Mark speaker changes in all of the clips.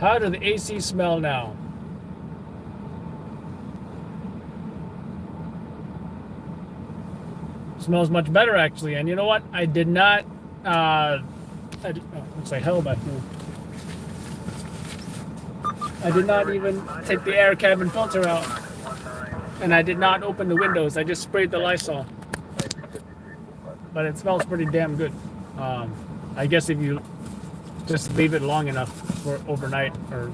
Speaker 1: How does the AC smell now? Smells much better, actually. And you know what? I did not... looks like hell back here. I did not even take the air cabin filter out. And I did not open the windows. I just sprayed the Lysol. But it smells pretty damn good. I guess if you just leave it long enough for overnight or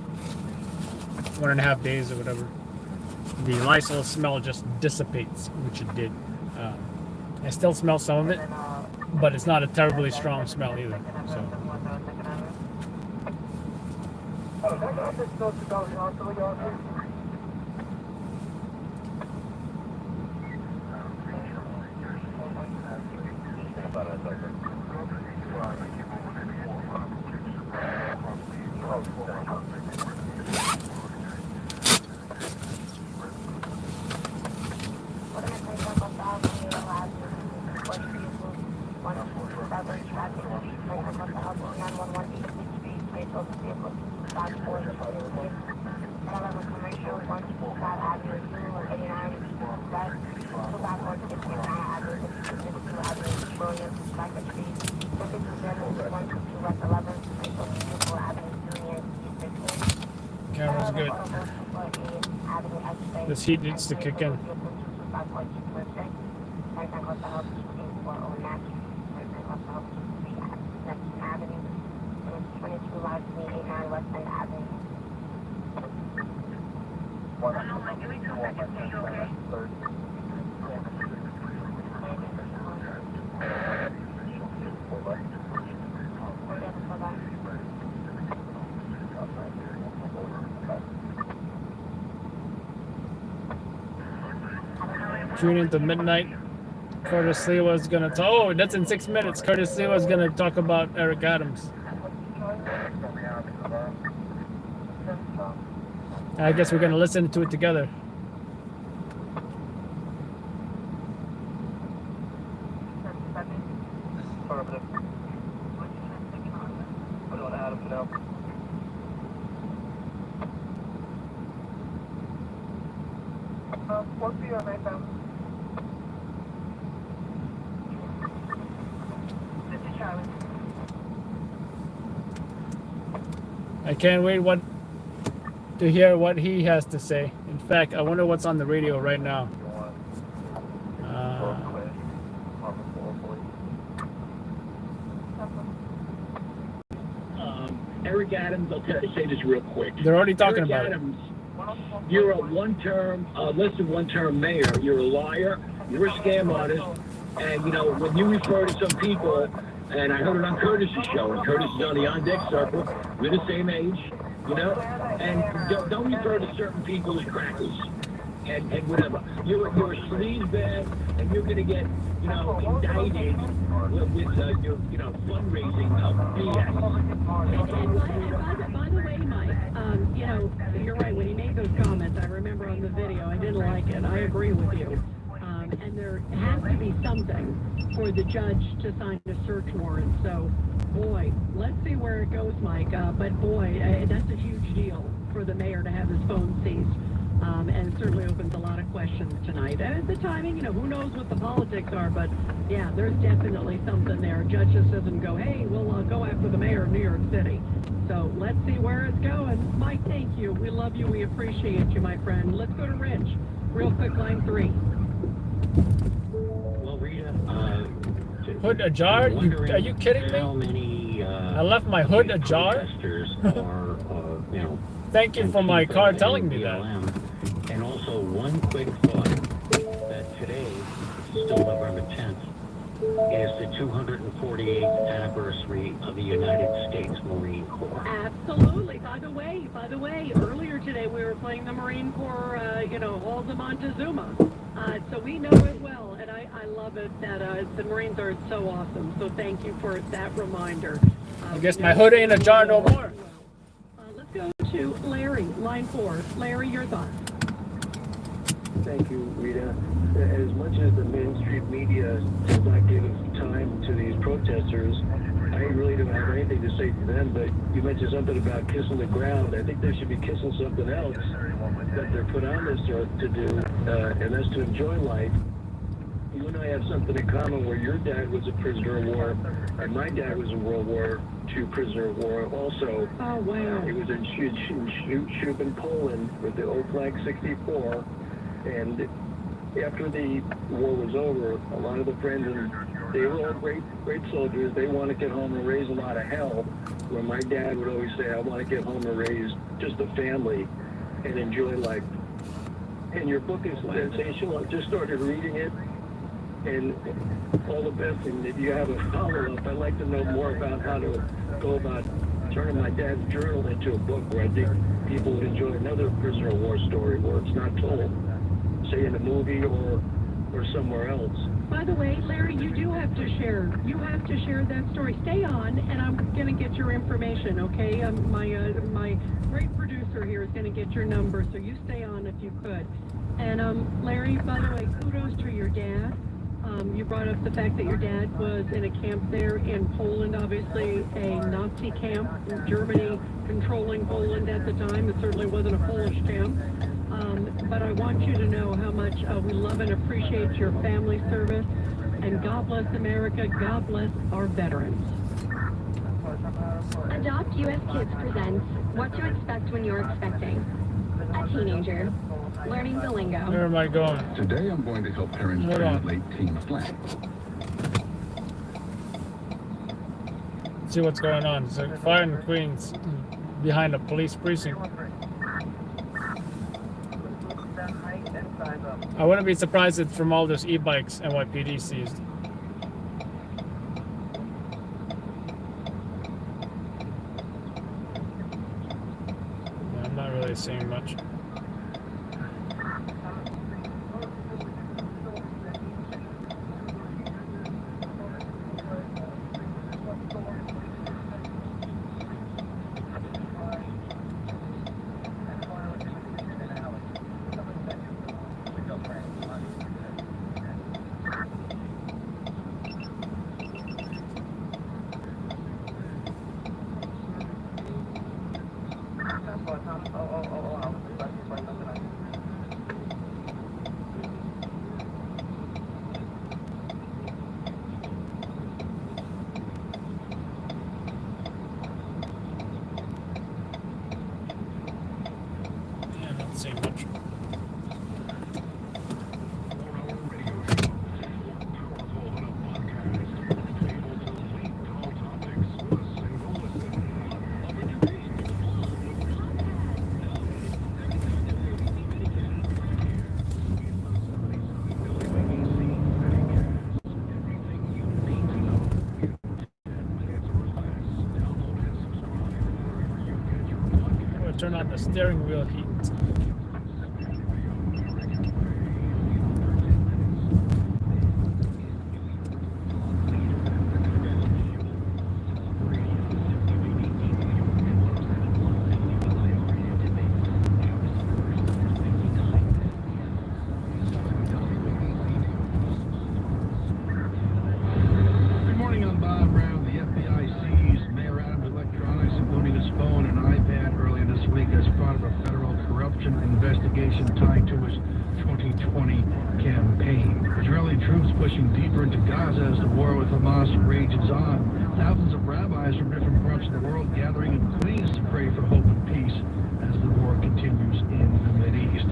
Speaker 1: 1.5 days or whatever, the Lysol smell just dissipates, which it did. I still smell some of it, but it's not a terribly strong smell either. So. Camera's good. This heat needs to kick in. Tune into midnight. Curtis Lewa is gonna talk. Oh, that's in 6 minutes. Curtis Lewa is gonna talk about Eric Adams. I guess we're gonna listen to it together. I can't wait to hear what he has to say. In fact, I wonder what's on the radio right now.
Speaker 2: Eric Adams, I'll say this real quick.
Speaker 1: They're already talking
Speaker 2: Eric
Speaker 1: about
Speaker 2: Adams,
Speaker 1: it.
Speaker 2: You're a one-term, less than one-term mayor. You're a liar. You're a scam artist. And, you know, when you refer to some people, and I heard it on Curtis's show, and Curtis is on the on-deck circle. We're the same age, you know? And don't refer to certain people as crackers and whatever. You're a sleazebag, and you're going to get, you know, indicted with your, you know, fundraising BS.
Speaker 3: And by the way, Mike, you know, you're right. When he made those comments, I remember on the video, I didn't like it. I agree with you. And there has to be something for the judge to sign a search warrant. So, boy, let's see where it goes, Mike. But, boy, that's a huge deal for the mayor to have his phone seized. And it certainly opens a lot of questions tonight. And the timing, you know, who knows what the politics are. But, yeah, there's definitely something there. Judge just doesn't go, hey, we'll go after the mayor of New York City. So let's see where it's going. Mike, thank you. We love you. We appreciate you, my friend. Let's go to Rich. Real quick, line 3.
Speaker 2: Well, Rita,
Speaker 1: Hood ajar? Are you kidding me?
Speaker 2: How many,
Speaker 1: I left my hood ajar?
Speaker 2: Are, you know,
Speaker 1: Thank you for my car telling me that.
Speaker 2: And also one quick thought that today, still November 10th, is the 248th anniversary of the United States Marine Corps.
Speaker 3: Absolutely. By the way, earlier today we were playing the Marine Corps, you know, Halls of Montezuma. So we know it well, and I love it that the Marines are so awesome. So thank you for that reminder.
Speaker 1: I guess my hood ain't a jar no more.
Speaker 3: Let's go to Larry, line 4. Larry, your thoughts?
Speaker 2: Thank you, Rita. As much as the mainstream media does not give time to these protesters, I really don't have anything to say to them, but you mentioned something about kissing the ground. I think they should be kissing something else that they're put on this earth to do, and that's to enjoy life. You and I have something in common where your dad was a prisoner of war, and my dad was a World War II prisoner of war also.
Speaker 3: Oh, wow.
Speaker 2: He was in Szubin, Poland with the old Flag 64, and after the war was over, a lot of the friends, and they were all great soldiers. They want to get home and raise a lot of hell. Where my dad would always say, I want to get home and raise just a family and enjoy life. And your book is sensational. I just started reading it, and all the best. And if you have a follow-up, I'd like to know more about how to go about turning my dad's journal into a book where I think people would enjoy another prisoner of war story where it's not told, say in a movie or somewhere else.
Speaker 3: By the way, Larry, you do have to share. You have to share that story. Stay on, and I'm going to get your information, okay? My great producer here is going to get your number, so you stay on if you could. And Larry, by the way, kudos to your dad. You brought up the fact that your dad was in a camp there in Poland, obviously a Nazi camp, Germany controlling Poland at the time. It certainly wasn't a Polish camp. But I want you to know how much we love and appreciate your family service. And God bless America. God bless our veterans.
Speaker 4: Adopt US Kids presents What to Expect When You're Expecting. A teenager. Learning the lingo.
Speaker 1: Where am I going?
Speaker 5: Today I'm going to help parents translate teen slang.
Speaker 1: See what's going on. So fire in Queens behind a police precinct. I wouldn't be surprised if from all those e-bikes NYPD seized. I'm not really seeing much. See much. I'm gonna turn on the steering wheel heat.
Speaker 6: Investigation tied to his 2020 campaign. Israeli troops pushing deeper into Gaza as the war with Hamas rages on. Thousands of rabbis from different parts of the world gathering in Queens to pray for hope and peace as the war continues in the Mideast. The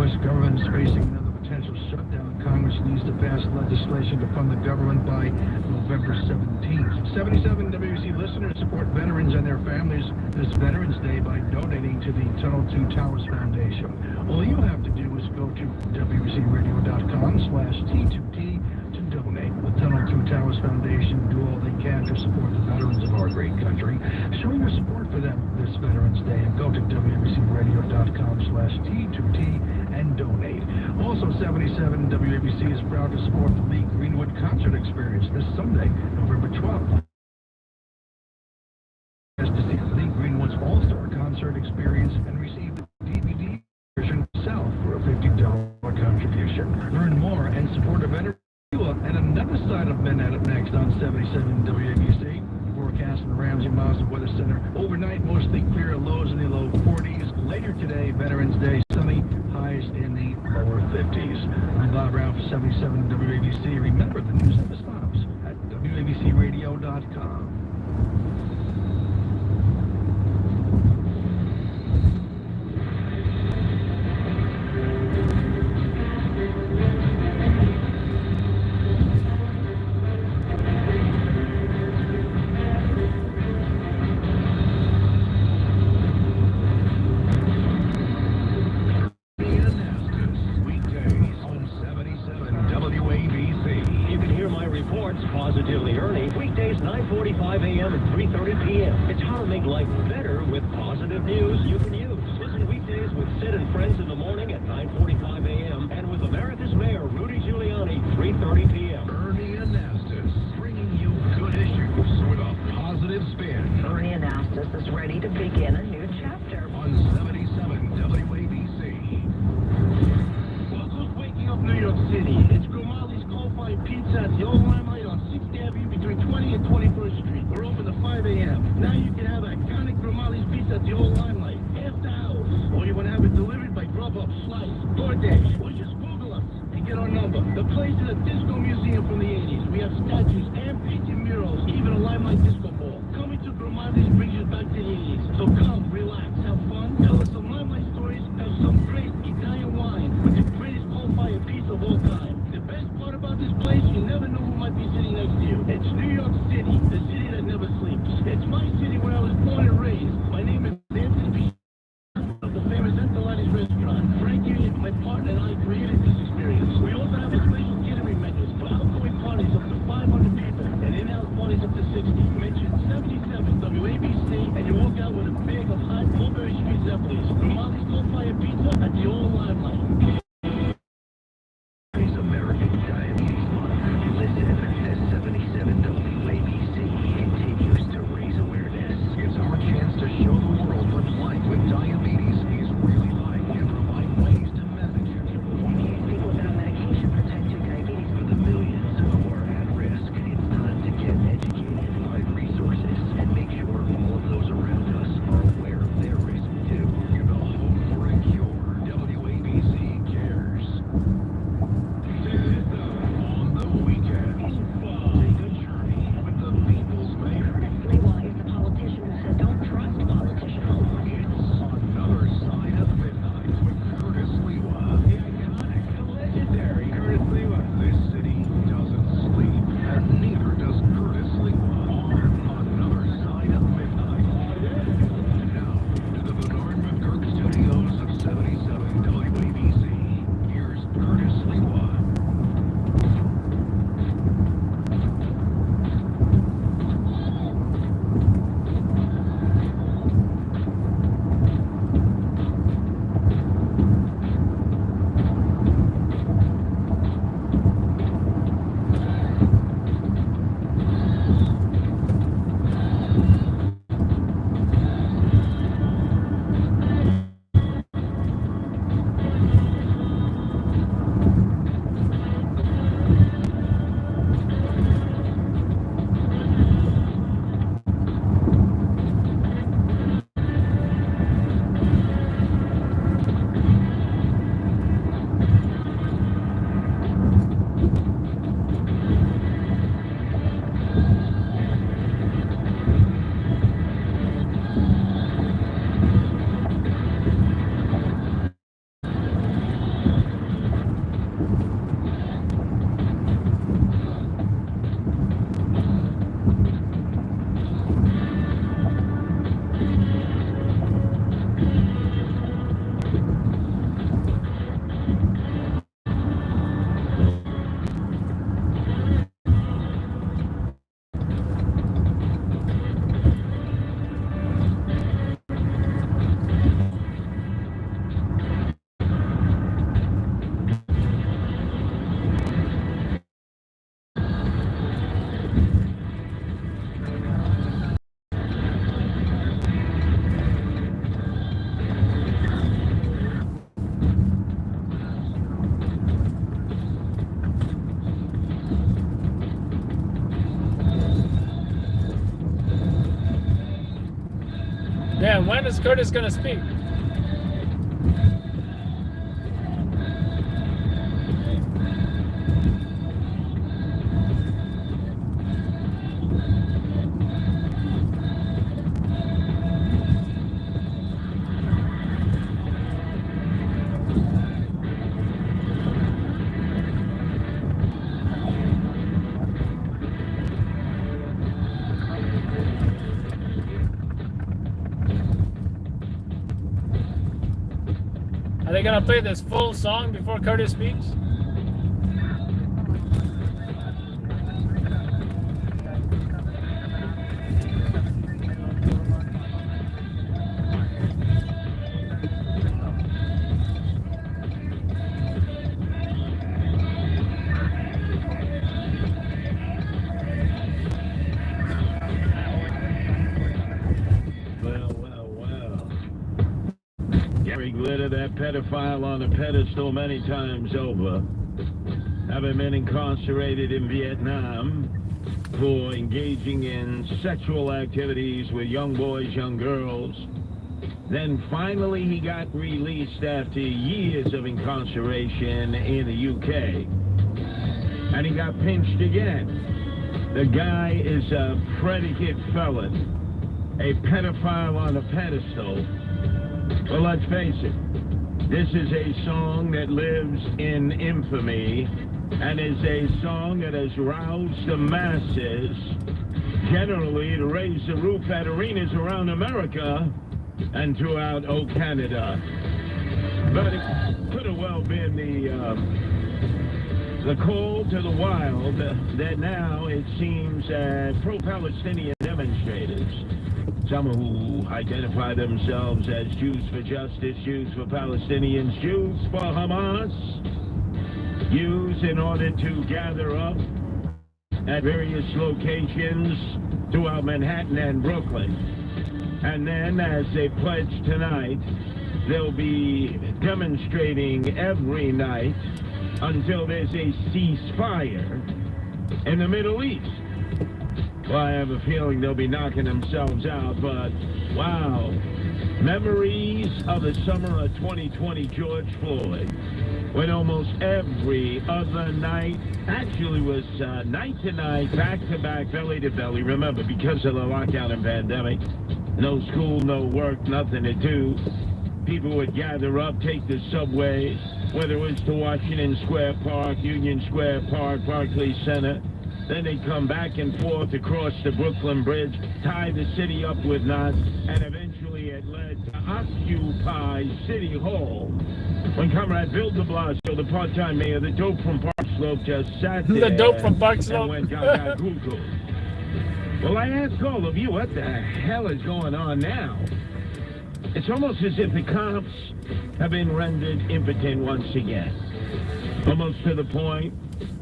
Speaker 6: U.S. government is facing another potential shutdown. Congress needs to pass legislation to fund the government by November 17th. 77 WC listeners support veterans and their families this Veterans Day by donating to the Tunnel 2 Towers Foundation. All you have to do is go to WBCRadio.com/T2T to donate. The Tunnel 2 Towers Foundation do all they can to support the veterans of our great country. Show your support for them this Veterans Day and go to WBCRadio.com/T2T and donate. Also, 77 WABC is proud to support the Lee Greenwood Concert Experience this Sunday, November 12th. To see Lee Greenwood's All-Star Concert Experience and receive the DVD version itself for a $50 contribution. 77 WABC. Forecast from the Ramsey Mazda Weather Center. Overnight, mostly clear, lows in the low 40s. Later today, Veterans Day, sunny, highs in the lower 50s. I'm Bob Brown for 77 WABC. Remember, the news never stops at WABCRadio.com.
Speaker 2: Positively Ernie, weekdays 9:45 a.m. and 3:30 p.m. It's how to make life better with positive news you can use. Listen weekdays with Sid and Friends in the morning at 9:45 a.m. and with America's Mayor Rudy Giuliani 3:30 p.m.
Speaker 5: Ernie Anastas, bringing you good issues with a positive spin.
Speaker 7: Ernie Anastas is ready to begin a new chapter.
Speaker 5: On 77 WABC.
Speaker 8: Look who's waking up New York City. It's Grimaldi's Coal-Fired Pizza at the old Limelight on 6th Avenue between 20 and 21st Street. We're open to 5 a.m. Now you can have iconic Grimaldi's Pizza at the old Limelight, after hours. Or you want to have it delivered by Grubhub, Slice, DoorDash, or just Google us and get our number. The place is a disco museum from the 80s. We have statues, hand-painted murals, even a Limelight disco ball. Coming to Grimaldi's brings you back to the 80s. So come, relax, have fun, tell us some Limelight stories, have some great Italian wine with the greatest coal-fired pizza of all time. The best part about this place, you never know who might be sitting next to you. It's New York City, the city that never sleeps. It's my city where I was born and raised. My name is Anthony of the famous Entourage restaurant. Frankie, my partner, and I created this experience. We also have a special catering menus for outgoing parties up to 500 people and in-house parties up to 60. Mention 77 WABC and you walk out with a bag of hot Mulberry Street Zeppelis. Grimaldi's Coal-Fired Pizza at the old Limelight.
Speaker 2: American Diabetes Month. Listen as 77 WABC continues to raise awareness.
Speaker 5: It's our chance to show the world what life with diabetes is really like and provide ways to manage it.
Speaker 7: People without medication protect your diabetes.
Speaker 2: For the millions who are at risk, it's time to get educated, find resources, and make sure all of those around us are aware of their risk too.
Speaker 5: Give a hope for a cure. WABC cares. On the weekend, take a journey with the People's Mayor.
Speaker 7: Lewa is the politician who said don't trust politicians.
Speaker 5: It's Another Side of Midnight with Curtis Lewa.
Speaker 8: The iconic, the legendary Curtis Lewa.
Speaker 5: This city doesn't sleep, and neither does Curtis Lewa. On Another Side of Midnight. Now, to the Bernard McGurk Studios of 77 WABC. Here's Curtis Lewa.
Speaker 1: When is Curtis gonna speak? Are they gonna play this full song before Curtis speaks?
Speaker 9: Gary Glitter, that pedophile on a pedestal many times over, having been incarcerated in Vietnam for engaging in sexual activities with young boys, young girls. Then finally he got released after years of incarceration in the UK. And he got pinched again. The guy is a predicate felon, a pedophile on a pedestal. Well, let's face it, this is a song that lives in infamy and is a song that has roused the masses, generally to raise the roof at arenas around America and throughout Canada. But it could have well been the call to the wild that now it seems that pro-Palestinian demonstrators, some who identify themselves as Jews for justice, Jews for Palestinians, Jews for Hamas, use in order to gather up at various locations throughout Manhattan and Brooklyn. And then, as they pledge tonight, they'll be demonstrating every night until there's a ceasefire in the Middle East. Well, I have a feeling they'll be knocking themselves out, but wow. Memories of the summer of 2020 George Floyd, when almost every other night, actually was night to night, back to back, belly to belly. Remember, because of the lockdown and pandemic, no school, no work, nothing to do. People would gather up, take the subway, whether it was to Washington Square Park, Union Square Park, Barclays Center. Then they'd come back and forth across the Brooklyn Bridge, tie the city up with knots, and eventually it led to Occupy City Hall. When Comrade Bill de Blasio, the part-time mayor, the dope from Park Slope, just sat there
Speaker 1: The dope from Park Slope.
Speaker 9: and went gaga goo-goo. Well, I ask all of you, what the hell is going on now? It's almost as if the cops have been rendered impotent once again. Almost to the point,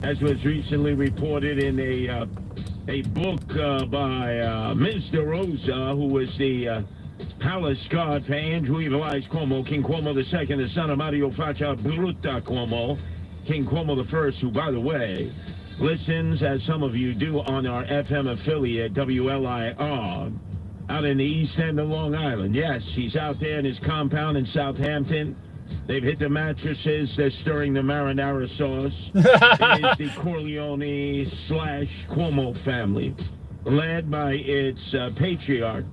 Speaker 9: as was recently reported in a book by Ms. DeRosa, who was the palace guard for Andrew Evil Eyes Cuomo, King Cuomo II, the son of Mario Faccia Brutta Cuomo, King Cuomo I, who, by the way, listens, as some of you do, on our FM affiliate, WLIR, out in the east end of Long Island. Yes, he's out there in his compound in Southampton. They've hit the mattresses. They're stirring the marinara sauce. It is the Corleone / Cuomo family, led by its patriarch,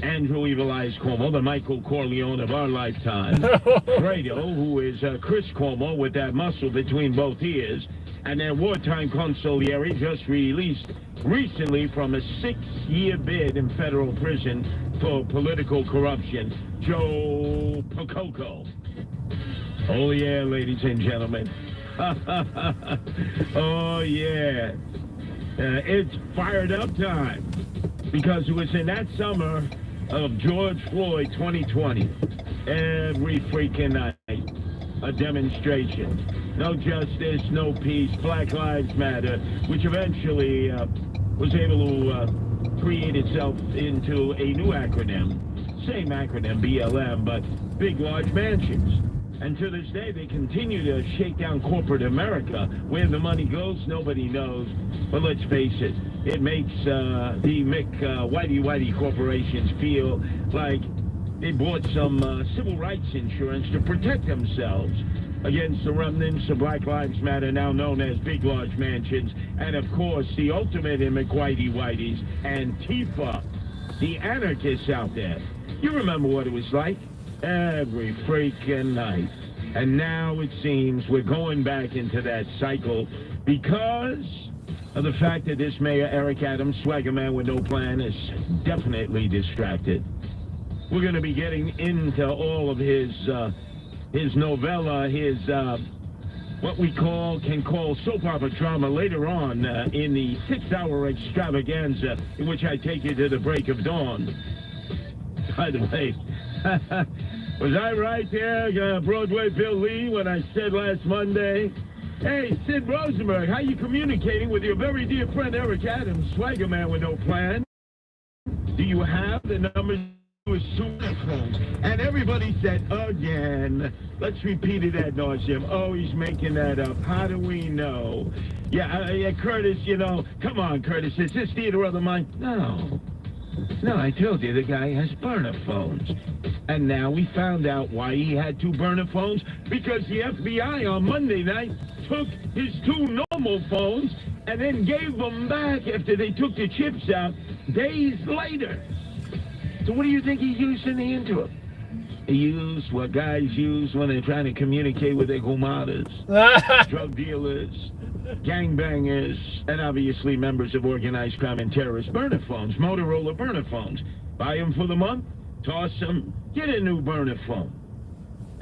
Speaker 9: Andrew Evil Eyes Cuomo, the Michael Corleone of our lifetime. Fredo, who is Chris Cuomo with that muscle between both ears, and their wartime consigliere just released recently from a 6-year bid in federal prison for political corruption, Joe Pococo. Oh, yeah, ladies and gentlemen. Oh, yeah. It's fired up time. Because it was in that summer of George Floyd 2020, every freaking night, a demonstration. No justice, no peace, Black Lives Matter, which eventually was able to create itself into a new acronym. Same acronym, BLM, but big, large mansions. And to this day, they continue to shake down corporate America. Where the money goes, nobody knows. But let's face it, it makes the Whitey corporations feel like they bought some civil rights insurance to protect themselves against the remnants of Black Lives Matter, now known as Big Large Mansions, and of course the ultimate in McWhitey-Whiteys, Antifa, the anarchists out there. You remember what it was like every freaking night. And now it seems we're going back into that cycle because of the fact that this mayor, Eric Adams, swagger man with no plan, is definitely distracted. We're going to be getting into all of his novella, his what we can call soap opera drama later on in the 6-hour extravaganza in which I take you to the break of dawn. By the way, was I right there, Broadway Bill Lee, when I said last Monday, hey, Sid Rosenberg, how you communicating with your very dear friend Eric Adams, swagger man with no plan? Do you have the numbers to his phone? And everybody said, again. Let's repeat it ad nauseum. Oh, he's making that up. How do we know? Yeah, Curtis, you know, come on, Curtis, is this theater of the mind? No, I told you the guy has burner phones. And now we found out why he had 2 burner phones, because the FBI on Monday night took his 2 normal phones and then gave them back after they took the chips out days later. So what do you think he used in the interim? He used what guys use when they're trying to communicate with their gumadas, drug dealers, gangbangers, and obviously members of organized crime and terrorist burner phones, Motorola burner phones. Buy them for the month, toss them, get a new burner phone.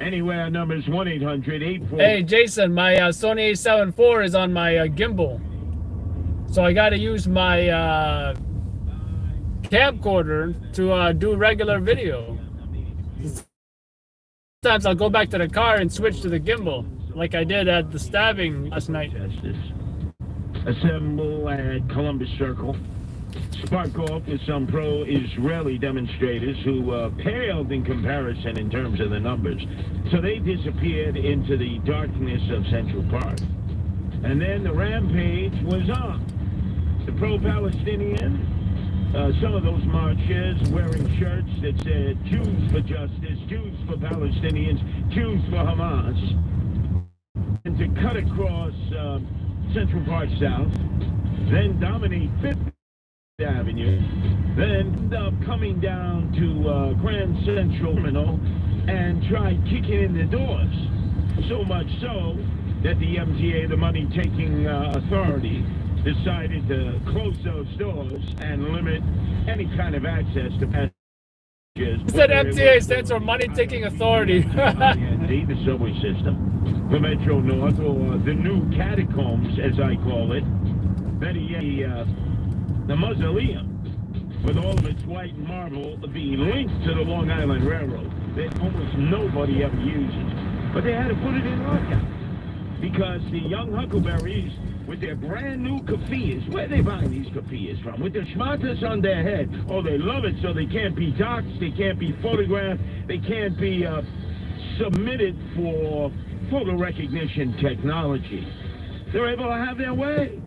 Speaker 9: Anyway, our number is 1-800-84...
Speaker 1: Hey, Jason, my Sony a7 IV is on my gimbal. So I got to use my camcorder to do regular video. Sometimes I'll go back to the car and switch to the gimbal, like I did at the stabbing last night.
Speaker 9: Assemble at Columbus Circle. Spark off with some pro-Israeli demonstrators who paled in comparison in terms of the numbers. So they disappeared into the darkness of Central Park. And then the rampage was on. The pro-Palestinian, some of those marchers wearing shirts that said Jews for justice, Jews for Palestinians, Jews for Hamas. And to cut across Central Park South, then dominate 5th Avenue, then end up coming down to Grand Central Terminal and try kicking in the doors. So much so that the MTA, the money-taking authority, decided to close those doors and limit any kind of access to passengers.
Speaker 1: You said MTA stands for money-taking authority.
Speaker 9: The subway system, the Metro North, or the new catacombs, as I call it, the mausoleum, with all of its white marble, being linked to the Long Island Railroad that almost nobody ever uses. But they had to put it in lockout because the young huckleberries, with their brand new keffiyehs, where they buying these keffiyehs from? With their schmatas on their head. Oh, they love it, so they can't be doxxed, they can't be photographed, they can't be submitted for photo recognition technology. They're able to have their way.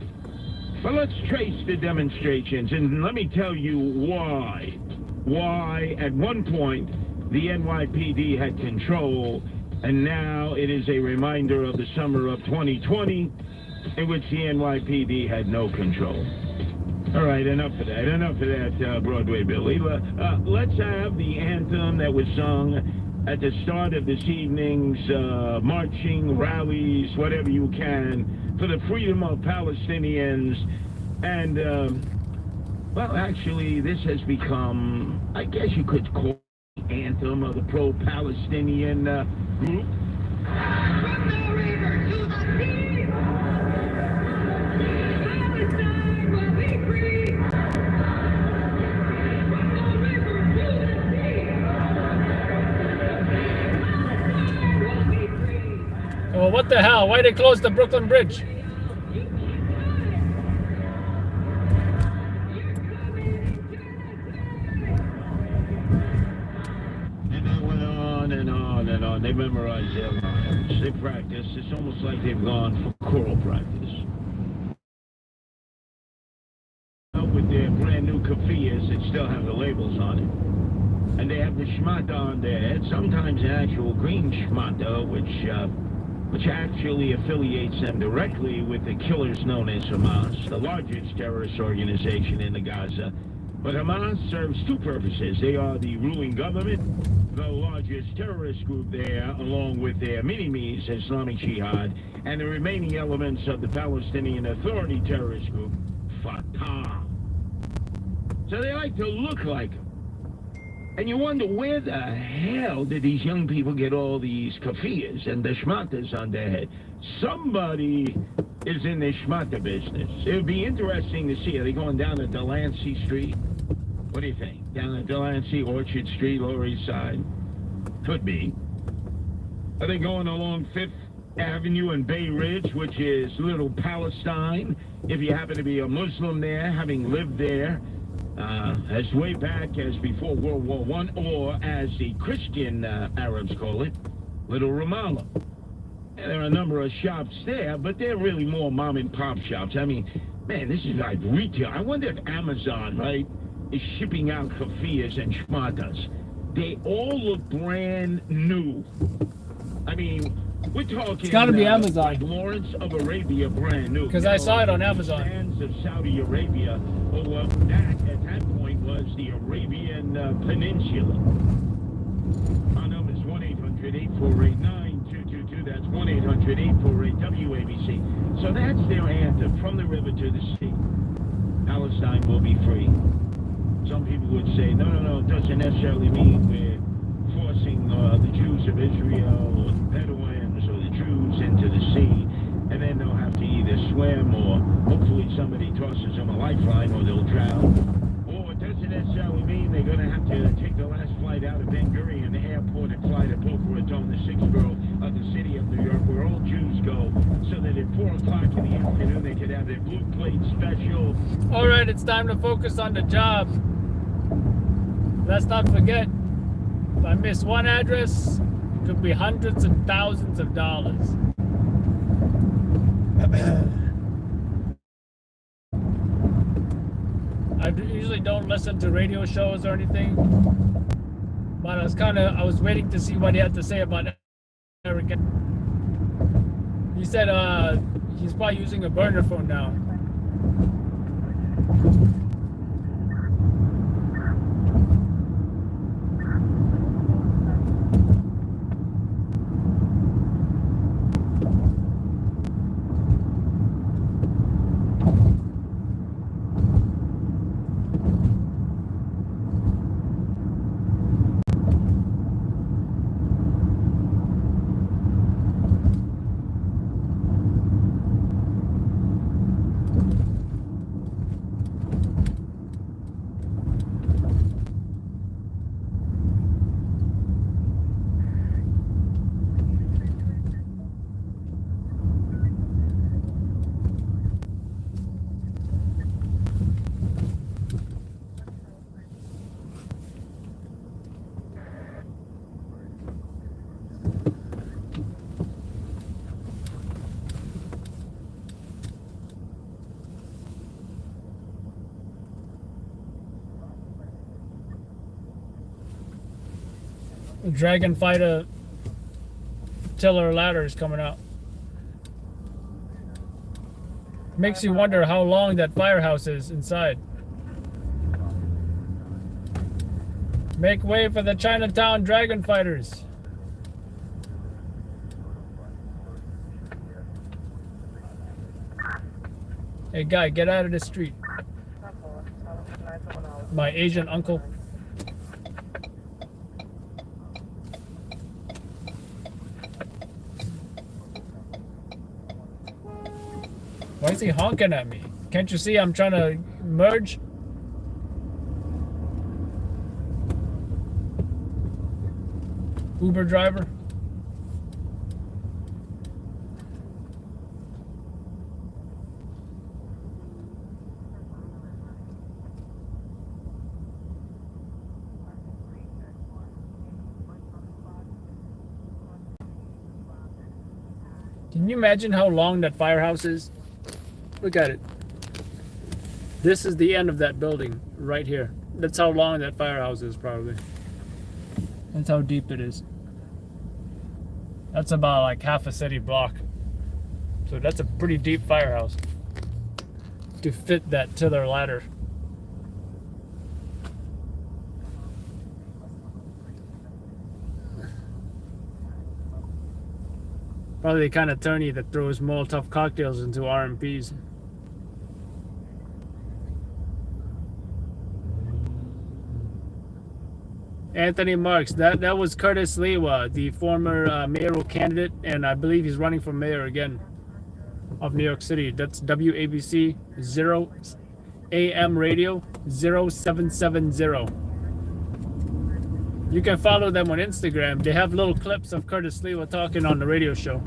Speaker 9: But let's trace the demonstrations, and let me tell you why. Why, at one point, the NYPD had control, and now it is a reminder of the summer of 2020, in which the NYPD had no control. All right, enough of that, Broadway Billy. Let's have the anthem that was sung at the start of this evening's marching, rallies, whatever you can, for the freedom of Palestinians. And, well, actually, this has become, I guess you could call it the anthem of the pro-Palestinian group. From the river to the sea, Palestine will be free. From the river to the sea, Palestine will be free.
Speaker 1: Oh, what the hell? Why they close the Brooklyn Bridge?
Speaker 9: They memorize their lines. They practice. It's almost like they've gone for choral practice. With their brand new keffiyehs that still have the labels on it. And they have the schmata on their head, sometimes an actual green schmata, which actually affiliates them directly with the killers known as Hamas, the largest terrorist organization in the Gaza. But Hamas serves two purposes. They are the ruling government, the largest terrorist group there, along with their mini-me's Islamic Jihad, and the remaining elements of the Palestinian Authority terrorist group, Fatah. So they like to look like them. And you wonder, where the hell did these young people get all these kafiyas and the shmatas on their head? Somebody is in the shmata business. It would be interesting to see. Are they going down to Delancey Street? What do you think? Down at Delancey, Orchard Street, Lower East Side? Could be. Are they going along 5th Avenue and Bay Ridge, which is Little Palestine? If you happen to be a Muslim there, having lived there, as way back as before World War I, or as the Christian Arabs call it, Little Ramallah. And there are a number of shops there, but they're really more mom and pop shops. I mean, man, this is like retail. I wonder if Amazon, right, is shipping out kafiyas and shmatas. They all look brand new. I mean, we're talking.
Speaker 1: It's gotta be Amazon.
Speaker 9: Like Lawrence of Arabia, brand new.
Speaker 1: Because I saw it on Amazon.
Speaker 9: Sands of Saudi Arabia. Well, that at that point was the Arabian Peninsula. Our number is 1-800-848-9222. That's 1-800-848-WABC. So that's their anthem, from the river to the sea. Palestine will be free. Some people would say, no, it doesn't necessarily mean we're forcing the Jews of Israel or the Bedouins or the Jews into the sea, and then they'll have to either swim or hopefully somebody tosses them a lifeline or they'll drown. Or it doesn't necessarily mean they're going to have to take the last flight out of Ben Gurion Airport and fly to Boca Raton, the sixth borough of the city of New York, where all Jews go, so that at 4 o'clock in the afternoon they could have their blue plate special.
Speaker 1: All right, it's time to focus on the job. Let's not forget, if I miss one address, it could be hundreds and thousands of dollars. I usually don't listen to radio shows or anything, but I was waiting to see what he had to say about Eric. He said he's probably using a burner phone now. Dragon Fighter tiller ladder is coming out. Makes you wonder how long that firehouse is inside. Make way for the Chinatown Dragon Fighters. Hey guy, get out of the street. My Asian uncle. Why is he honking at me? Can't you see I'm trying to merge? Uber driver. Can you imagine how long that firehouse is? Look at it. This is the end of that building right here. That's how long that firehouse is, probably. That's how deep it is. That's about like half a city block. So that's a pretty deep firehouse to fit that tiller ladder. Probably the kind of attorney that throws Molotov cocktails into RMPs. Anthony Marks, that was Curtis Lewa, the former mayoral candidate, and I believe he's running for mayor again of New York City. That's WABC 0 AM radio 0770. You can follow them on Instagram. They have little clips of Curtis Lewa talking on the radio show.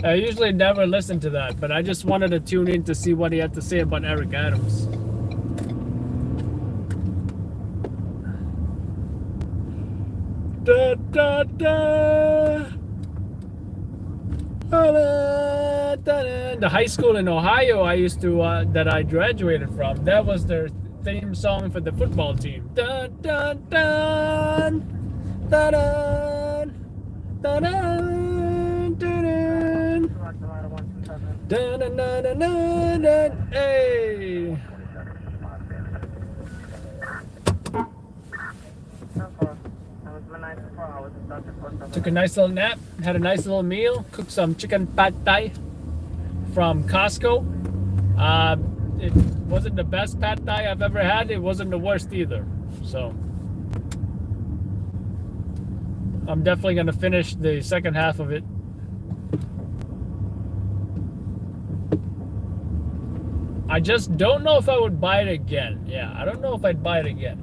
Speaker 1: I usually never listen to that, but I just wanted to tune in to see what he had to say about Eric Adams. Da, da, da. The high school in Ohio I used to that I graduated from, that was their theme song for the football team. Dun, dun, dun, dun, dun, dun, dun, dun, dun, dun, dun, dun, dun, dun. Hey. Took a nice little nap, had a nice little meal, cooked some chicken pad thai from Costco. It wasn't the best pad thai I've ever had. It wasn't the worst either. So I'm definitely going to finish the second half of it. I just don't know if I would buy it again. Yeah, I don't know if I'd buy it again.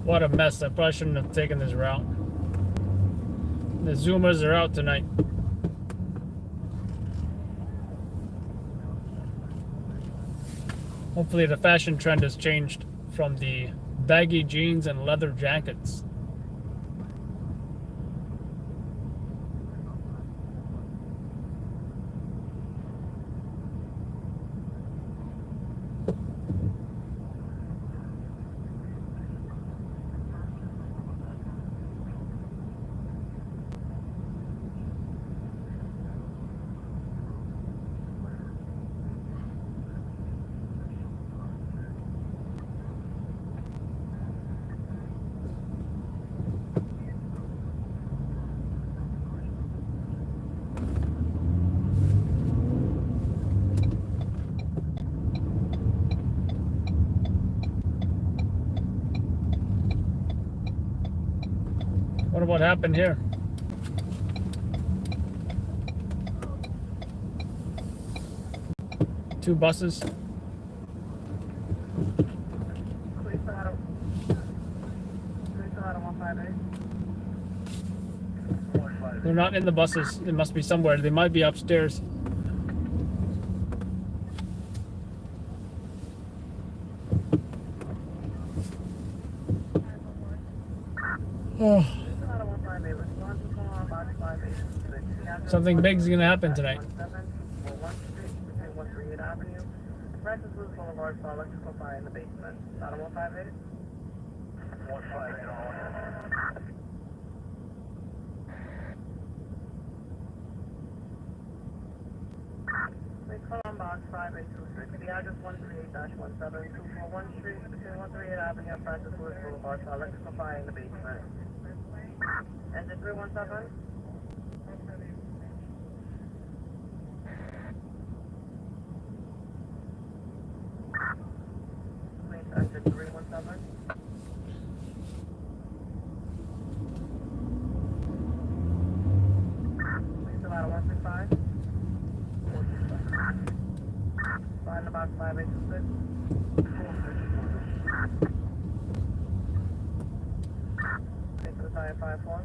Speaker 1: What a mess. I probably shouldn't have taken this route. The Zoomers are out tonight. Hopefully the fashion trend has changed from the baggy jeans and leather jackets. Wonder what happened here. Two buses. They're not in the buses. They must be somewhere. They might be upstairs. Oh. Something big's gonna happen tonight.
Speaker 10: Francis Lewis Boulevard, saw electrical fire in the basement. Not a 158? 158. Please call on box 5826. The address 138-17241 Street, between 138 Avenue and Francis Lewis Boulevard, saw electrical fire in the basement. Engine 317? Engine 317. Please allow 165. Find the box 5826. Please for the tire 54.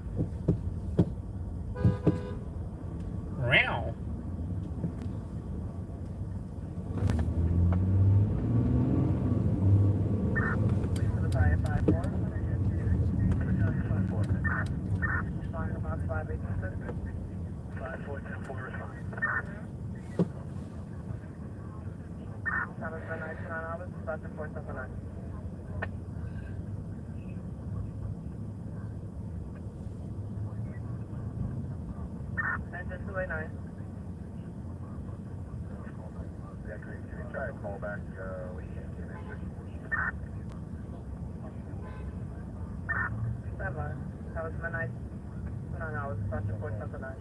Speaker 1: Wow.
Speaker 10: Engine 289. Yeah, can you try to call back, Stand by. That was midnight. 9 hours, start to 479.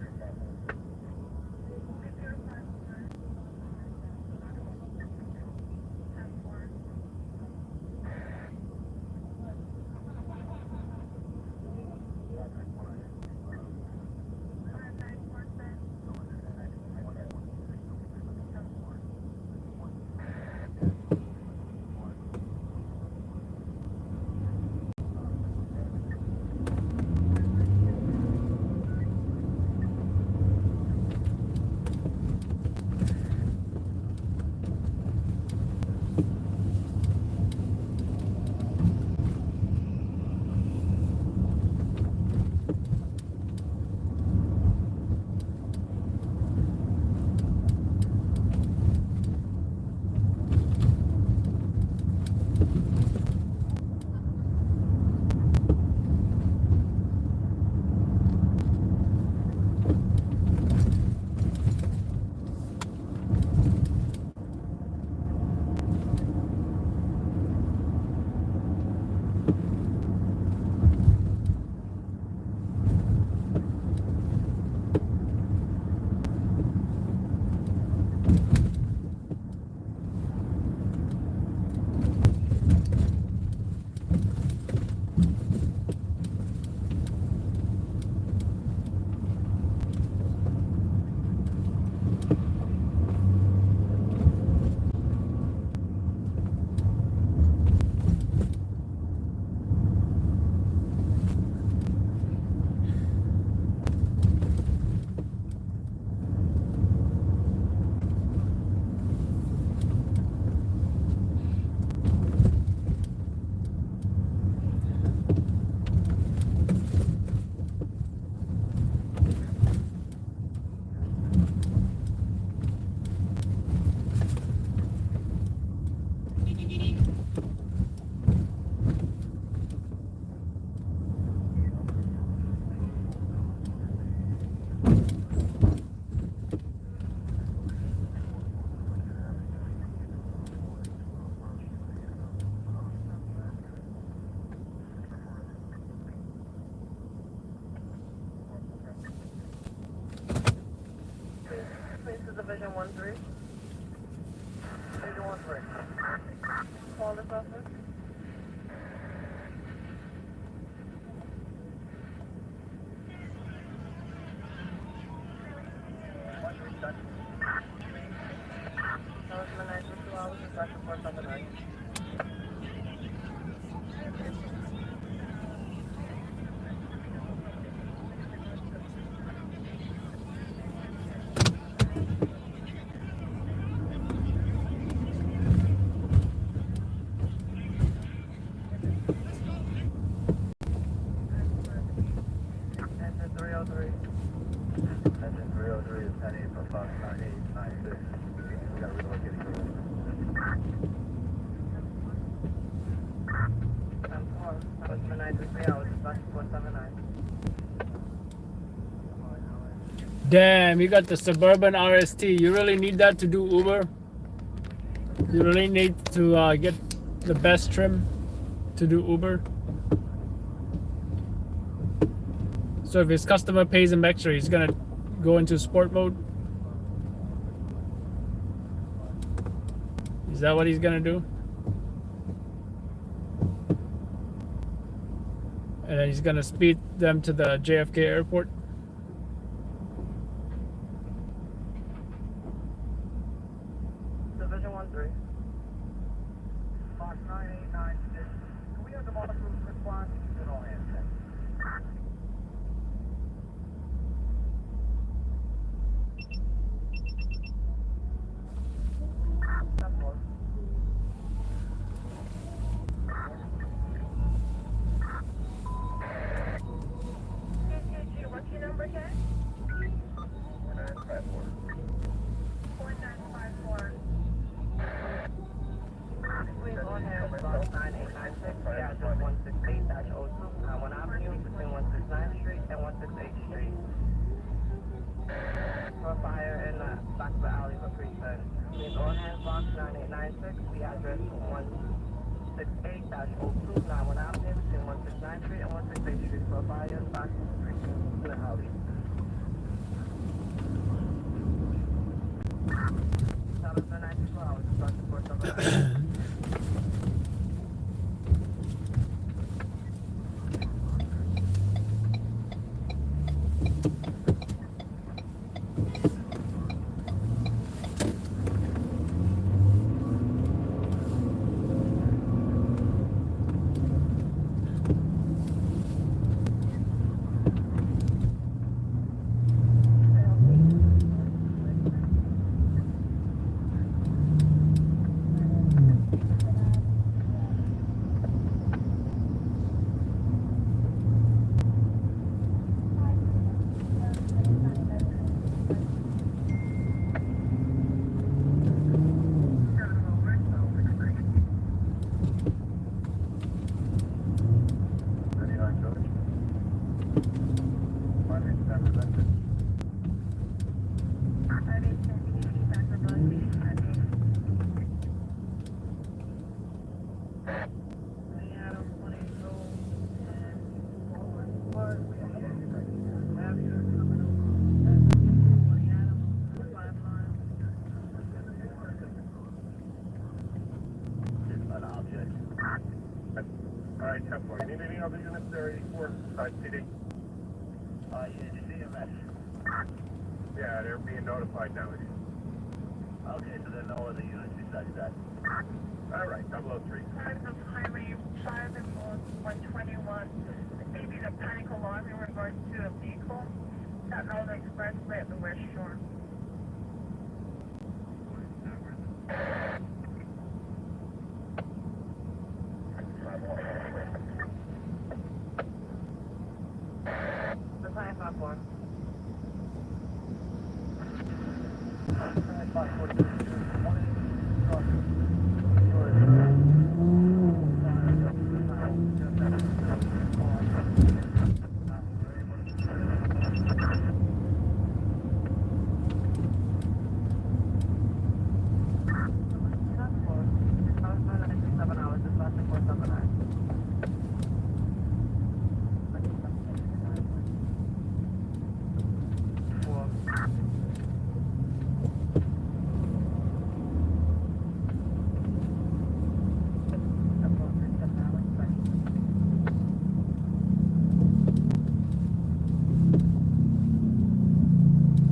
Speaker 10: Division 1-3. Division 1-3. Call this office. That was my night for 2 hours and back and forth on the night.
Speaker 1: Damn, you got the Suburban RST. You really need that to do Uber? You really need to get the best trim to do Uber? So if his customer pays him extra, he's gonna go into sport mode? Is that what he's gonna do? And then he's gonna speed them to the JFK airport?
Speaker 10: Division 1-3. Fox 9896. Can we have the multiple response? It all hands check. That's close. What's your number, Jack? 4954. 4954. Please on hand, Box 9896, the address 168-02, Highland Avenue, between 169th Street and 168th Street. For fire in the back of the alley for precinct. Please on hand, Box 9896, the address 168-02, Highland Avenue, between 169th Street and 168th Street. For fire in the back of the precinct in the alley. Status for 94 hours, instructed for something.
Speaker 11: Alright, 10-4. You need any other units there, 84, side CD?
Speaker 10: Yeah, CMS.
Speaker 11: Yeah, they're being notified now.
Speaker 10: Okay, so there are no other units besides that.
Speaker 11: Alright, 003.
Speaker 12: Part of Highway 5 and 121, maybe the panic alarm in regards to a vehicle that on the expressway at the West Shore.
Speaker 10: The 954.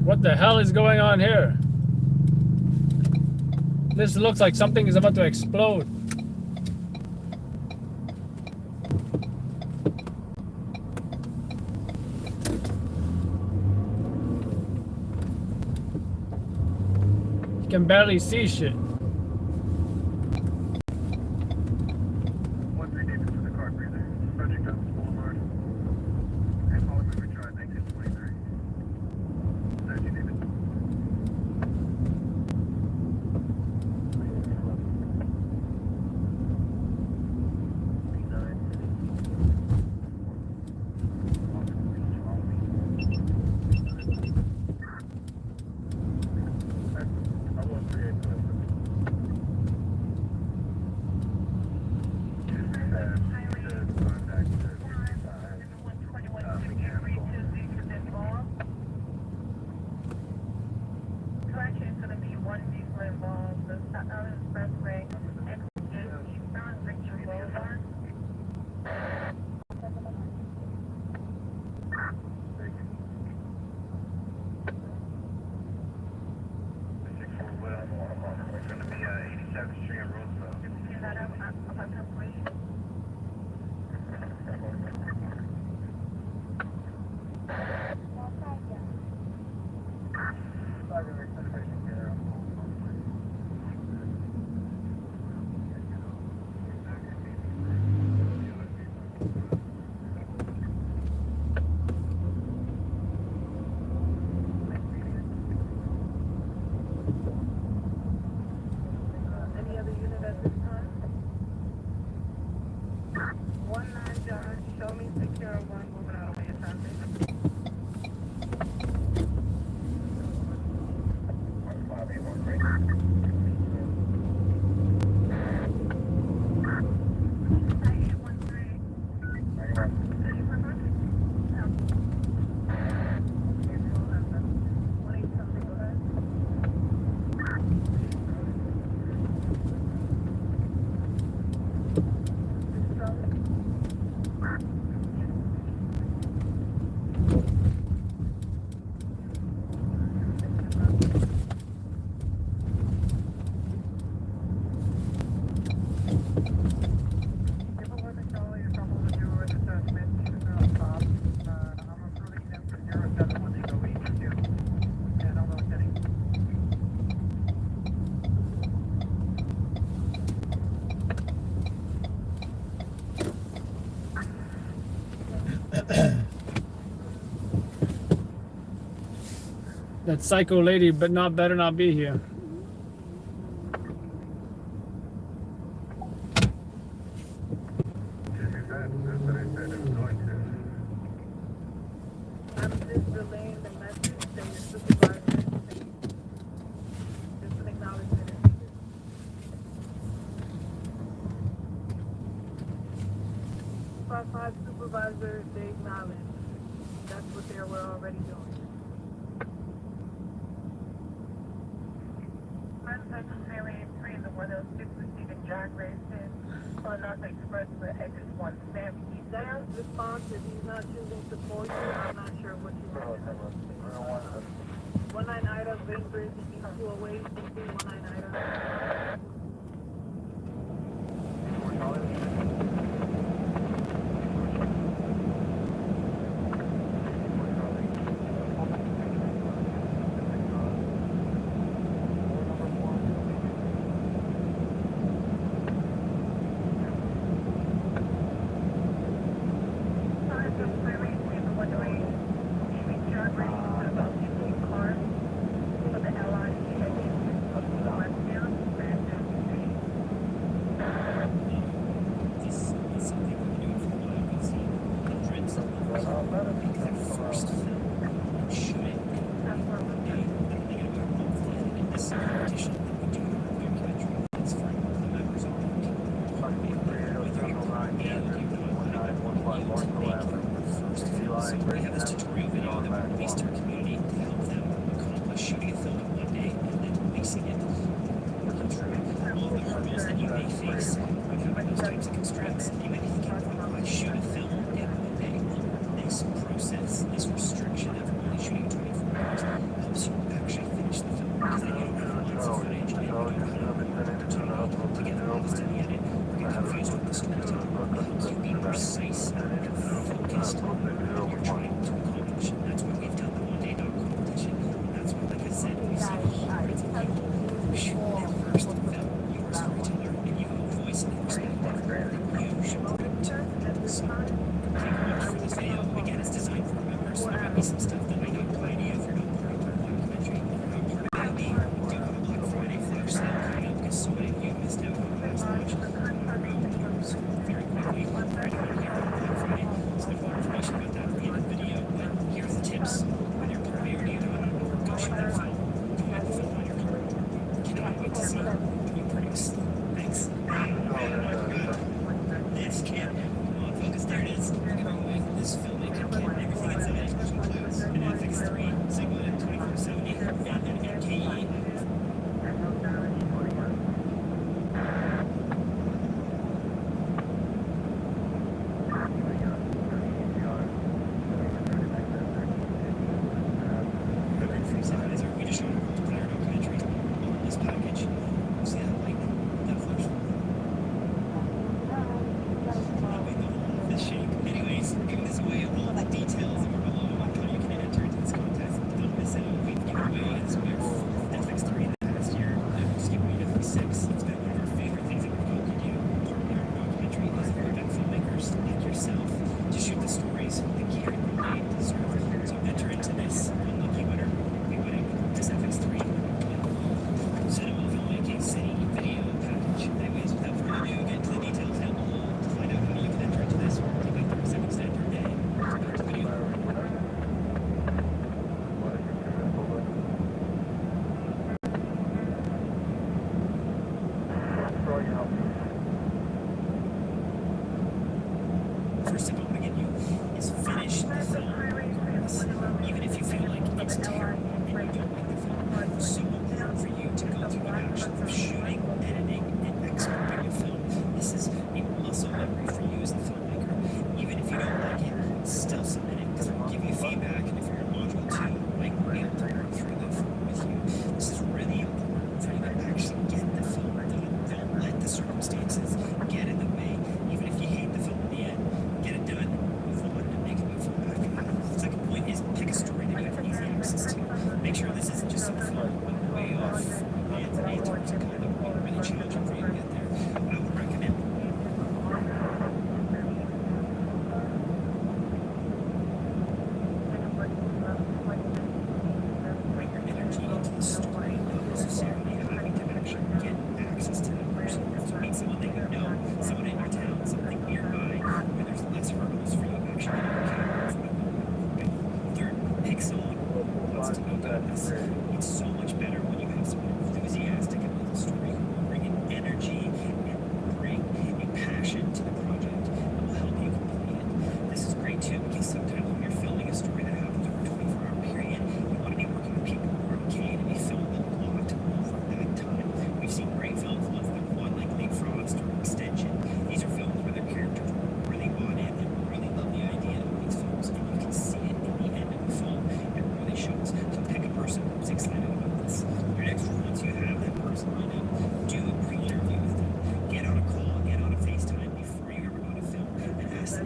Speaker 1: What the hell is going on here? This looks like something is about to explode. You can barely see shit. That psycho lady better not be here.
Speaker 10: I'm just relaying the message to your supervisor. Just an acknowledgement. 5-5 supervisor, they acknowledge. That's what they were already doing. Unnecessarily increase of whether it's receiving drag racing or not expressway exit 170. That's responsive. He's not choosing to call you. I'm not sure what you want. 19 items, Bainbridge, E208, 19 items.
Speaker 1: Make sure this isn't just some fun way off. It's kind of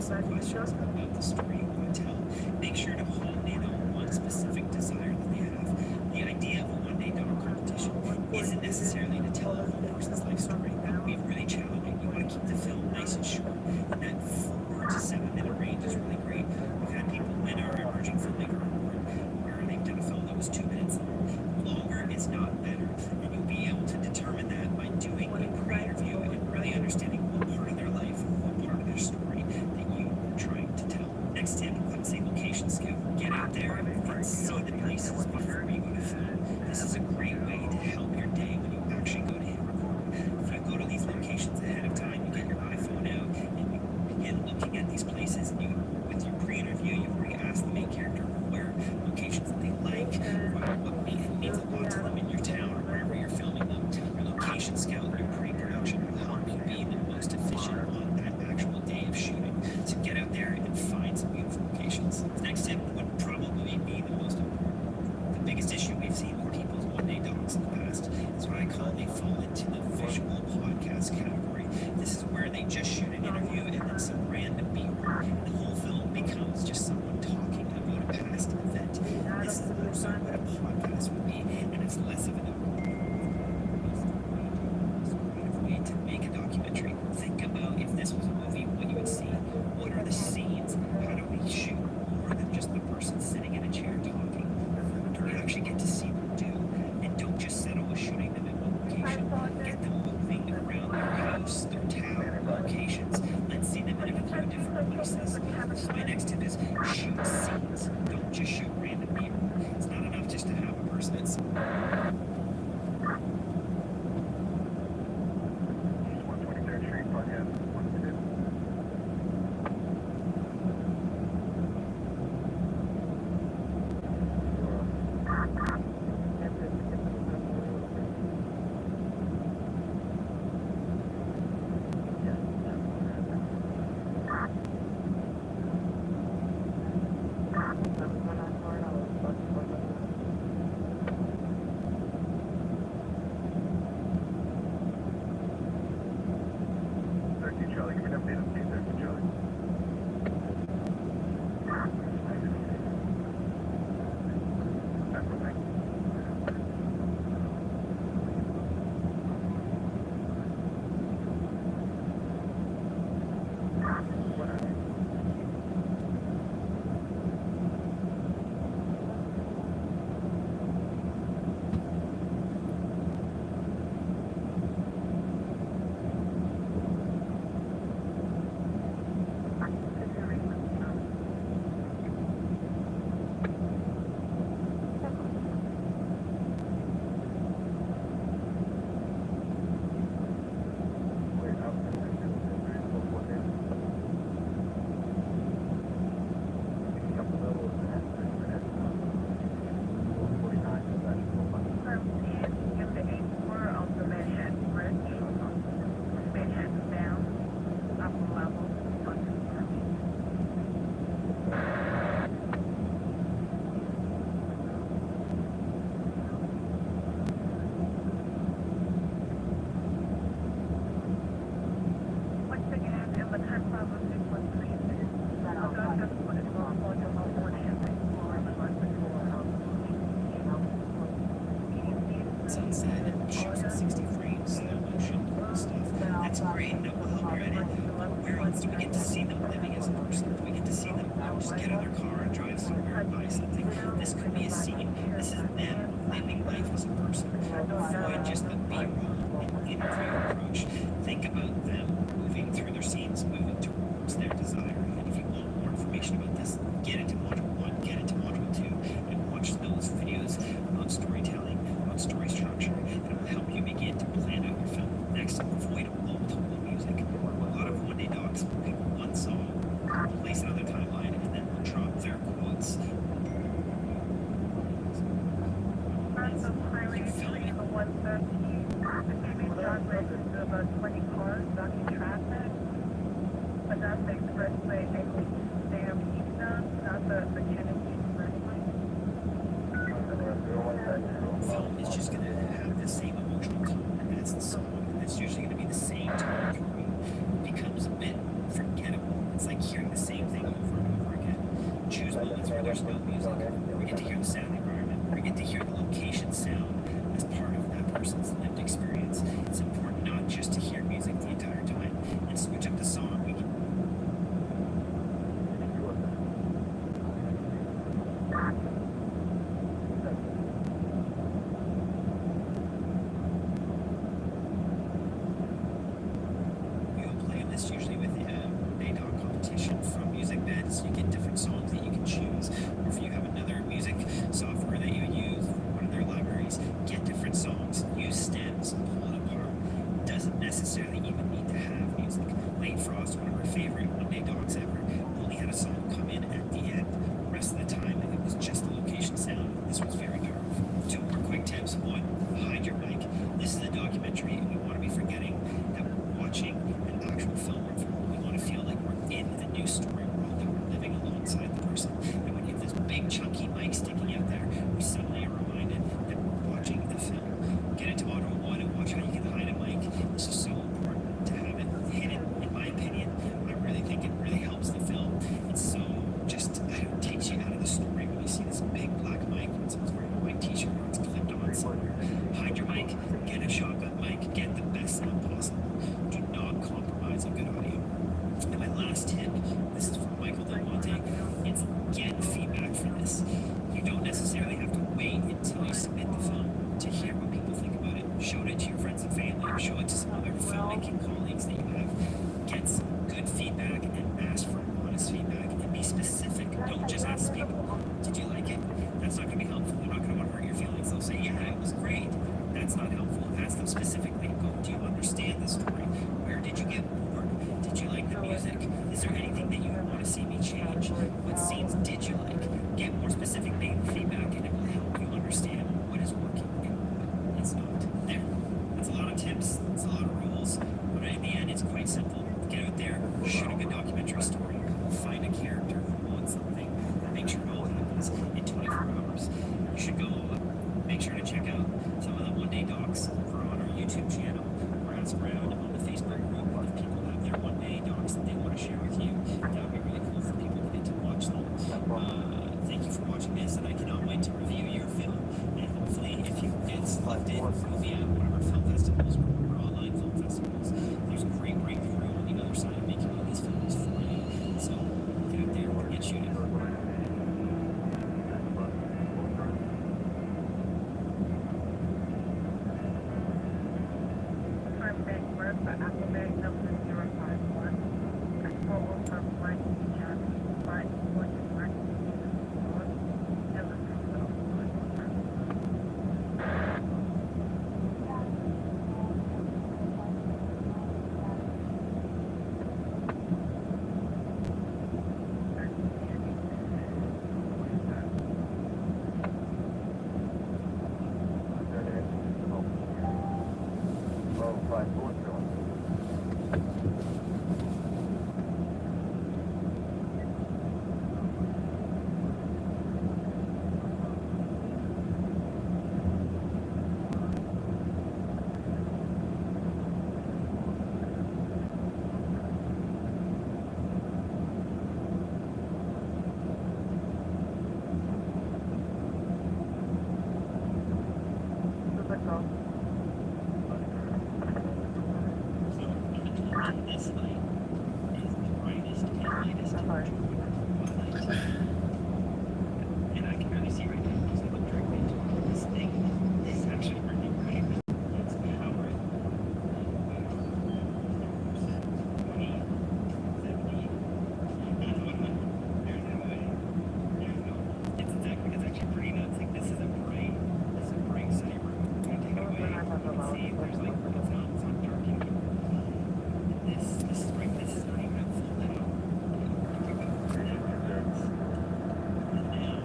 Speaker 13: some questions about the story you want to tell. Make sure to hone in on one specific desire that they have. The idea of a one-day dog competition isn't necessarily to tell a whole person's life story. That would be really challenging. You want to keep the film nice and short. And that 4 to 7 minute range is really great. We've had people win our emerging filmmaker award where they've done a film that was 2 minutes long. Longer is not better. And you'll be able to determine that by doing a pre-interview and really understanding what part of their life, what part of their story that you are trying to tell. Next tip, I would say location scout. Get out there and see the places before you go to film. This is a great way to help your day when you actually go to hit record. If you go to these locations ahead of time, you get your iPhone out and you begin looking at these places, and you, with your pre-interview, you already ask the main character where locations that they like, what means a lot to them in your town or wherever you're filming them. Your location scout, your pre-production will help you be the most efficient on that actual day of shooting. So get out there and find some beautiful locations. The next tip would probably be the most important. The biggest issue we've seen with people's one-day dogs in the past is what I call they fall into the visual podcast category. This is where they just shoot an interview and then some random B-roll. The whole film becomes just someone talking about a past event. This is also what a podcast would be, and it's less of an way to make a documentary. Think about if this was a movie, what you would see. What are the scenes? How do we shoot more than just the person sitting in a chair talking? What do we actually get to see them do? And don't just settle with shooting them in one location. Get them moving around their house, their town, locations. Let's see them in a few different places. So my next tip is shoot scenes. Don't just shoot random people. It's not enough just to have a person that's sunset and shoots in 60 frames, slow motion, cool stuff. That's great, that will help your edit. But where else do we get to see them living as a person? Do we get to see them just get out of their car and drive somewhere and buy something? This could be a scene. This is them living life as a person. Avoid just the B-roll and interview approach. Think about them moving through their scenes, moving towards their desire. And if you want more information about this, get into Module 1, get into Module 2, and watch those videos about storytelling, about story structure, and it will help you begin to plan out your film. Next, avoid multiple music. A lot of one-day dogs will pick one song, place it on their timeline, and then will drop their quotes.
Speaker 12: The 113, the TV truck races to about 20 cars, blocking traffic. But that's the expressway, stampede zone, not the Kennedy Expressway.
Speaker 13: Film is just going to have the same emotional tone, and that's the song, and it's usually going to be the same tone through. It becomes a bit forgettable. It's like hearing the documentary, and we want to be forgetting that we're watching an actual film. We want to feel like we're in a new story world, that we're living alongside the person. And when you have this big chunky mic sticking out there, we suddenly are reminded that we're watching the film. Get into Auto 1 and watch how you can hide a mic. This is so important to have it hidden, in my opinion. I really think it really helps the film. It's so just, it takes you out of the story when you see this big black mic, when someone's wearing a white t-shirt or it's clipped on somewhere. Hide your mic, get a shotgun mic, get the best sound possible. Do not compromise on good audio. And my last tip, this is from Michael Del Monte, it's get feedback for this. You don't necessarily have to wait until you submit the film to hear what people think about it. Show it to your friends and family, or show it to some other filmmaking colleagues that you have. Get some good feedback and ask for honest feedback and be specific. Don't just ask people, did you like it? That's not going to be helpful. They're not going to want to hurt your feelings. They'll say, yeah, it was great. That's not helpful. Ask them specifically. Go, do you understand the story? Where did you get bored? Did you like the music? Is there anything that you want to see me change? What scenes did you like? Get more specific feedback, and it will help you understand what is working and what is not. There. That's a lot of tips. It's a lot of rules. But in the end, it's quite simple. Get out there, shoot a good documentary story, find a character who wants something, make sure it all happens in 24 hours. You should go, make sure to check out some of the one-day docs over on our YouTube channel, or ask around on the Facebook group if people have their one-day docs that they want to share with you. That would be really cool for people to get to watch them. Thank you for watching this, and I cannot wait to review your film. And hopefully, if you get selected, you'll be at one of our film festivals or online film festivals. There's a great breakthrough on the other side of making all these films for you. So get out there and get shooting. This light is the brightest and lightest temperature and I can really see right now because I look directly into it. This thing is actually really bright. It's powered 20, 70, and 100. There's no way. There's no. It's actually pretty nuts. Like this is a bright sunny room. I'm gonna take it away. You can see there's like it's not dark in here. This is right. This is not even at full lit up. And now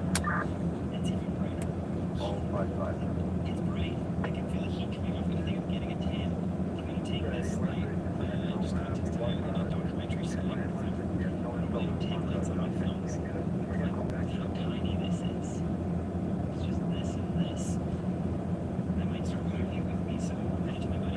Speaker 13: it's even brighter. It's bright. I can feel the heat coming off. I think I'm getting a tan. I'm gonna take this light and just gonna test it out in a documentary setting. I'm gonna take lights on my films. Like how tiny this is. It's just this and this. That might start moving with me, so anytime I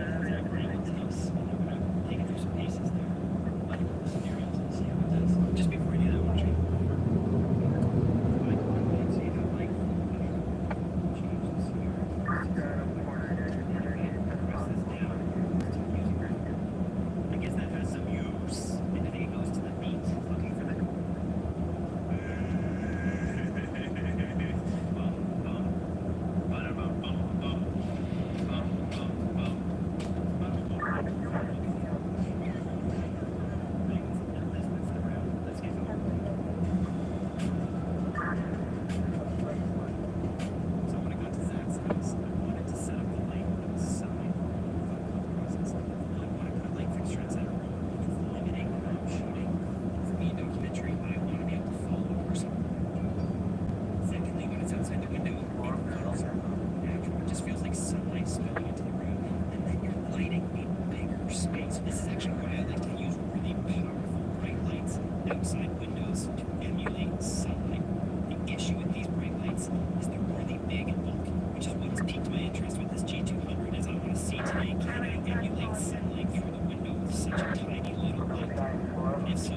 Speaker 13: outside windows to emulate sunlight. The issue with these bright lights is they're really big in bulk, which is what's piqued my interest with this G200, as I want to see today, can I emulate sunlight through the window with such a tiny little light? And if so,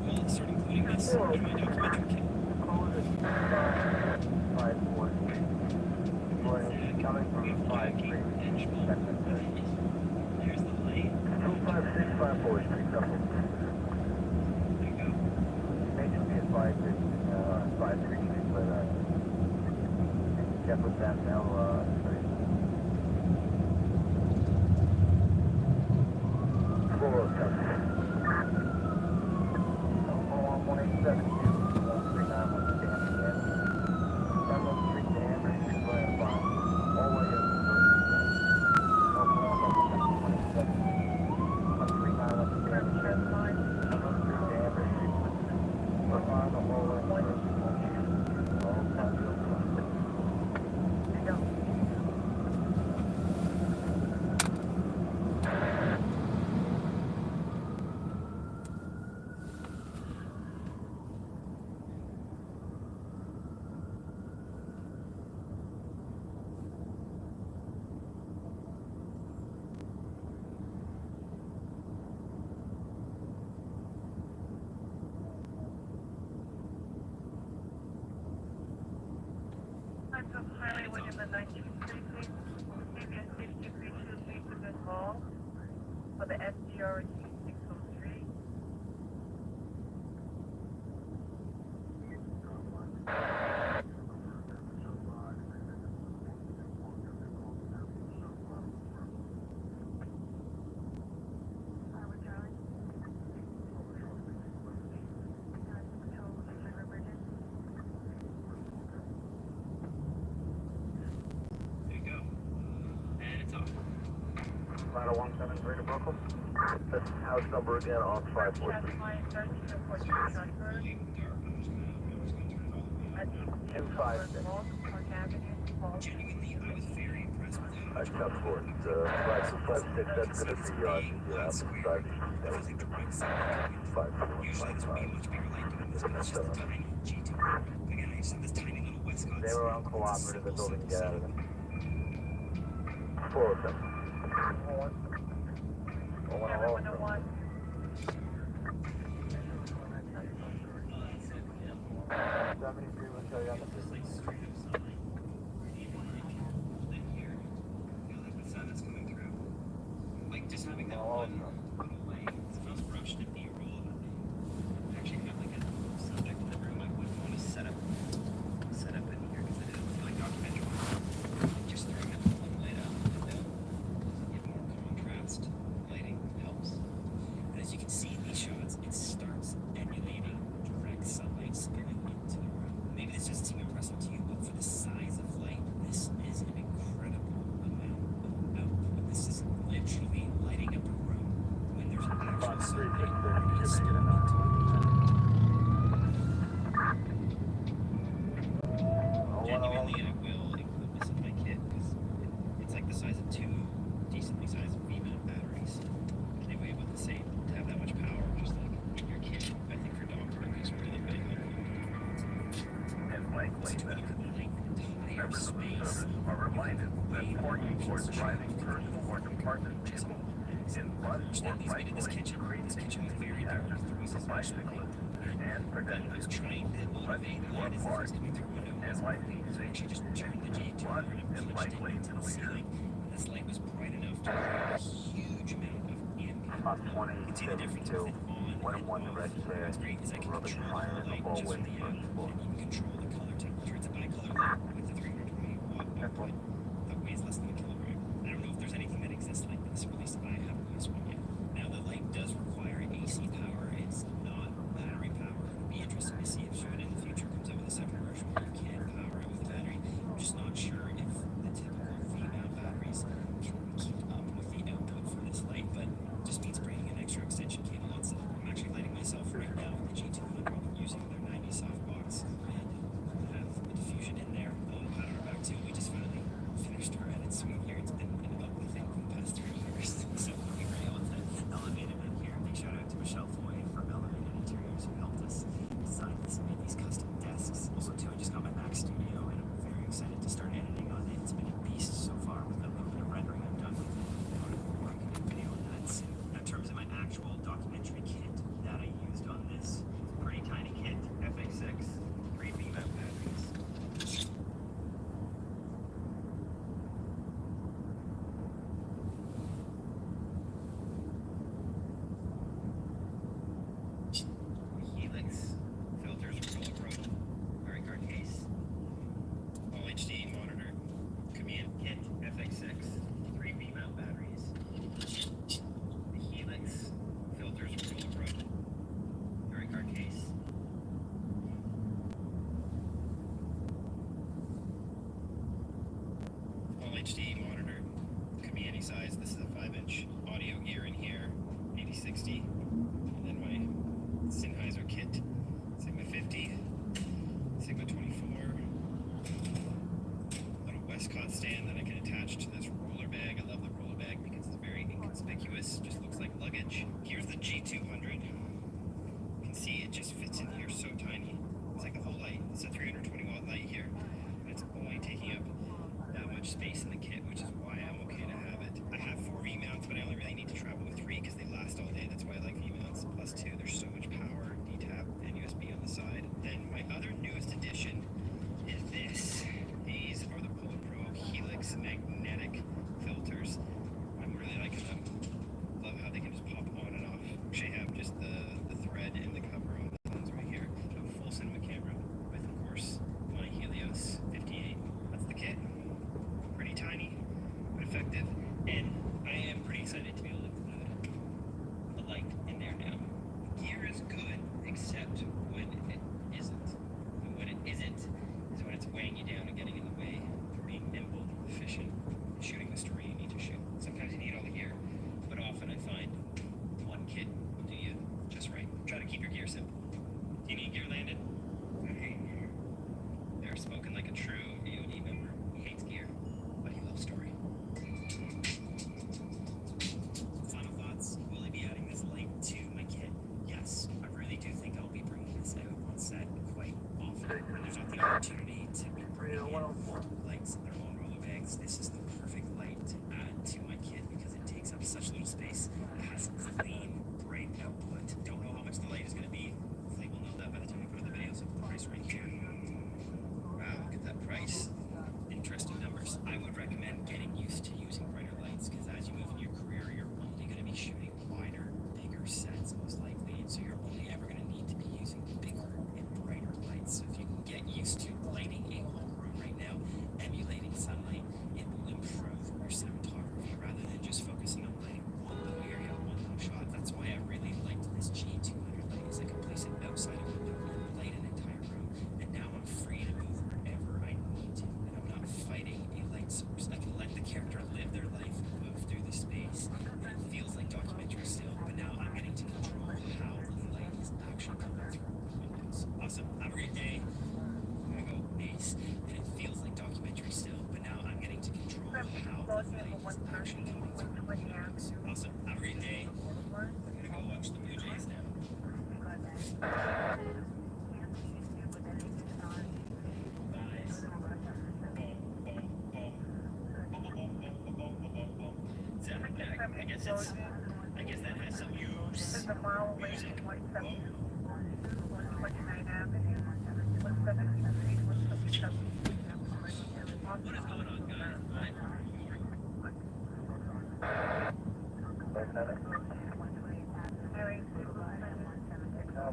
Speaker 13: will I start including this in my documentary kit?
Speaker 11: Coming from 5 Street.
Speaker 13: There's the light.
Speaker 11: 25654 Street, couple.
Speaker 13: There you go.
Speaker 11: Major be advised that 5 Street, but check with that now. 407. 187. 139 on the stand again. Federal Street to Amherst, you're going to find all the way up to 127. 139 on the stand again. Federal Street to Amherst, we're on the whole way.
Speaker 12: Highway within the 19th Street, please. CBS 5232 Beaverton Mall for the SGR 603.
Speaker 13: There you go. And it's off.
Speaker 11: Ladder 173 to Brooklyn. That's house number again on 543.
Speaker 12: That's my 13 transfer. At
Speaker 11: 256.
Speaker 12: Park Avenue, Falls.
Speaker 13: Genuinely, I was very impressed with how
Speaker 11: I
Speaker 13: much
Speaker 11: tough for it. 556, that's going to be on the outside.
Speaker 13: That was like direct sunlight.
Speaker 11: 5
Speaker 13: Usually this would be a much bigger light doing this, but it's just a tiny G2. Again, I just have this tiny little Westcott.
Speaker 11: They were uncooperative, they're building to get out of it. 407.
Speaker 12: 701.
Speaker 11: 73 will show you on the
Speaker 13: Just like straight up sunlight. Then here, feel like the sun is coming through. Like just having that one little light. It's the most rushed to B-roll. I actually have like a subject in the room I wouldn't want to set up in here because I didn't feel like documentary. Just throwing that one light out the window, get more contrast. Lighting helps. And as you can see in these shots, it starts emulating direct sunlight spilling into the room. Maybe this doesn't seem impressive to you, but for the size of light, this is an incredible amount of output. This is literally lighting up a room when there's actual sunlight already spilling into it. Genuinely, I will include this in my kit because it's like the size of two decently sized V-mount batteries. And they weigh about the same. To have that much power, just like in your kit, I think for dog park is really big.
Speaker 11: And likely
Speaker 13: So
Speaker 11: that
Speaker 13: you can link the entire
Speaker 11: members of the
Speaker 13: space.
Speaker 11: service are reminded that parking for driving personal or department vehicles in bus
Speaker 13: Which
Speaker 11: or
Speaker 13: then leads me to this
Speaker 11: bike
Speaker 13: kitchen. This kitchen was very dark. There was this much light.
Speaker 11: and
Speaker 13: I was
Speaker 11: pedestrians.
Speaker 13: trying to motivate the light as it was coming through window.
Speaker 11: And likely
Speaker 13: I actually just turned the G200 and pushed it into the ceiling. And this light was bright enough to create a huge amount of ambient.
Speaker 11: Up
Speaker 13: You can see the difference
Speaker 11: 20,
Speaker 13: with it on
Speaker 11: one
Speaker 13: and
Speaker 11: one
Speaker 13: off.
Speaker 11: direct there.
Speaker 13: What's great is I can
Speaker 11: Rubber
Speaker 13: control
Speaker 11: tire
Speaker 13: the
Speaker 11: in the
Speaker 13: light just
Speaker 11: hallway,
Speaker 13: from the app.
Speaker 11: first floor.
Speaker 13: And you can control the color temperature. It's a bicolor light with a 320 watt output that weighs less than a kilogram. I don't know if there's anything that exists like this, or at least I haven't used one yet. Now the light does require AC power. It's not battery power. It'll be interesting to see if Shonen in the future comes out with a second version where you can power it with a battery. I'm just not sure if the typical V-mount batteries can keep up with the output for this light, but it just means bringing an extra extension cable on. So I'm actually lighting myself right now with the G200 using their 90 softbox and have the diffusion in there. I'll power it back to. We just finally any size. This is a 5-inch audio gear in here, 8060, and then my Sennheiser kit, Sigma 50, Sigma 24, little Westcott stand that I can attach to this roller bag. I love the roller bag because it's very inconspicuous, just looks like luggage. Here's the G200. You can see it just fits in here so tiny. It's like a whole light. It's a 320 watt light here. And it's only taking up that much space in the kit, which is why I'm okay to have it. I have 4 V-mounts, but I only really need to travel with 3 because they last all day. That's why I like V-mounts. Plus 2, there's so much power, D-tap, and USB on the side. Then my other newest addition is this. These are the Polar Pro Helix magnetic filters. I'm really liking them. Love how they can just pop on and off. Actually have just the thread and the cover on the ones right here. So a full cinema camera with, of course, my Helios 58. That's the kit. Pretty tiny, but effective. And I am pretty excited to be able to include a light in there now. Gear is good, except when it isn't. And when it isn't is when it's weighing you down and getting in the way from being nimble, efficient, shooting the story you need to shoot. Sometimes you need all the gear, but often I find one kit will do you just right. Try to keep your gear simple. Do you need gear landed? I hate gear. They're spoken like a true AOD member. He hates gear, but he loves story. Final thoughts. Will I be adding this light to my kit? Yes. I really do think I'll be bringing this out on set quite often. There's not the opportunity to be bringing in lights in their own roller bags. This is the perfect light to add to my kit because it takes up such little space. It has clean, bright output. Don't know how much the light is going to be. Hopefully we'll know that by the time we put in the video, so put the price right here. Wow, look at that price. Interesting numbers. I would recommend getting used to using brighter lights because as you move in your career, you're only going to be shooting wider, bigger sets most likely, and so you're only ever going to need to be using bigger and brighter lights. So if you can get used to lighting a whole room right now, emulating sunlight, it will improve your cinematography rather than just focusing on lighting one little area, one little shot. That's why I really liked this G200 light, is I can place it outside a window and light an entire room, and now I'm free to move wherever I need to, and I'm not fighting a light source. I can let the character live their life and move through the space, and it feels like documentary still, but now I'm getting to control how the light is actually coming through windows. Awesome. Have a great day. I'm gonna go ace, and it feels like documentary still, but now I'm getting to control how the light is actually coming through windows. Awesome. Have a great day. I'm gonna go watch the Blue Jays now. I guess that has some use.
Speaker 10: This is a mile away
Speaker 13: Music.
Speaker 10: from 129 Avenue. 173, 177.
Speaker 13: What is going on, guys?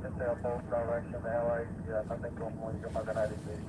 Speaker 11: Mr. Both direction, LA, yes, I think I'm going to go by the 96.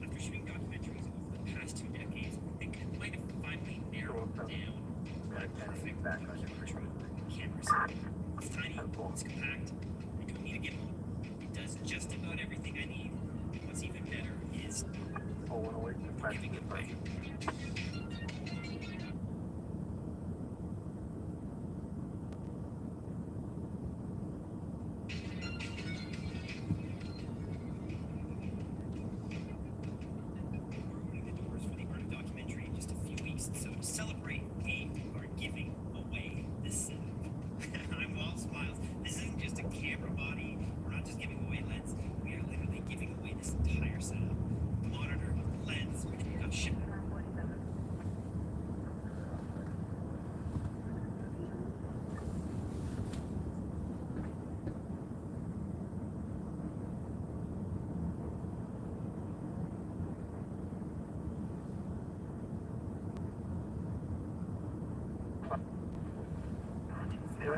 Speaker 13: After shooting documentaries over the past 2 decades, I think I might have finally narrowed down my perfect documentary camera set. It's tiny, it's compact, I don't need a gimbal. It does just about everything I need. And what's even better is giving it away.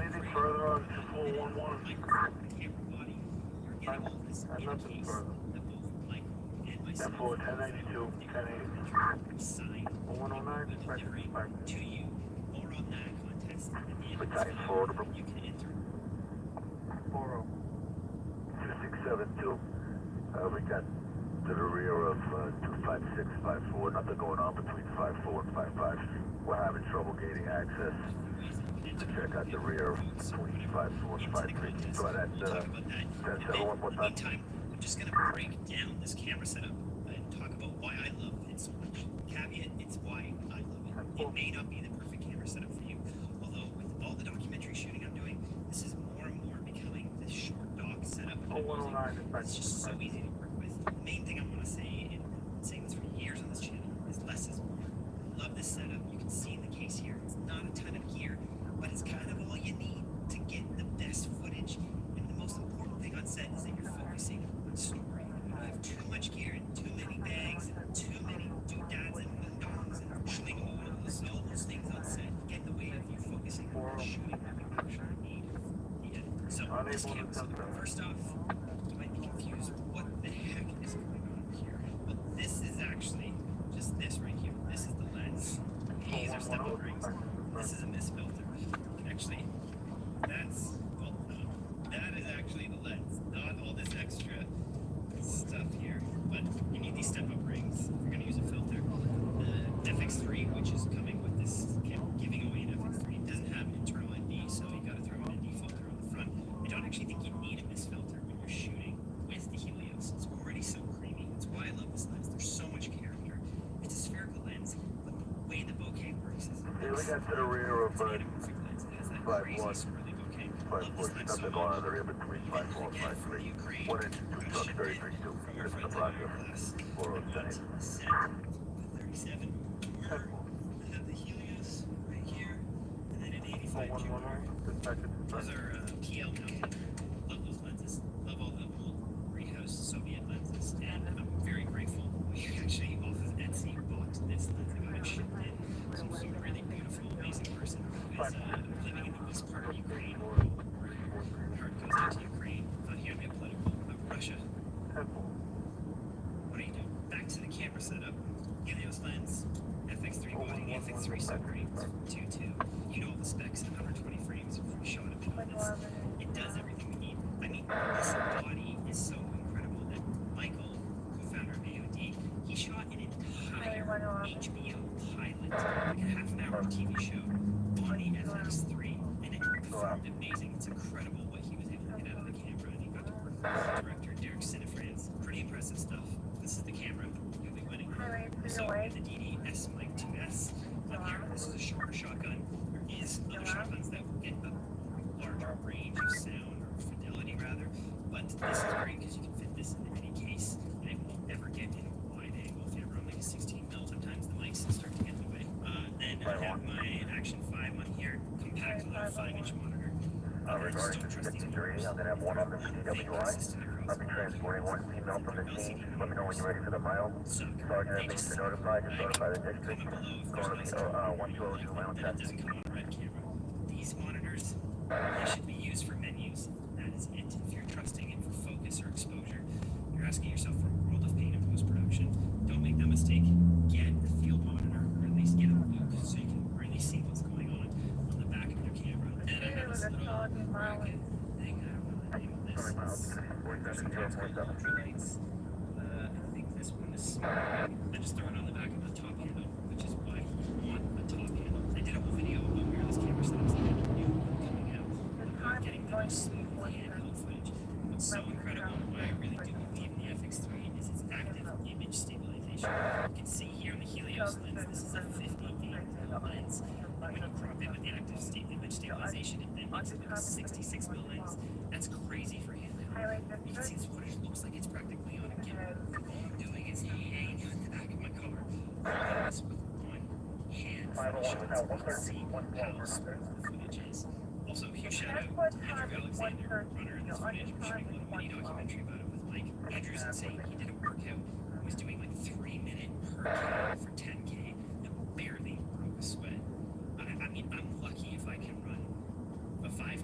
Speaker 11: anything further on 2411? Nothing further. 10-4, 1092, 1080. 109,
Speaker 13: to you or on that contest. At the end of
Speaker 11: Battalion
Speaker 13: the
Speaker 11: 4,
Speaker 13: time, you can enter.
Speaker 11: 2672. We got to the rear of 25654. Nothing going on between 54 and 55 Street. We're having trouble gaining access to check out the rear between 54 and 53. Can you try that 1071 one time?
Speaker 13: Meantime, I'm just going to break down this camera setup and talk about why I love it so much. Caveat, it's why I love it. It may not be the perfect camera setup for you, although with all the documentary shooting I'm doing, this is more and more becoming this short dock setup. It's just so easy to work with. The main thing I want to say, and I've been saying this for years on this channel, is less is more. I love this setup. You can see in the case here, it's not a ton of gear, but it's kind of all you need to get the best footage. And the most important thing on set is that you're focusing on story. You have too much gear and too many bags and too many doodads and windongs and schlingalos, all those things on set get in the way of you focusing on the shooting that you actually need for the edit. So this camera setup, first off, you might be confused, what the heck is going on here? Well, this is actually just this right here. This is the lens. These are step-up rings. This is a mist filter. Actually, that is actually the lens, not all this extra stuff here. But you need these step-up rings if you're going to use a filter. The FX3, which is coming with this giving away an FX3, doesn't have an internal ND, so you got to throw an ND filter on the front. I don't actually think you need a mist filter when you're shooting with the Helios. It's already so creamy. That's why I love this lens. There's so much character. It's a spherical lens, but the way the bokeh works is
Speaker 11: Here we got to the rear of
Speaker 13: 5-1. Swirly bokeh. Love this lens so much.
Speaker 11: The rear between 54 and 53. 1 inch, 2 trucks, 33, 2 meters in the process. 407.
Speaker 13: 37. I have the Helios right here, and then an 85 Junior. Those are PL mounted. Love those lenses. Love all the old rehoused Soviet lenses, and I'm very grateful. We actually off of Etsy bought this lens. I got it shipped in. Some really beautiful, amazing person who is living in the east part of Ukraine. Heart goes out to Ukraine. Not here to get political, but Russia. What are you doing? Back to the camera setup. Helios lens, FX3 body, FX3 submarine, 2.2. You know all the specs, 120 frames for a shot of it on this. It does everything we need. I mean, this body is so incredible that Michael, co-founder of AOD, he shot an entire HBO pilot, like a half-an-hour TV show, on the FX3, and it performed amazing. It's incredible what he was able to get out of the camera, and he got to work with the director, Derek Sinifrance. Pretty impressive stuff. This is the camera you'll be winning. So we have the DD-S Mic 2S on here. This is a shorter shotgun. There is other shotguns that will get a larger range of sound, or fidelity rather, but this is great because you can fit this into any case, and it won't ever get in a wide angle. If you ever run like a 16 mil, sometimes the mics start to get in the way. Then I have my Action 5 on here, compact little 5-inch monitor.
Speaker 11: Regarding the 53, I'm going to have one on the CWI. I'll be transporting one female from the scene. Just let me know when you're ready for the mile. Sergeant, that means to notify. Just notify the district. Going to the 1202 lounge
Speaker 13: It doesn't come on a red camera. These monitors, they should be used for menus. That is it. If you're trusting it for focus or exposure, you're asking yourself for a world of pain in post-production. Don't make that mistake. Get a field monitor, or at least get a loop so you can really see what's going on the back of your camera. And I have this little bracket thing. I don't know the name of this. There's lights. I think this one is small. I just throw it on the back of the top handle, which is why you want a top handle. I did a whole video about mirrorless camera setups that I knew coming out about getting the most smooth handheld footage. What's so incredible and why I really do believe in the FX3 is its active image stabilization. You can see here on the Helios lens, this is a 58 mil lens. And when you crop it with the active image stabilization, it then makes it like a 66 mil lens. That's crazy for handheld. You can see this footage looks like it's practically on a gimbal. All I'm doing is hanging on the back of my car. Holding this with one hand for the shots. You can see how smooth the footage is. Also, huge shout out to Andrew Alexander, runner of this footage. We're shooting a little mini documentary about it with Mike. Andrew's insane. He did a workout. He was doing like 3-minute per K for 10K and barely broke a sweat. I mean, I'm lucky if I can run a 5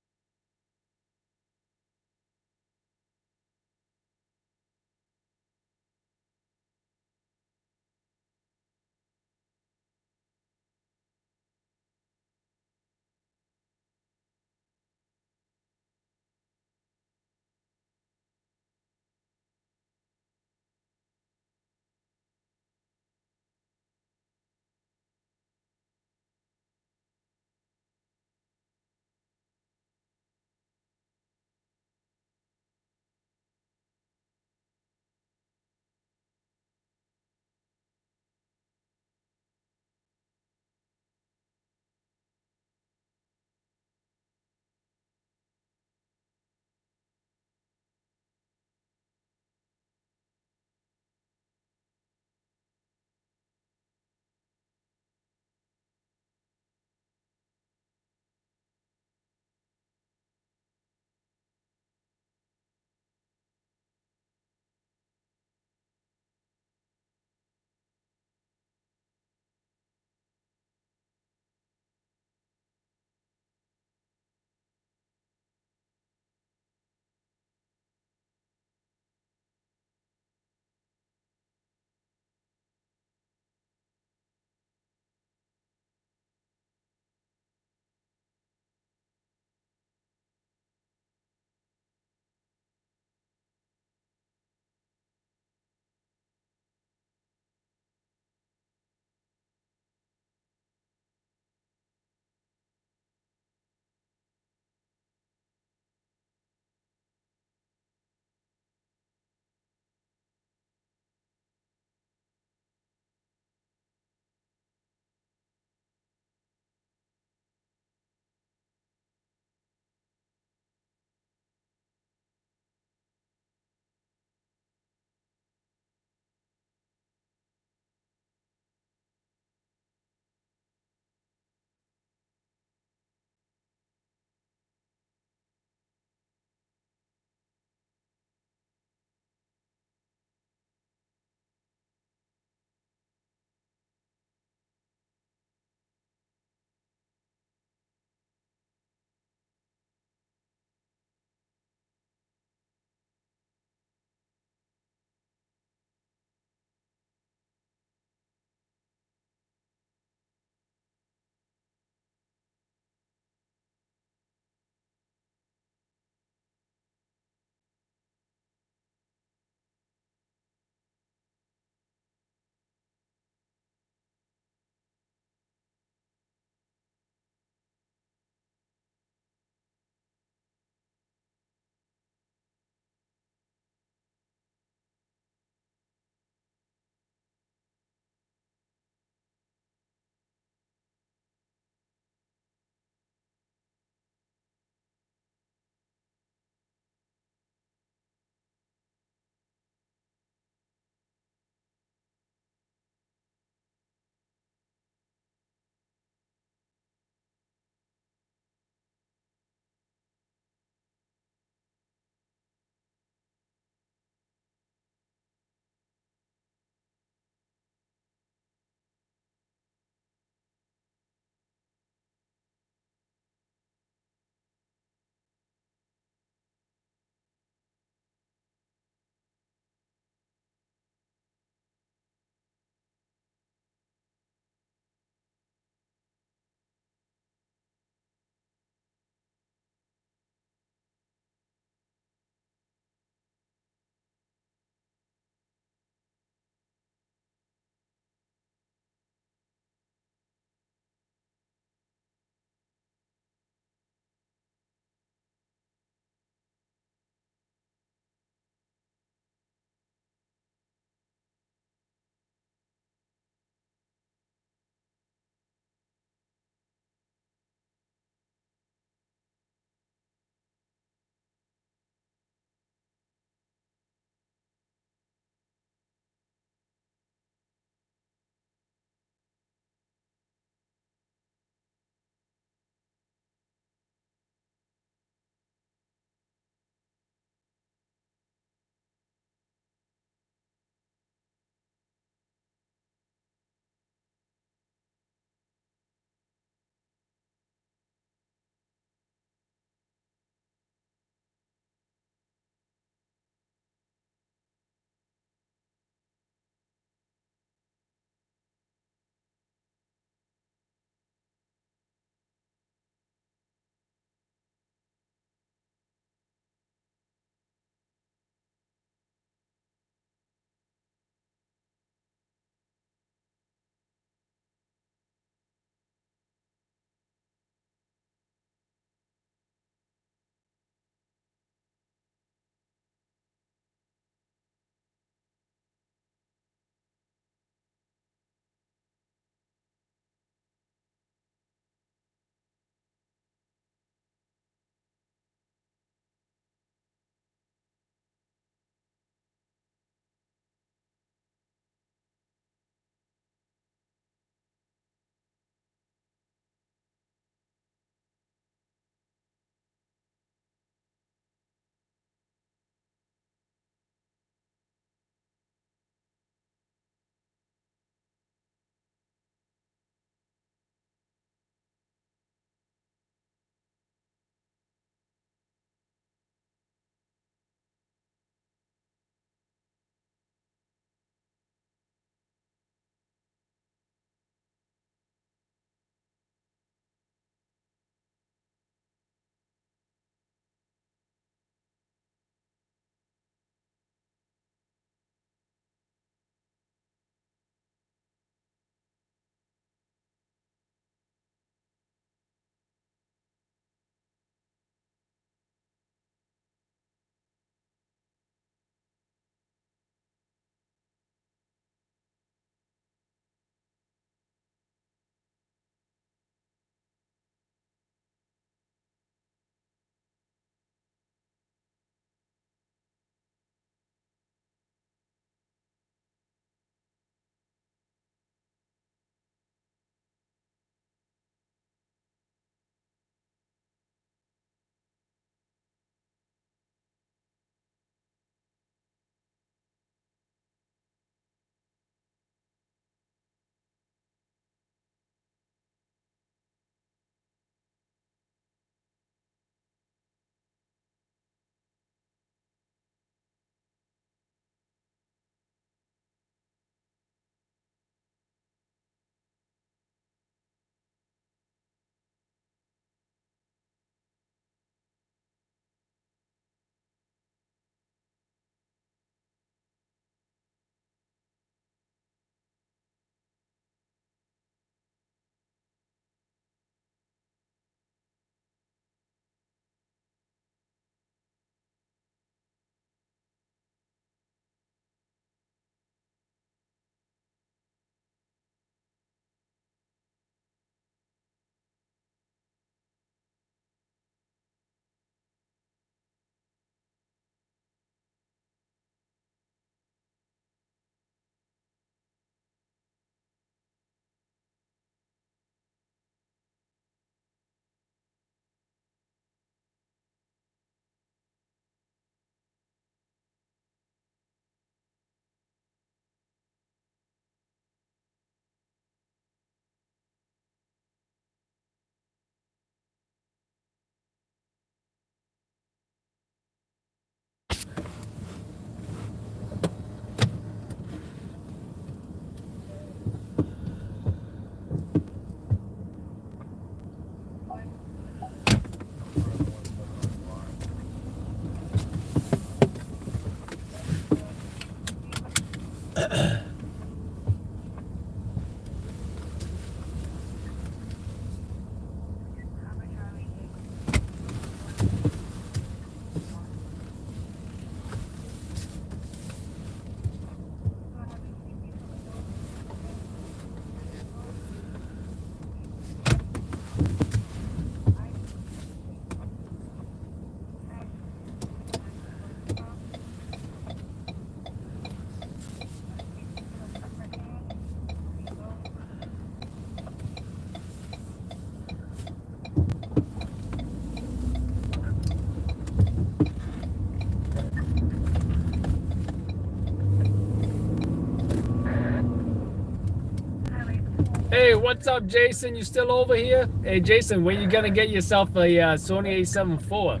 Speaker 1: Hey, what's up, Jason? You still over here? Hey, Jason, when you gonna get yourself a Sony A7 IV?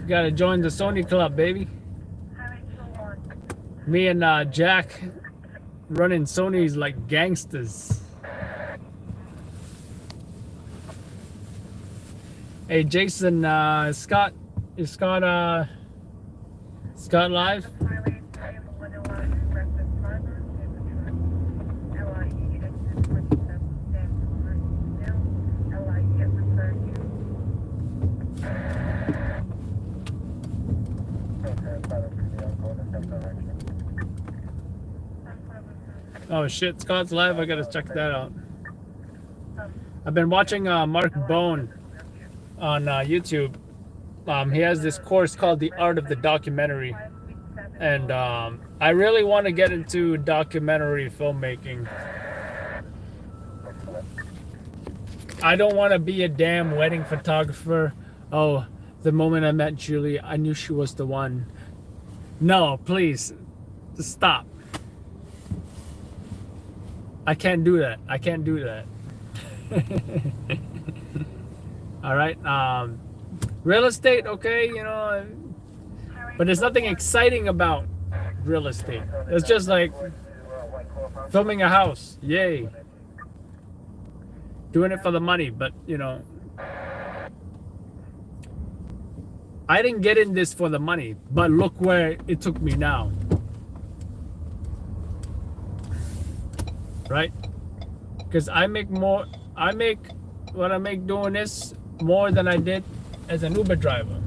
Speaker 1: You gotta join the Sony club, baby. Me and Jack running Sony's like gangsters. Hey, Jason, Scott, is Scott live? Oh shit, Scott's live. I gotta check that out. I've been watching Mark Bone on YouTube. He has this course called The Art of the Documentary. And I really want to get into documentary filmmaking. I don't want to be a damn wedding photographer. Oh, the moment I met Julie, I knew she was the one. No, please, just stop. I can't do that. I can't do that. All right. Real estate, okay, you know, but there's nothing exciting about real estate. It's just like filming a house. Yay. Doing it for the money, but you know, I didn't get in this for the money, but look where it took me now. Right? Because I make what I make doing this more than I did as an Uber driver,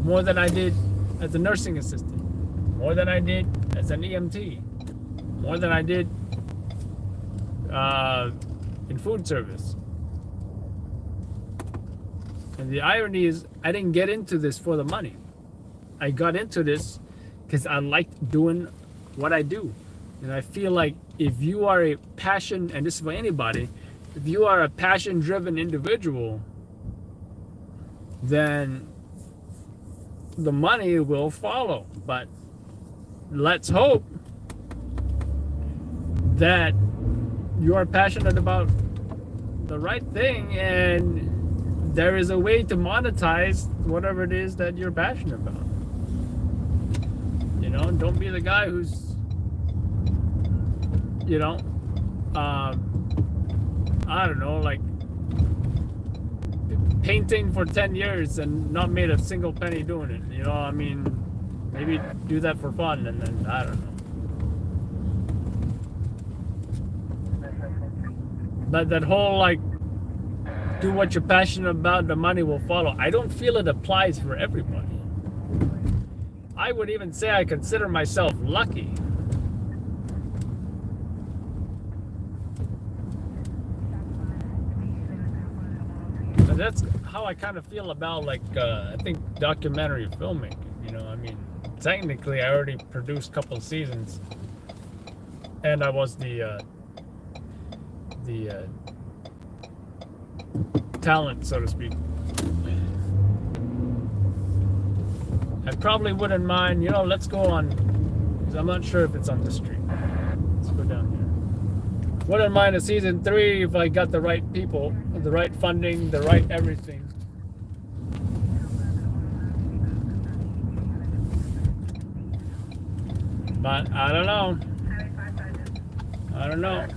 Speaker 1: more than I did as a nursing assistant, more than I did as an EMT, more than I did in food service. And the irony is, I didn't get into this for the money. I got into this because I liked doing what I do. And I feel like if you are a passion, and this is for anybody, if you are a passion-driven individual, then the money will follow. But let's hope that you are passionate about the right thing and there is a way to monetize whatever it is that you're passionate about. You know, don't be the guy who's, you know, I don't know, like painting for 10 years and not made a single penny doing it. You know, I mean, maybe do that for fun and then, I don't know. But that whole, like, do what you're passionate about, the money will follow. I don't feel it applies for everybody. I would even say I consider myself lucky. But that's how I kind of feel about, like, I think documentary filmmaking. You know, I mean, technically I already produced a couple seasons and I was the talent, so to speak. I probably wouldn't mind, you know, let's go on, because I'm not sure if it's on the street. Let's go down here. Wouldn't mind a season 3 if I got the right people, the right funding, the right everything. But I don't know. I don't know.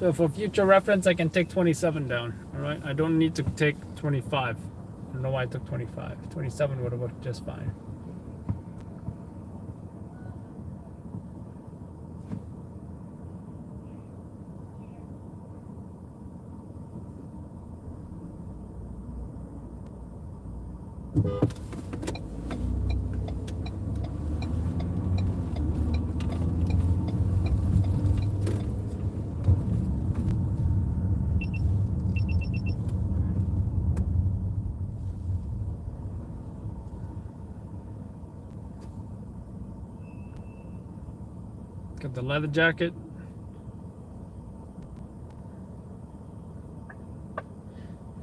Speaker 1: So for future reference, I can take 27 down. All right, I don't need to take 25. I don't know why I took 25. 27 would have worked just fine. Got the leather jacket.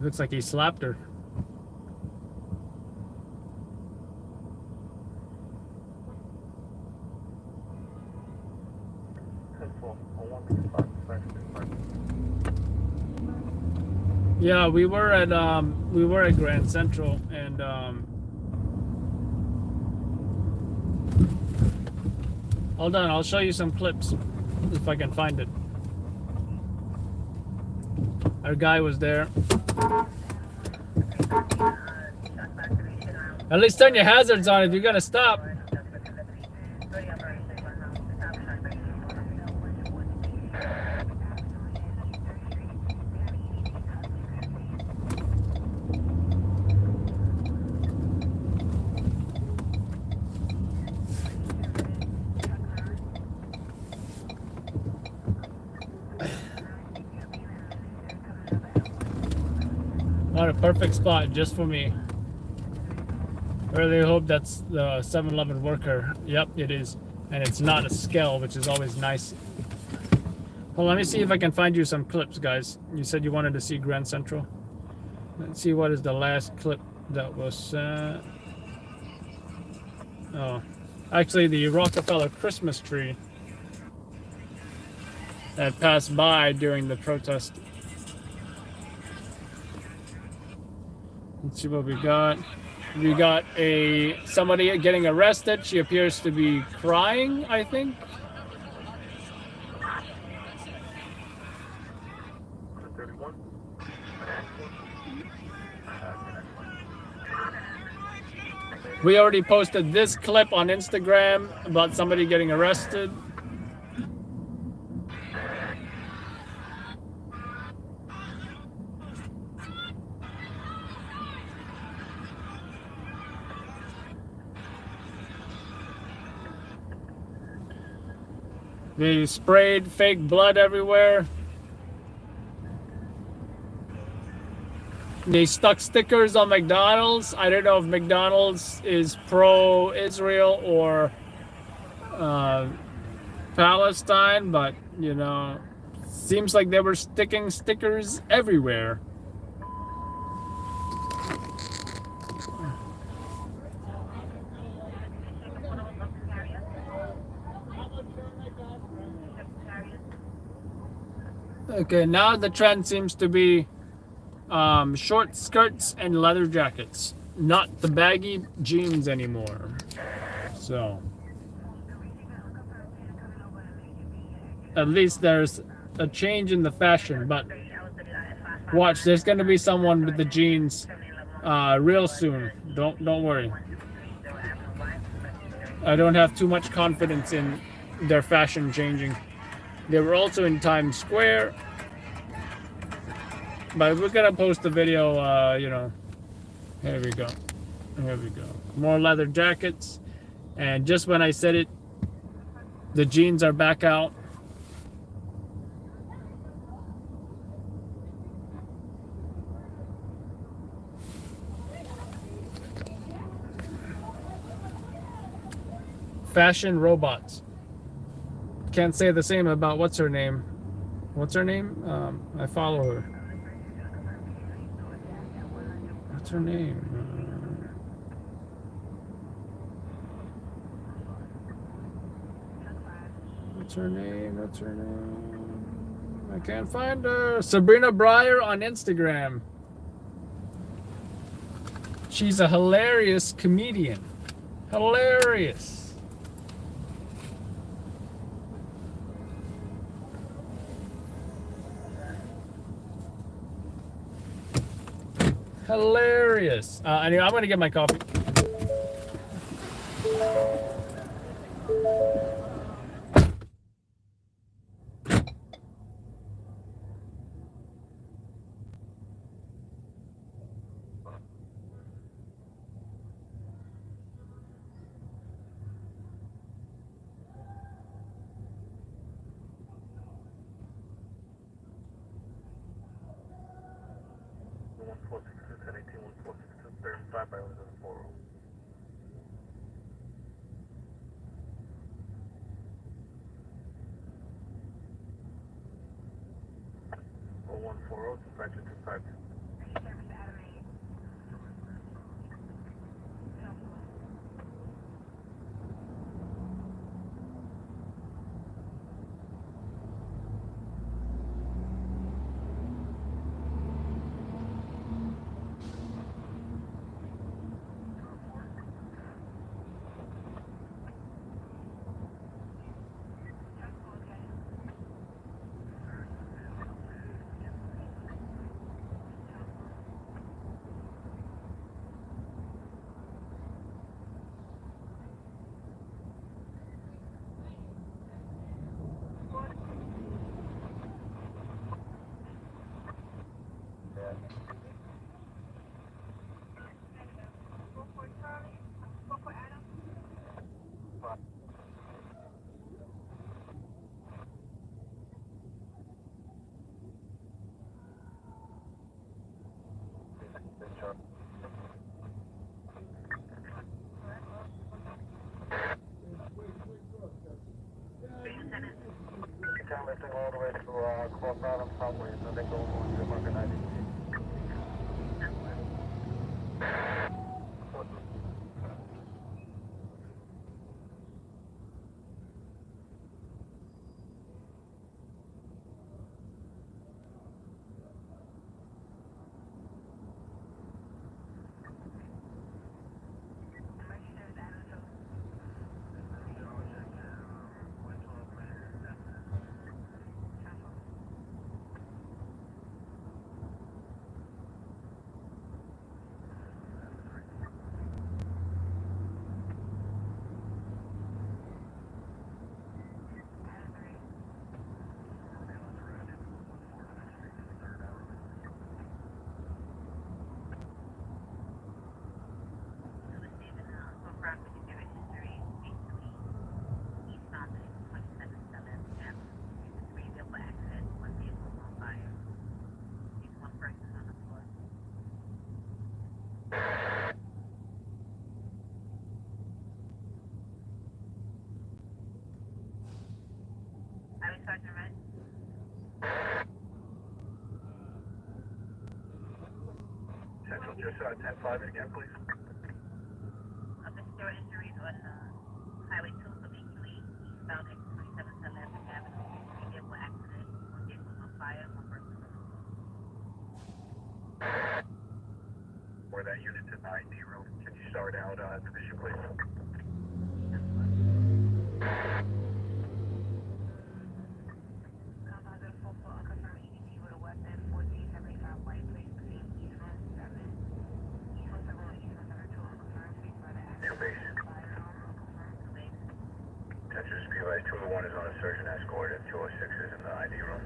Speaker 1: Looks like he slapped her. Yeah, we were at Grand Central, and hold on, I'll show you some clips if I can find it. Our guy was there. At least turn your hazards on if you're gonna stop. What a perfect spot just for me. I really hope that's the 7-Eleven worker. Yep, it is. And it's not a scale, which is always nice. Well, let me see if I can find you some clips, guys. You said you wanted to see Grand Central. Let's see what is the last clip that was... oh, actually the Rockefeller Christmas tree that passed by during the protest. Let's see what we got. We got somebody getting arrested. She appears to be crying, I think. We already posted this clip on Instagram about somebody getting arrested. They sprayed fake blood everywhere. They stuck stickers on McDonald's. I don't know if McDonald's is pro-Israel or Palestine, but, you know, seems like they were sticking stickers everywhere. Okay, now the trend seems to be short skirts and leather jackets, not the baggy jeans anymore. So at least there's a change in the fashion, but watch, there's going to be someone with the jeans real soon. Don't worry. I don't have too much confidence in their fashion changing. They were also in Times Square, but we're gonna post the video, you know. Here we go. Here we go. More leather jackets. And just when I said it, the jeans are back out. Fashion robots. Can't say the same about what's her name. What's her name? I follow her. What's her name? What's her name? What's her name? I can't find her. Sabrina Breyer on Instagram. She's a hilarious comedian. Hilarious. Hilarious. Anyway, I'm gonna get my coffee.
Speaker 11: Lifting all the way to Cross Island Subway, so they go on to Market 90. Central, just 10-5 again, please.
Speaker 10: There were injuries on Highway 2 from Eastleigh, eastbound at 27th and 11th Avenue. Vehicle accident, one vehicle on fire, one person on the floor.
Speaker 11: For that unit to 90, can you start out division, please? Texas Speedway 201 is on a search and escort and 206 is in the ID room.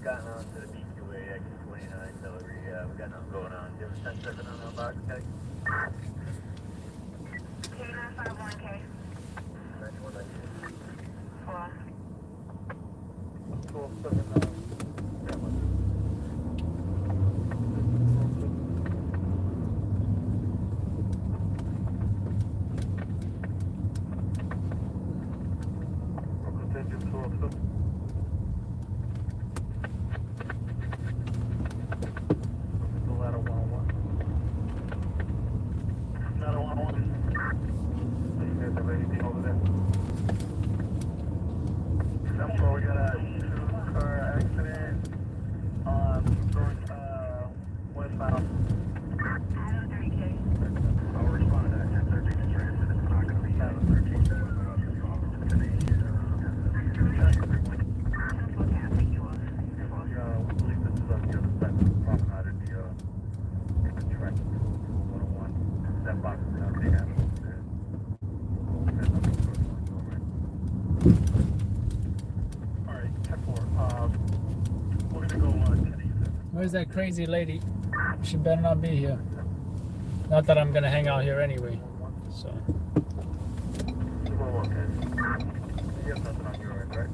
Speaker 11: Gotten on to the PQA, explain auxiliary, we got nothing going on. Do you have a 10-second on the box, okay?
Speaker 12: K951K.
Speaker 11: 9198.
Speaker 12: Four.
Speaker 11: 1279. Yeah, Attention 12. The ladder 101. Ladder 101. Do you guys have anything over there? Central, we got a two-car accident on westbound.
Speaker 12: Adam 3K.
Speaker 11: I'll respond to that. 1013 transit. It's not going to be 13.
Speaker 1: Where's that crazy lady? She better not be here. Not that I'm gonna hang out here anyway. So.
Speaker 11: You have nothing on your end, right?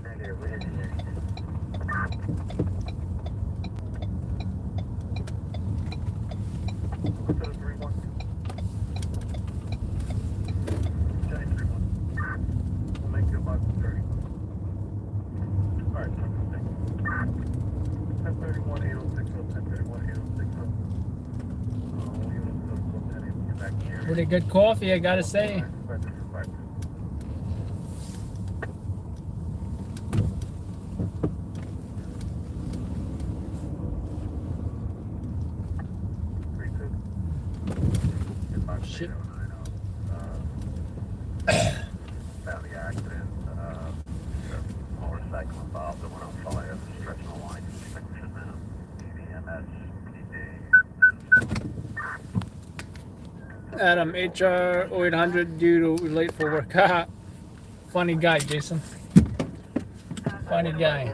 Speaker 11: Right here, we're hitting here. What's the 3-1? Johnny 3-1. We'll make you about 30. Alright, 1031, 806, 1031, 806.
Speaker 1: Pretty good coffee, I gotta say. Shit.
Speaker 11: Found the accident. Motorcycle involved that went on fire. Stretching the line. Extinguisher now. EVMS. PD.
Speaker 1: Adam, HR 0800 due to late for work. Haha. Funny guy, Jason. Funny guy.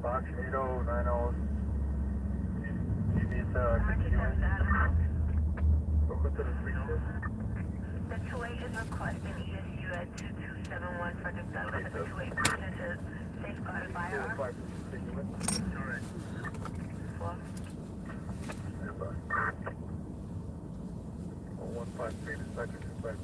Speaker 11: Box 8090. You need continuing. Welcome to the 3-6.
Speaker 10: The 2-8 is requesting ESU at 2271 Frederick Douglass. The 2-8 person to safeguard a firearm.
Speaker 11: Alright.
Speaker 10: Well,
Speaker 11: 153 to Sector 25.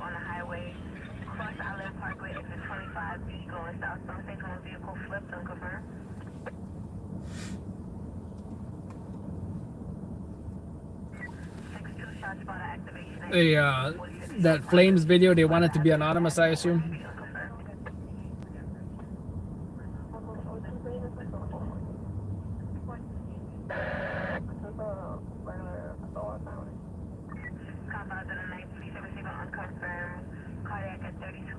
Speaker 10: on the highway, cross Island Parkway, exit 25.
Speaker 12: 5B going southbound, station vehicle flipped, unconfirmed.
Speaker 1: That Flames video, they want it to be anonymous, I assume.
Speaker 12: Cardiac at 32.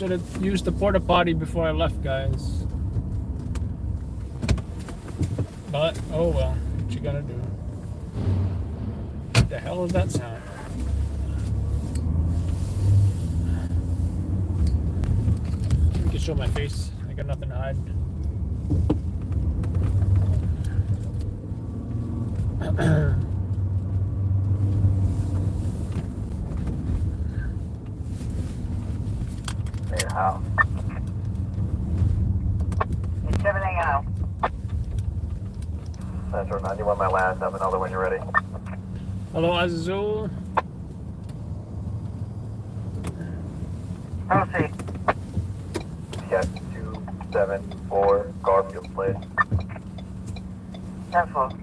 Speaker 1: should have used the porta potty before I left, guys. But, oh well, what you gonna do? What the hell is that sound? You can show my face. I got nothing to hide.
Speaker 11: Hey, how?
Speaker 10: It's everything out.
Speaker 11: Central 91, my last. Have another when you're ready.
Speaker 1: Hello, Azul.
Speaker 10: Proceed.
Speaker 11: Yes, 274 Garfield Place.
Speaker 10: 10-4.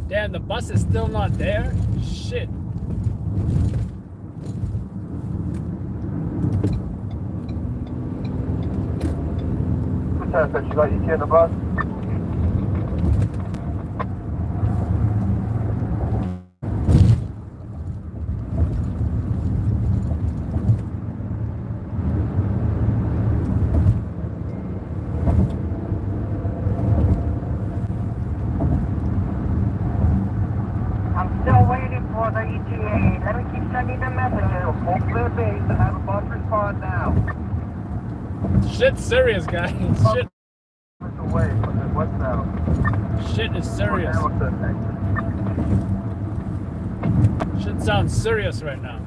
Speaker 1: Damn, the bus is still not there? Shit.
Speaker 11: You got ET on the bus?
Speaker 10: I'm still waiting for the ETA. Let me keep sending them messages.
Speaker 11: Full clear base and have a bus respond now.
Speaker 1: Shit's serious, guys. Shit.
Speaker 11: Away from the westbound.
Speaker 1: Shit is serious. Shit sounds serious right now.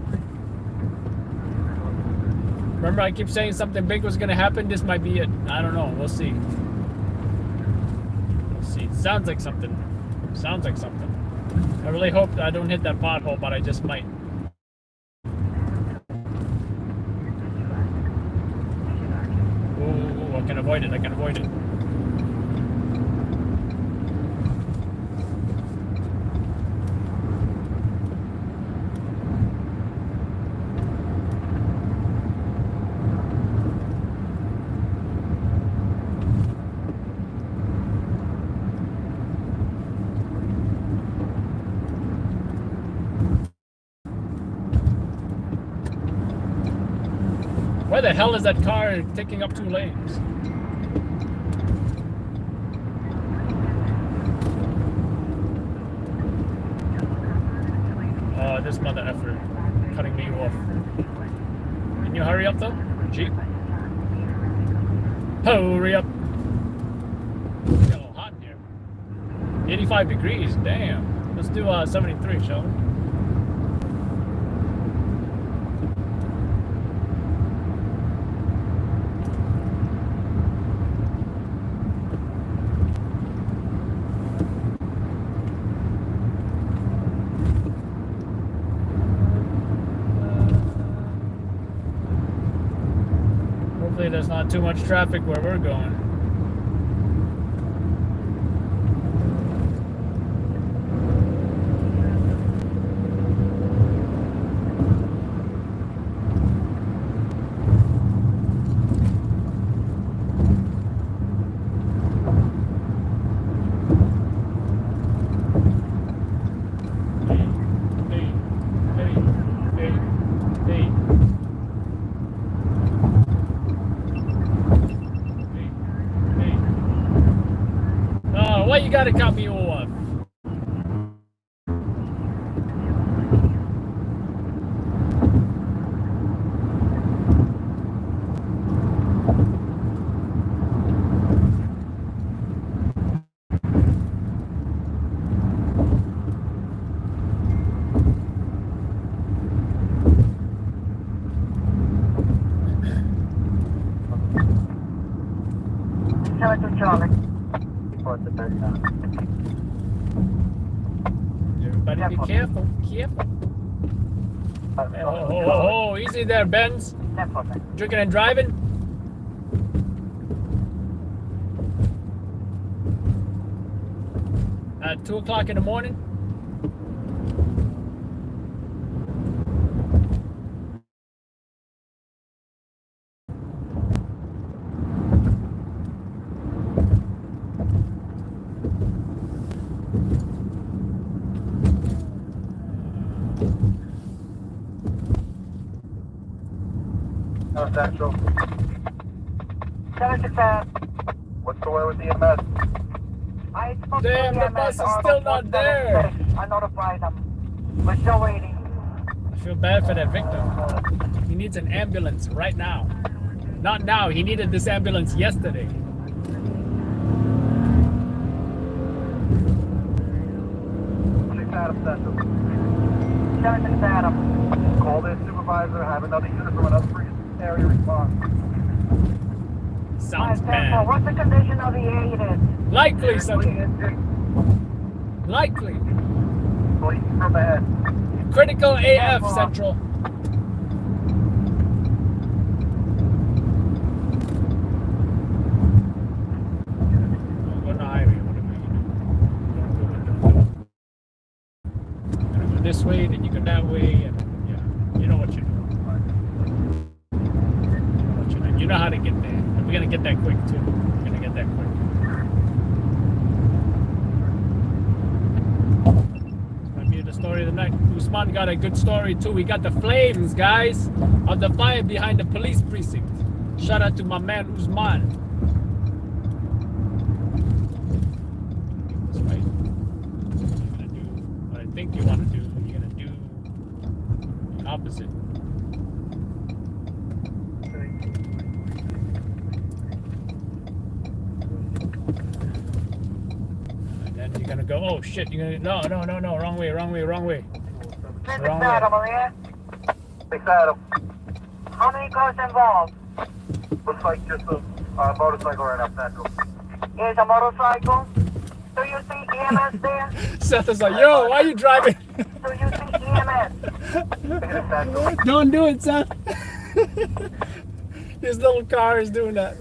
Speaker 1: Remember, I keep saying something big was gonna happen. This might be it. I don't know. We'll see. We'll see. Sounds like something. Sounds like something. I really hope I don't hit that pothole, but I just might. Ooh, I can avoid it. I can avoid it. Why the hell is that car taking up 2 lanes? Oh, this mother effer cutting me off. Can you hurry up though? Jeep. Hurry up. It's a little hot in here. 85 degrees, damn. Let's do 73, shall we? Hopefully there's not too much traffic where we're going. Why you gotta cut me off?
Speaker 10: Charlie.
Speaker 1: Everybody be careful. Careful. Oh, easy there, Benz. Drinking and driving. At 2 o'clock in the morning.
Speaker 11: Central.
Speaker 10: 765.
Speaker 11: What's the way with the EMS?
Speaker 10: I spoke
Speaker 1: Damn,
Speaker 10: to
Speaker 1: the
Speaker 10: the
Speaker 1: bus is
Speaker 10: EMS
Speaker 1: still not there.
Speaker 10: I notified them. We're still waiting.
Speaker 1: I feel bad for that victim. He needs an ambulance right now. Not now. He needed this ambulance yesterday.
Speaker 11: Adam Central.
Speaker 10: 76 Adam.
Speaker 11: Call their supervisor, have another unit from another area respond.
Speaker 1: Sounds bad.
Speaker 10: What's the condition of the aided?
Speaker 1: Likely, Central. Likely.
Speaker 11: Bleeding from the head.
Speaker 1: Critical AF, Central. Go on the highway. Whatever you do. Don't go this way, then you go that way, and yeah, you know what you're doing. You know how to get there. And we're gonna get that quick too. We're gonna get that quick. This might be the story of the night. Usman got a good story too. We got the flames, guys, of the fire behind the police precinct. Shout out to my man Usman. That's right. You're gonna do what I think you want to do. You're gonna do the opposite. You're gonna go, oh shit, you're gonna, no, wrong way. Wrong way.
Speaker 10: Adam, are you?
Speaker 11: 6 Adam.
Speaker 10: How many cars involved?
Speaker 11: Looks like just a motorcycle right up Central.
Speaker 10: Is a motorcycle? Do you see EMS there?
Speaker 1: Seth is like, yo, why are you driving?
Speaker 10: Do you see EMS?
Speaker 1: Don't do it, Seth. His little car is doing that.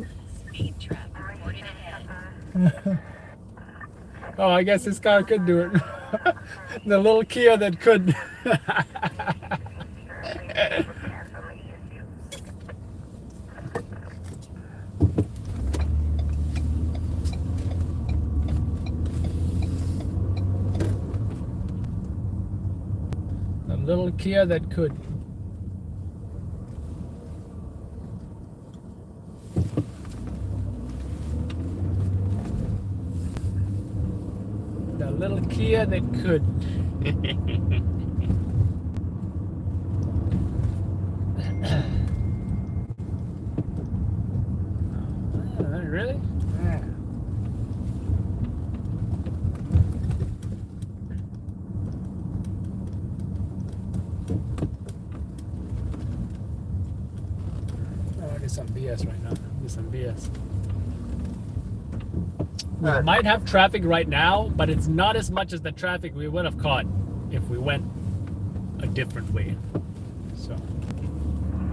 Speaker 1: Oh, I guess his car could do it. The little Kia that could. The little Kia that could. The little Kia that could. Really? Yeah. Oh, I did some BS right now. Do some BS. We might have traffic right now, but it's not as much as the traffic we would have caught if we went a different way. So.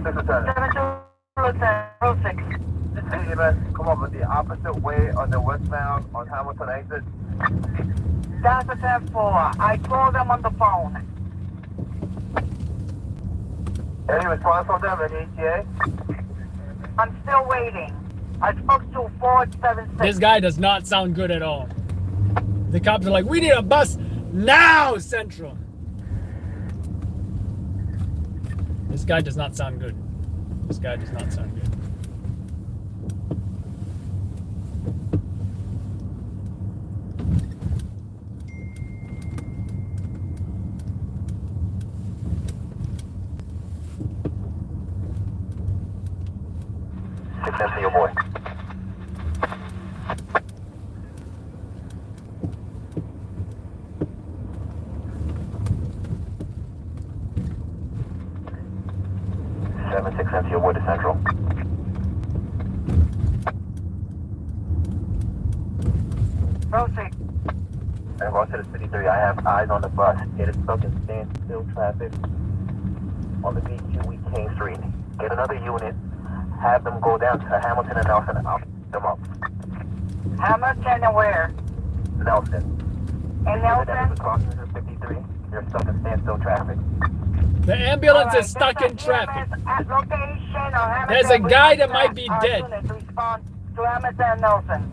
Speaker 10: 726.
Speaker 11: Come over the opposite way on the westbound on Hamilton exit.
Speaker 10: That's a 10-4. I called them on the phone.
Speaker 11: Any response from them, any ETA?
Speaker 10: I'm still waiting. I spoke to 476.
Speaker 1: This guy does not sound good at all. The cops are like, we need a bus now, Central. This guy does not sound good. This guy does not sound good.
Speaker 11: Success to your boy. Your boy to Central.
Speaker 12: Proceed.
Speaker 11: And going to the city 3, I have eyes on the bus. It is stuck in standstill traffic on the BQE King Street. Get another unit, have them go down to Hamilton and Nelson, and I'll pick them up.
Speaker 12: Hamilton and where?
Speaker 11: Nelson.
Speaker 12: In Nelson?
Speaker 11: That's crossing to 53. They're stuck in standstill traffic.
Speaker 1: The ambulance is stuck in traffic. There's a guy that might be dead.
Speaker 12: Respond to Hamilton and Nelson.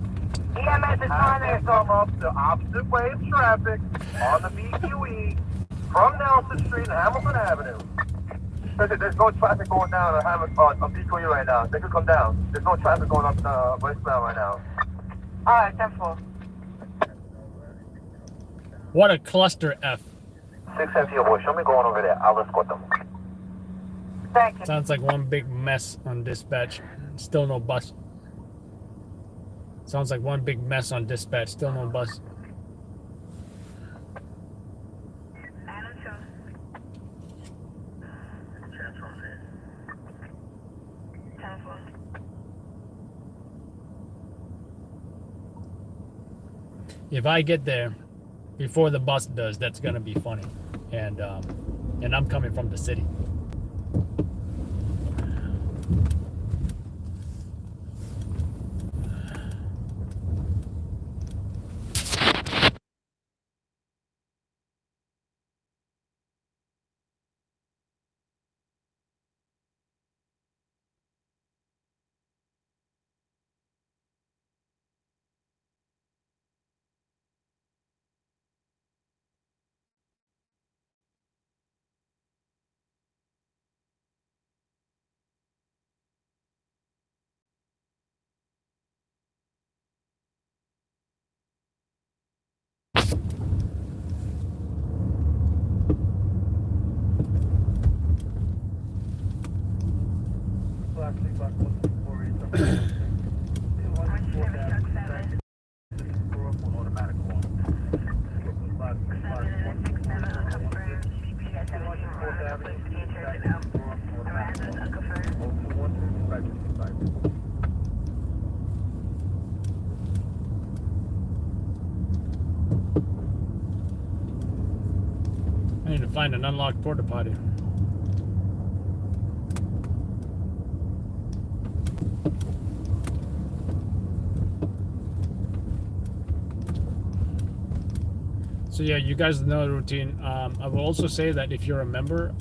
Speaker 12: EMS is trying to
Speaker 11: come up the opposite way of traffic on the BQE from Nelson Street and Hamilton Avenue. There's no traffic going down on BQE right now. They could come down. There's no traffic going up westbound right now.
Speaker 12: Alright, 10-4.
Speaker 1: What a cluster F.
Speaker 11: 6 FTO boy, show me going over there. I'll escort them.
Speaker 12: Thank you.
Speaker 1: Sounds like one big mess on dispatch. Still no bus. Sounds like one big mess on dispatch. Still no bus. If I get there before the bus does, that's gonna be funny. And I'm coming from the city. I need to find an unlocked porta potty. So yeah, you guys know the routine. I will also say that if you're a member,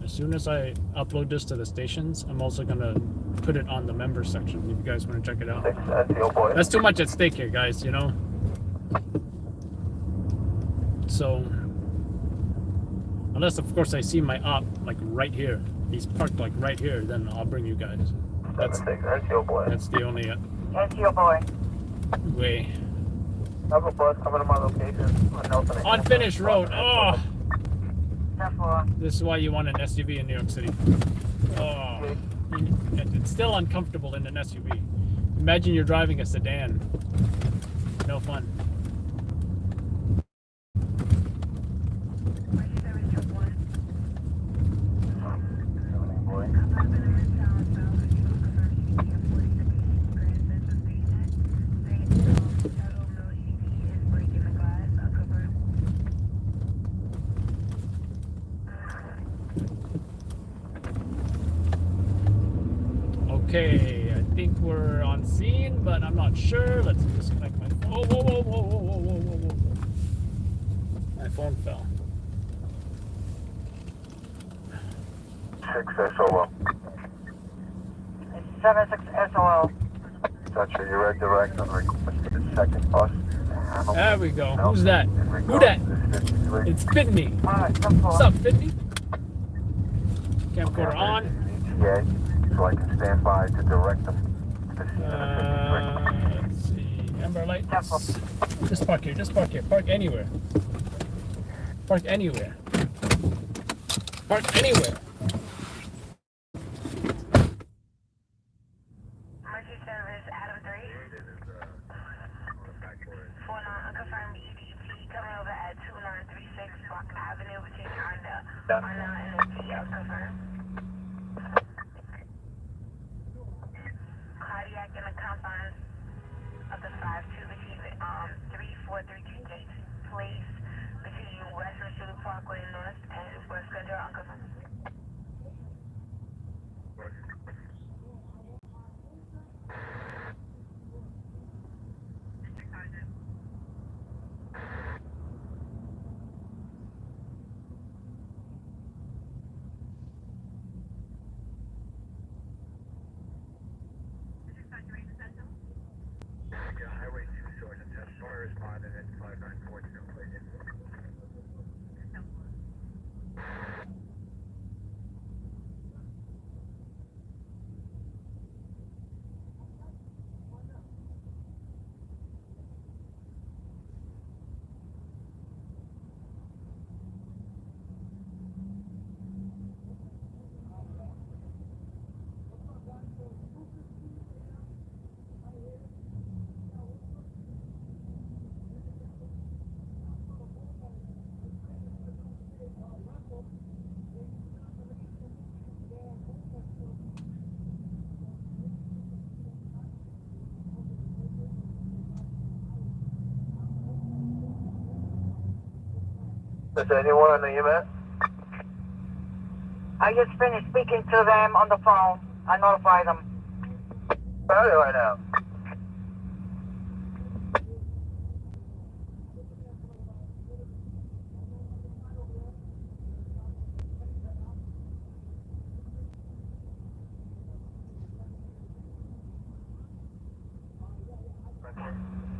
Speaker 1: as soon as I upload this to the stations, I'm also gonna put it on the member section if you guys want to check it out. That's too much at stake here, guys, you know? So, unless of course I see my op like right here, he's parked like right here, then I'll bring you guys. That's the only way.
Speaker 11: I have a bus coming to my location on Nelson.
Speaker 1: Unfinished road. Oh, this is why you want an SUV in New York City. Oh, it's still uncomfortable in an SUV. Imagine you're driving a sedan. No fun. Okay, I think we're on scene, but I'm not sure. Let's disconnect my phone. Whoa. My phone fell.
Speaker 11: 6 SOL.
Speaker 12: 76 SOL.
Speaker 11: Gotcha, you're at direct on request for the second bus.
Speaker 1: There we go. Who's that? Who that? It's Fitney. What's up, Fitney? Camcorder on.
Speaker 11: ETA, so I can stand by to direct them to the scene of
Speaker 1: Let's see. Amber lights. Just park here. Just park here. Park anywhere. Park anywhere. Park anywhere.
Speaker 12: Emergency service, Adam 3. 49, unconfirmed EDT coming over at 2936 Park Avenue between Honda and the T, unconfirmed. Cardiac in the confines of the 5-2 between 340
Speaker 11: responding at 5942, please. Is there anyone on the EMS?
Speaker 10: I just finished speaking to them on the phone. I notified them.
Speaker 11: Where are they right now?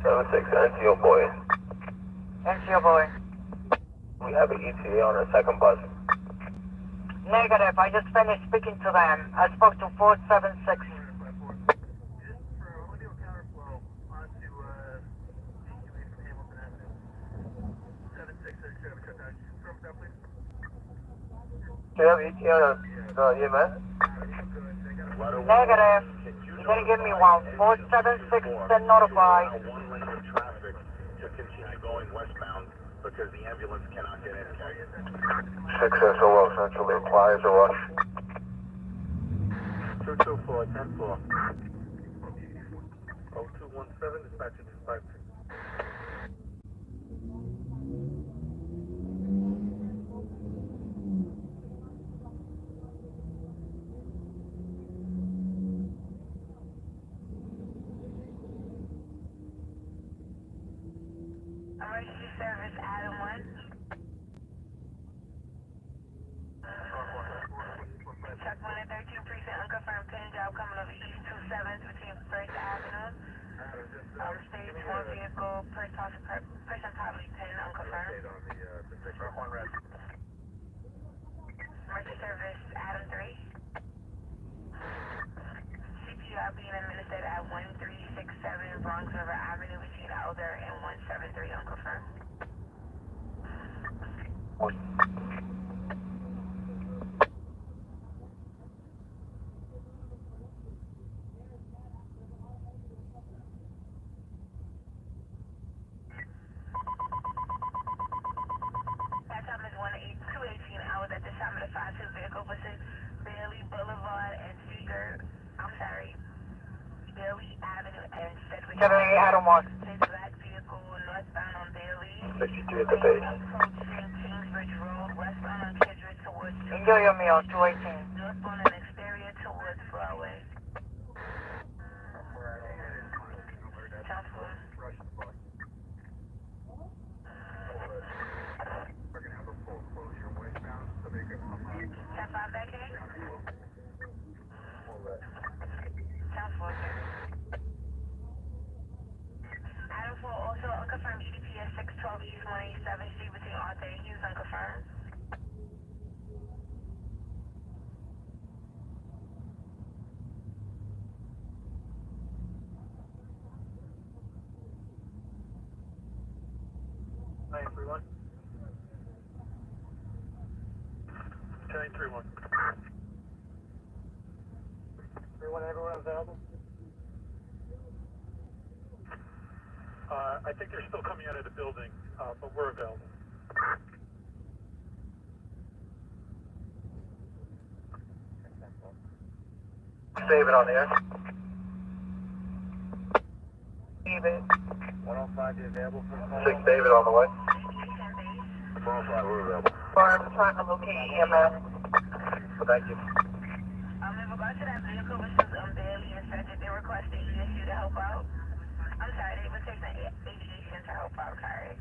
Speaker 11: Seven six NCO boy.
Speaker 10: NCO boy.
Speaker 11: We have an ETA on our second bus.
Speaker 10: Negative. I just finished speaking to them. I spoke to 476.
Speaker 11: Do you have ETA on the EMS?
Speaker 10: Negative. You didn't give me one. 476 been notified.
Speaker 11: One lane of traffic to continue going westbound because the ambulance cannot get in. 6 SOL essentially requires a rush. 224, 10 4. 0217, dispatcher 253.
Speaker 10: Emergency service, Adam 1. Check 1 at 13 precinct, unconfirmed pin job coming over East 27 between 1st Avenue. Stage 1 vehicle, person probably pin, unconfirmed. Emergency service, Adam 3. CPR being administered at 1367 Bronx River Avenue between Elder and 173, unconfirmed. That time is 218 hours at the time of the 5-2 vehicle between Bailey Boulevard and Bailey Avenue and Sedgwick. 78 Adam 1. Black vehicle northbound on Bailey.
Speaker 11: 62 at the base.
Speaker 10: Approaching Kingsbridge Road, westbound on Kingsbridge towards...
Speaker 12: Enjoy your meal, 218.
Speaker 10: Northbound on Exterior towards Broadway. Sounds good. Step 5 back in. Sounds good, sir. Adam 4 also unconfirmed GPS 612 East 187 Street between Arthur and Hughes, unconfirmed.
Speaker 11: Nine 31. 931. 31, everyone available? I think they're still coming out of the building, but we're available. David on the air.
Speaker 10: David.
Speaker 11: 105 is available for the 6 David on the way. 105, we're available.
Speaker 10: I'm trying to locate EMS.
Speaker 11: Thank you.
Speaker 10: In regards to that vehicle, which was Bailey and said that they requested ESU to help out. I'm sorry, they were taking aviation to help out, sorry.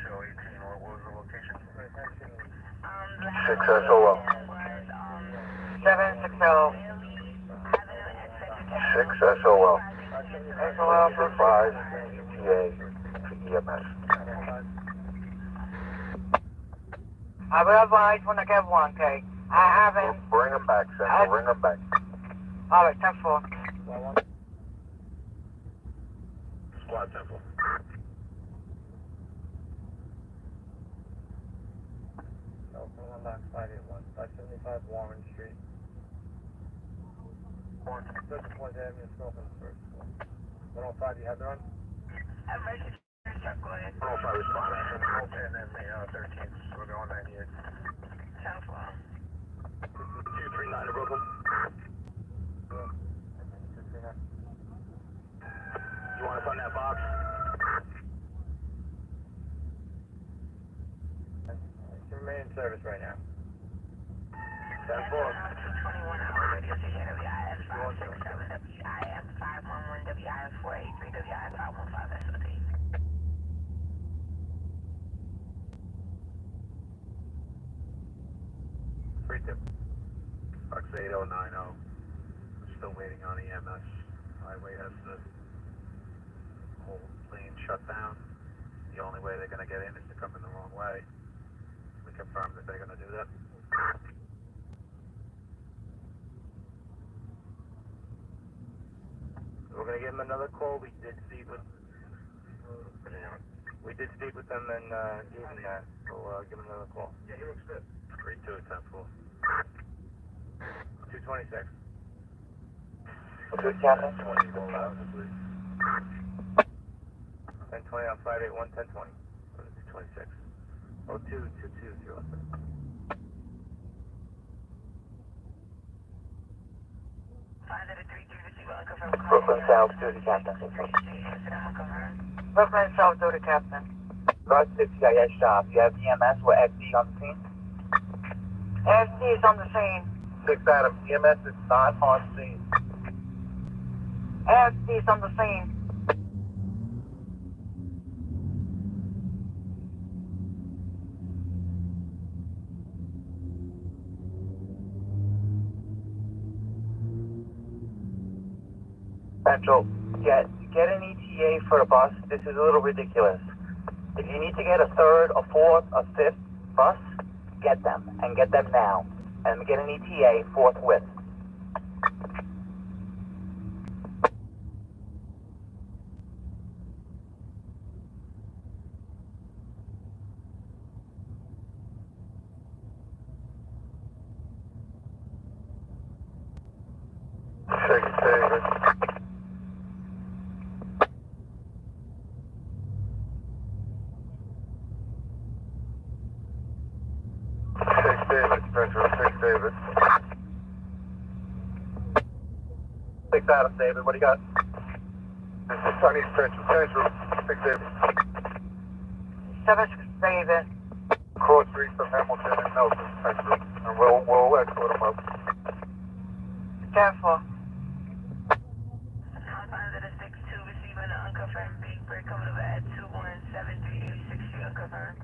Speaker 11: Show 18, what was the location?
Speaker 10: 6
Speaker 11: SOL.
Speaker 10: 760.
Speaker 11: 6 SOL. SOL for 5, ETA to EMS.
Speaker 10: I will advise when I get one, okay? I haven't...
Speaker 11: Bring them back, Central. Bring them back.
Speaker 10: Alright, 10-4.
Speaker 11: Squad Central.
Speaker 10: Box 581, 575 Warren Street. Just Point Avenue, Smoking first. 105, you have it on?
Speaker 12: Emergency truck, go ahead.
Speaker 11: 105 respond. Moped and then the 13th. We're going 98.
Speaker 12: 10-4.
Speaker 11: 239 to Brooklyn. You want us on that box?
Speaker 10: Remain in service right now.
Speaker 11: 10-4.
Speaker 12: 221 hour radio station, WIS 567, WIS 511, WIS 483, WIS 515 SOT.
Speaker 11: Free tip. Box 8090. Still waiting on EMS. Highway has the whole lane shut down. The only way they're going to get in is to come in the wrong way. We confirm that they're going to do that.
Speaker 10: We're going to give them another call. We did speak with them and gave them that. So give them another call.
Speaker 11: Yeah, he looks good. 32 at 10-4.
Speaker 10: 226.
Speaker 11: Okay, Captain. 20 roll out, please.
Speaker 10: 1020 on 581, 1020. 226. 022207.
Speaker 11: Brooklyn South, duty captain.
Speaker 10: Brooklyn South, duty captain.
Speaker 11: North 6 CIS shop. You have EMS with SD on the scene?
Speaker 10: SD is on the scene.
Speaker 11: 6 Adam, EMS is not on scene.
Speaker 10: SD is on the scene.
Speaker 11: Central, get an ETA for a bus. This is a little ridiculous. If you need to get a third, a fourth, a fifth bus, get them, and get them now. And get an ETA forthwith. David. 6 David, Central, 6 David. 6 Adam, David, what do you got? This is Chinese Central, 6 David.
Speaker 10: 7 David.
Speaker 11: Cross Street from Hamilton and Nelson, Central. And we'll escort them up.
Speaker 10: 10-4.
Speaker 12: Receiving an unconfirmed big break coming over at 217386 Street, unconfirmed.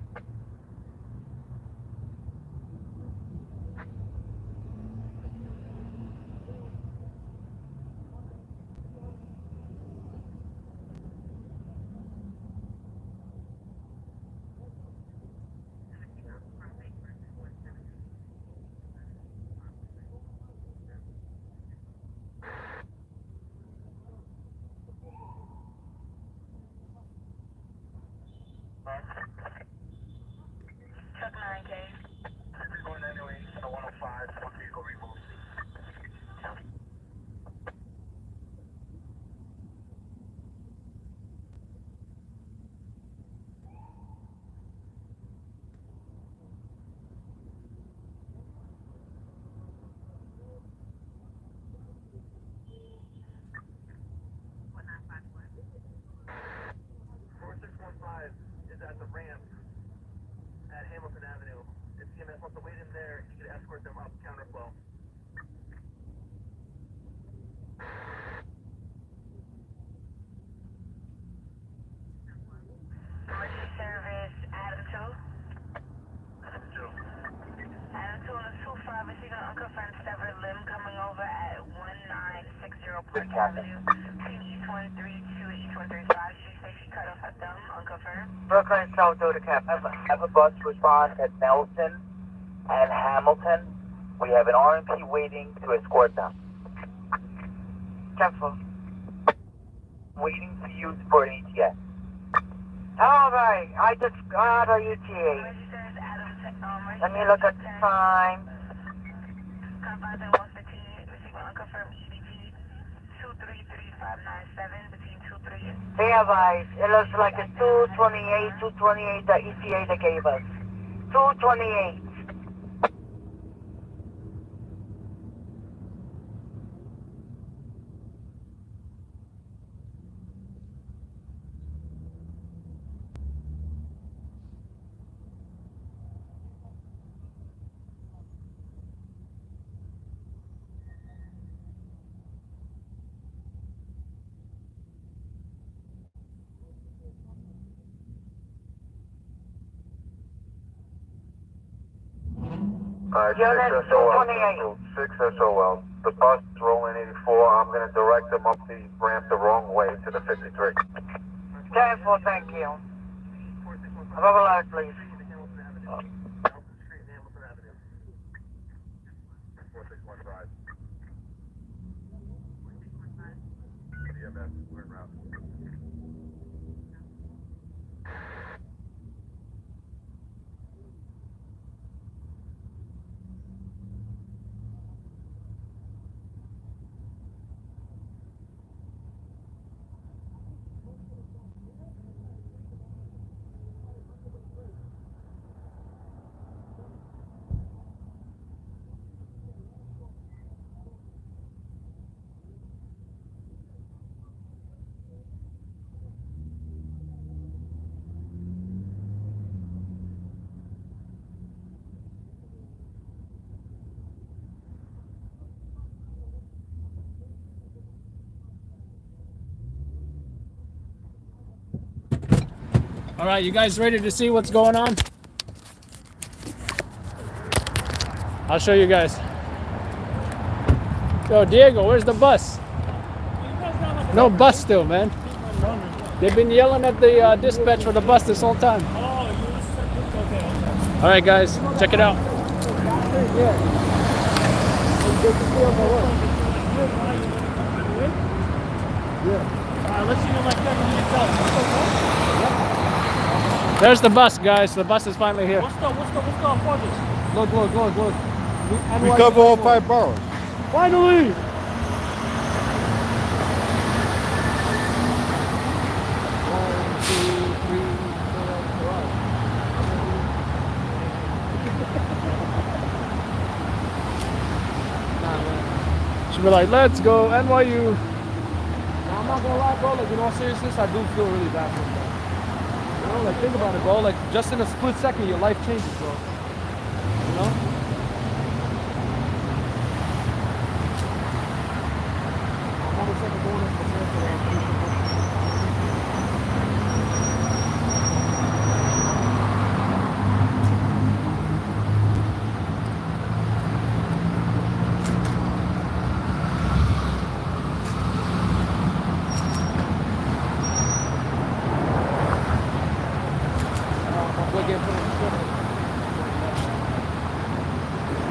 Speaker 12: see the unconfirmed severed limb coming over at 1960 Park Avenue. Between East 132 and East 135. She says she cut off her thumb, unconfirmed.
Speaker 10: Brooklyn, South Dakota Cap. Have a bus response at Nelson and Hamilton. We have an RMP waiting to escort them. Careful. Waiting to use for an ETA. All right, I just got a ETA. Let me look at the time. They arrived. It looks like a 228, the ETA they gave us. 228.
Speaker 11: Unit 228. 6 SOL. The bus is rolling 84. I'm going to direct them up the ramp the wrong way to the 53.
Speaker 10: 10-4, thank you. Above alert, please.
Speaker 1: All right, you guys ready to see what's going on? I'll show you guys. Yo, Diego, where's the bus? No bus still, man. They've been yelling at the dispatch for the bus this whole time. All right, guys, check it out.
Speaker 14: Let's see you like that.
Speaker 1: There's the bus, guys. The bus is finally here.
Speaker 14: What's the farthest?
Speaker 6: Look.
Speaker 14: We cover all 5 boroughs.
Speaker 1: Finally! She'll be like, let's go, NYU.
Speaker 6: I'm not gonna lie, bro. Like, in all seriousness, I do feel really bad for them. You know, like, think about it, bro. Like, just in a split second, your life changes, bro. You know? I'm almost like going up the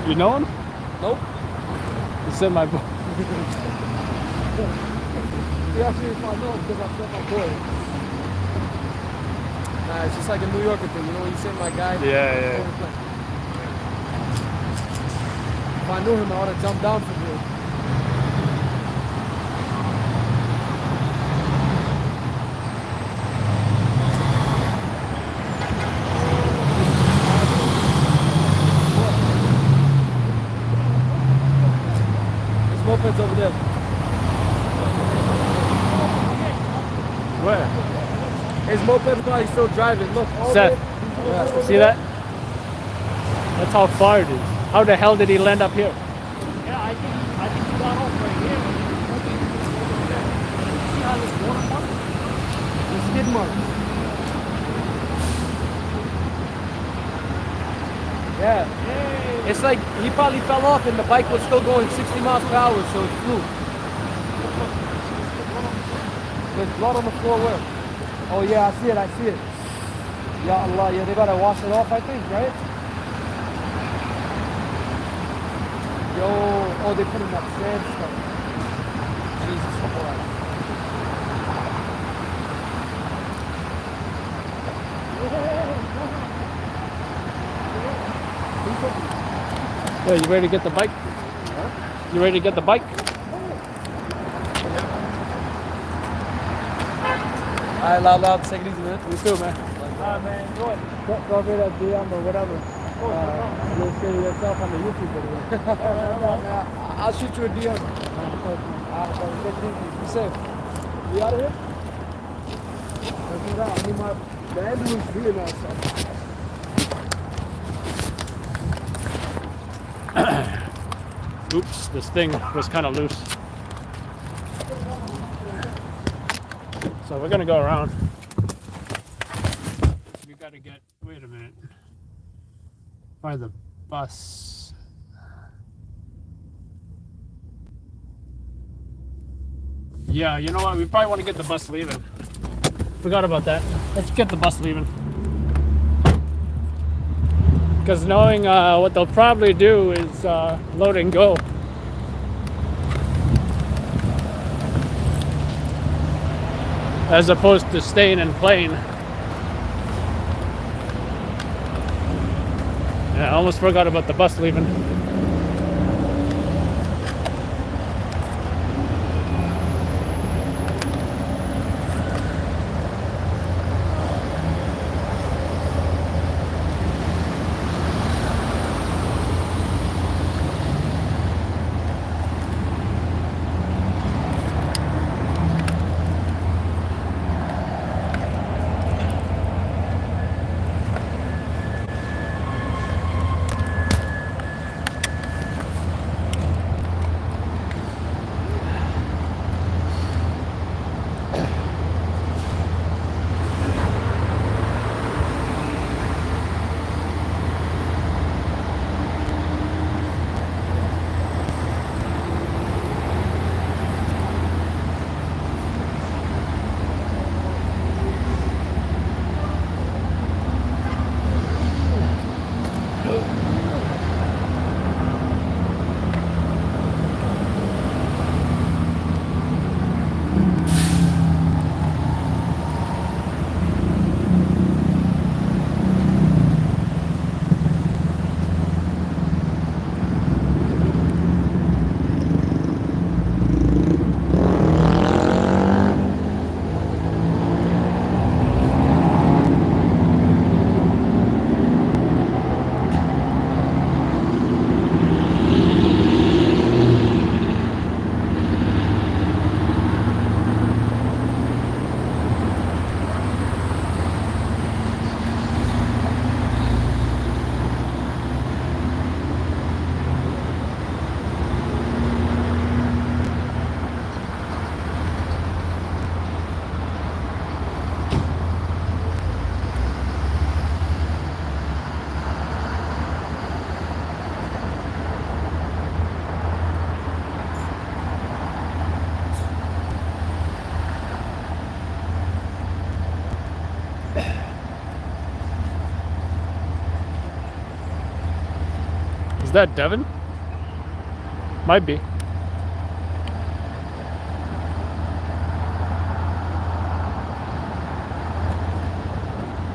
Speaker 1: You know him?
Speaker 6: Nope.
Speaker 1: It's in my book.
Speaker 6: He asked me if I know him because I met my boy. Nah, it's just like a New Yorker thing, you know, when you say my guy.
Speaker 1: Yeah.
Speaker 6: If I knew him, I would have jumped down from here. Moped's over there.
Speaker 1: Where?
Speaker 6: His moped probably still driving. Look.
Speaker 1: Seth,
Speaker 6: Yeah.
Speaker 1: see that? That's how far it is. How the hell did he land up here?
Speaker 14: Yeah, I think he got off right here. See how this water mark?
Speaker 6: The skid mark.
Speaker 1: Yeah.
Speaker 14: Hey. It's like he probably fell off and the bike was still going 60 miles per hour, so it flew. There's blood on the floor where? Oh yeah, I see it, I see it. Ya Allah, yeah, they gotta wash it off, I think, right? Yo, oh, they put in that sand stuff. Jesus Christ. Yeah, you ready to get the bike? Huh? You ready to get the bike? Alright, loud, take it easy, man. You too, man. Man, enjoy it. Go get a DM or whatever. You'll see yourself on the YouTube video. I'll shoot you a DM. Take it easy. Be safe. You out of here? Let's do that. I need the ambulance here now, so.
Speaker 1: Oops, this thing was kind of loose. So we're gonna go around. We gotta get, wait a minute. By the bus. Yeah, you know what? We probably want to get the bus leaving. Forgot about that. Let's get the bus leaving. Because knowing what they'll probably do is load and go. As opposed to staying in plane. Yeah, I almost forgot about the bus leaving. Is that Devin? Might be.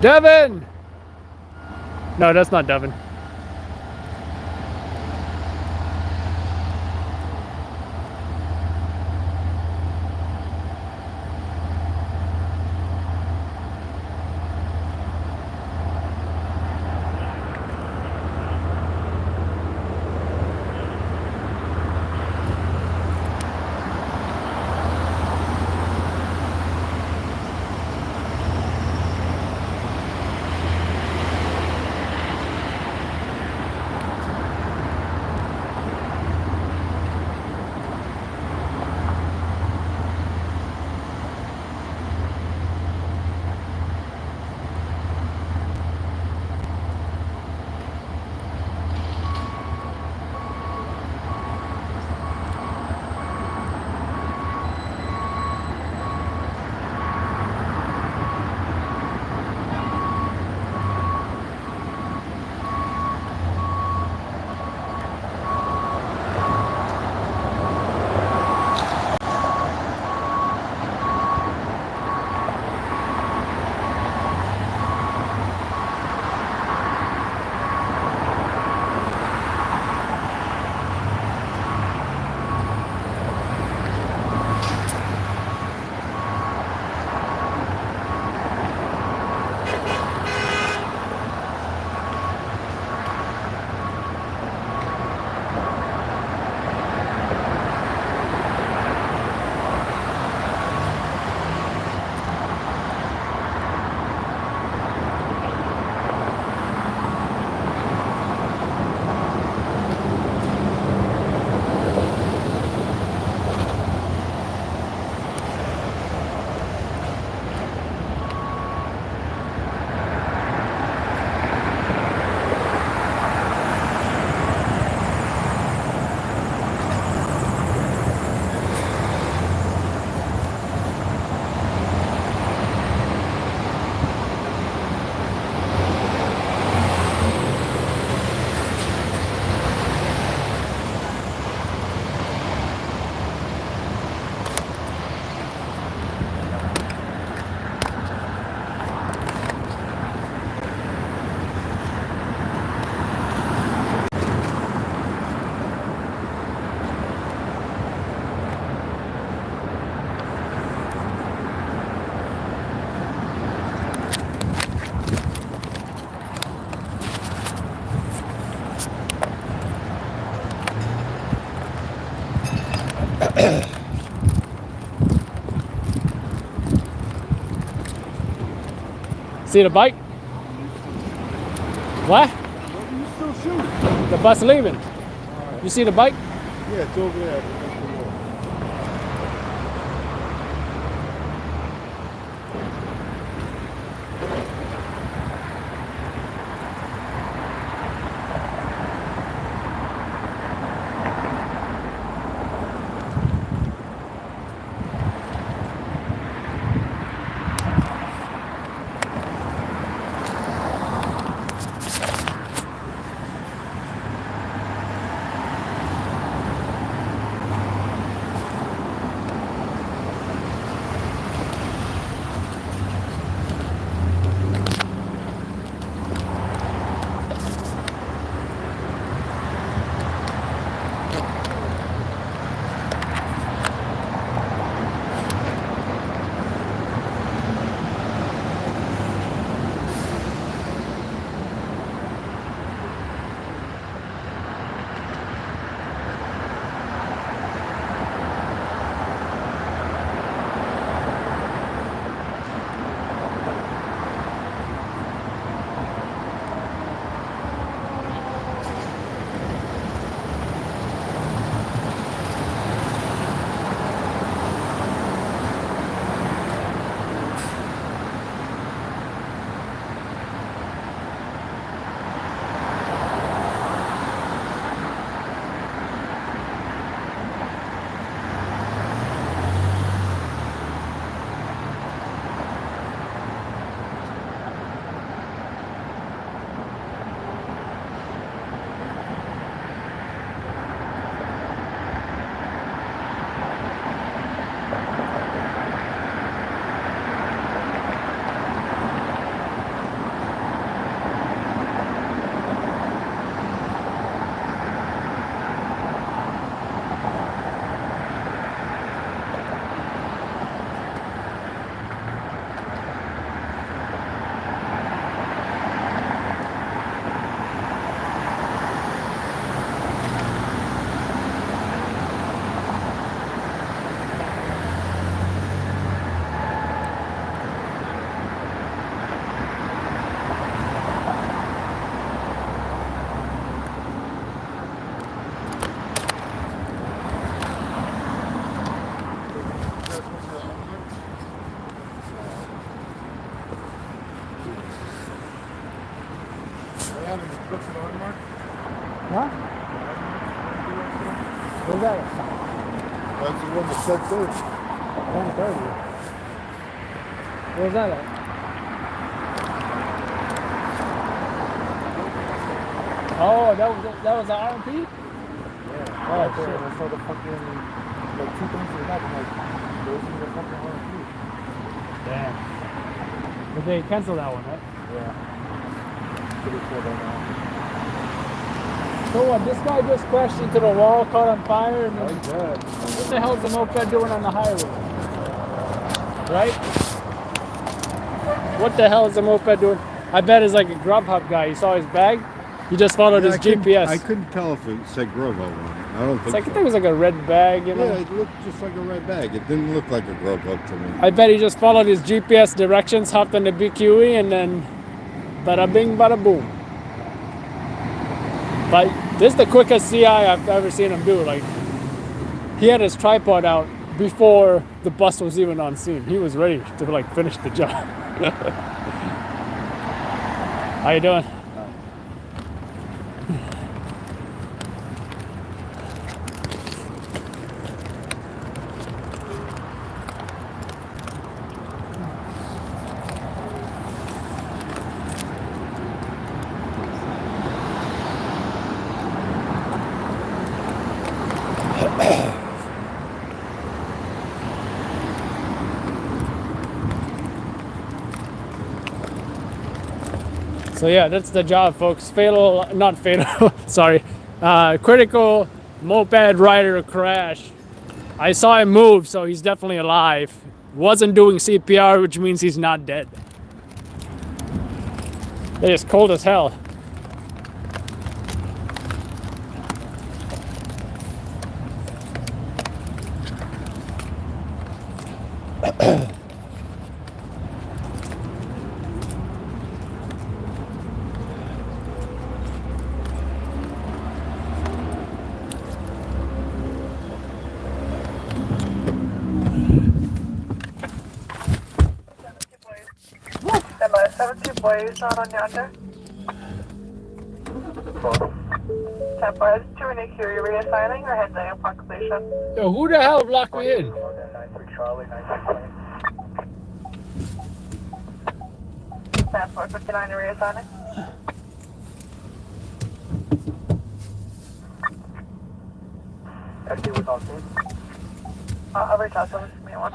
Speaker 1: Devin! No, that's not Devin. See the bike? What?
Speaker 14: You still shooting?
Speaker 1: The bus leaving. You see the bike?
Speaker 14: Yeah, it's over there.
Speaker 1: Huh? Where's that at?
Speaker 14: That's the one that said 30.
Speaker 1: 130. Where's that at? Oh, that was the RMP?
Speaker 14: Yeah.
Speaker 1: Oh, shit.
Speaker 14: I saw the fucking, like, 2 things in that, I'm like, those are the fucking RMP.
Speaker 1: Damn. But they canceled that one, right?
Speaker 14: Yeah. Pretty cool by now.
Speaker 1: So what, this guy just crashed into the wall, caught on fire, and then
Speaker 14: Like that.
Speaker 1: what the hell is the moped doing on the highway? Right? What the hell is the moped doing? I bet it's like a Grubhub guy. You saw his bag? He just followed his GPS.
Speaker 15: I couldn't tell if it said Grubhub on it. I don't think
Speaker 1: It's like,
Speaker 15: so.
Speaker 1: I think it was like a red bag, you know?
Speaker 15: Yeah, it looked just like a red bag. It didn't look like a Grubhub to me.
Speaker 1: I bet he just followed his GPS directions, hopped on the BQE, and then bada bing, bada boom. But this is the quickest CI I've ever seen him do. Like, he had his tripod out before the bus was even on scene. He was ready to like finish the job. How you doing? So yeah, that's the job, folks. Not fatal, sorry. Critical moped rider crash. I saw him move, so he's definitely alive. Wasn't doing CPR, which means he's not dead. It is cold as hell.
Speaker 12: Stand by, 17 Blaze not on yonder. 10 Blaze, 2 and AQ, are you reassigning or heading upon completion?
Speaker 1: Yo, who the hell blocked me in?
Speaker 12: Stand 459, you're reassigning.
Speaker 11: FD was on scene.
Speaker 12: I'll reach out to them. Give me one.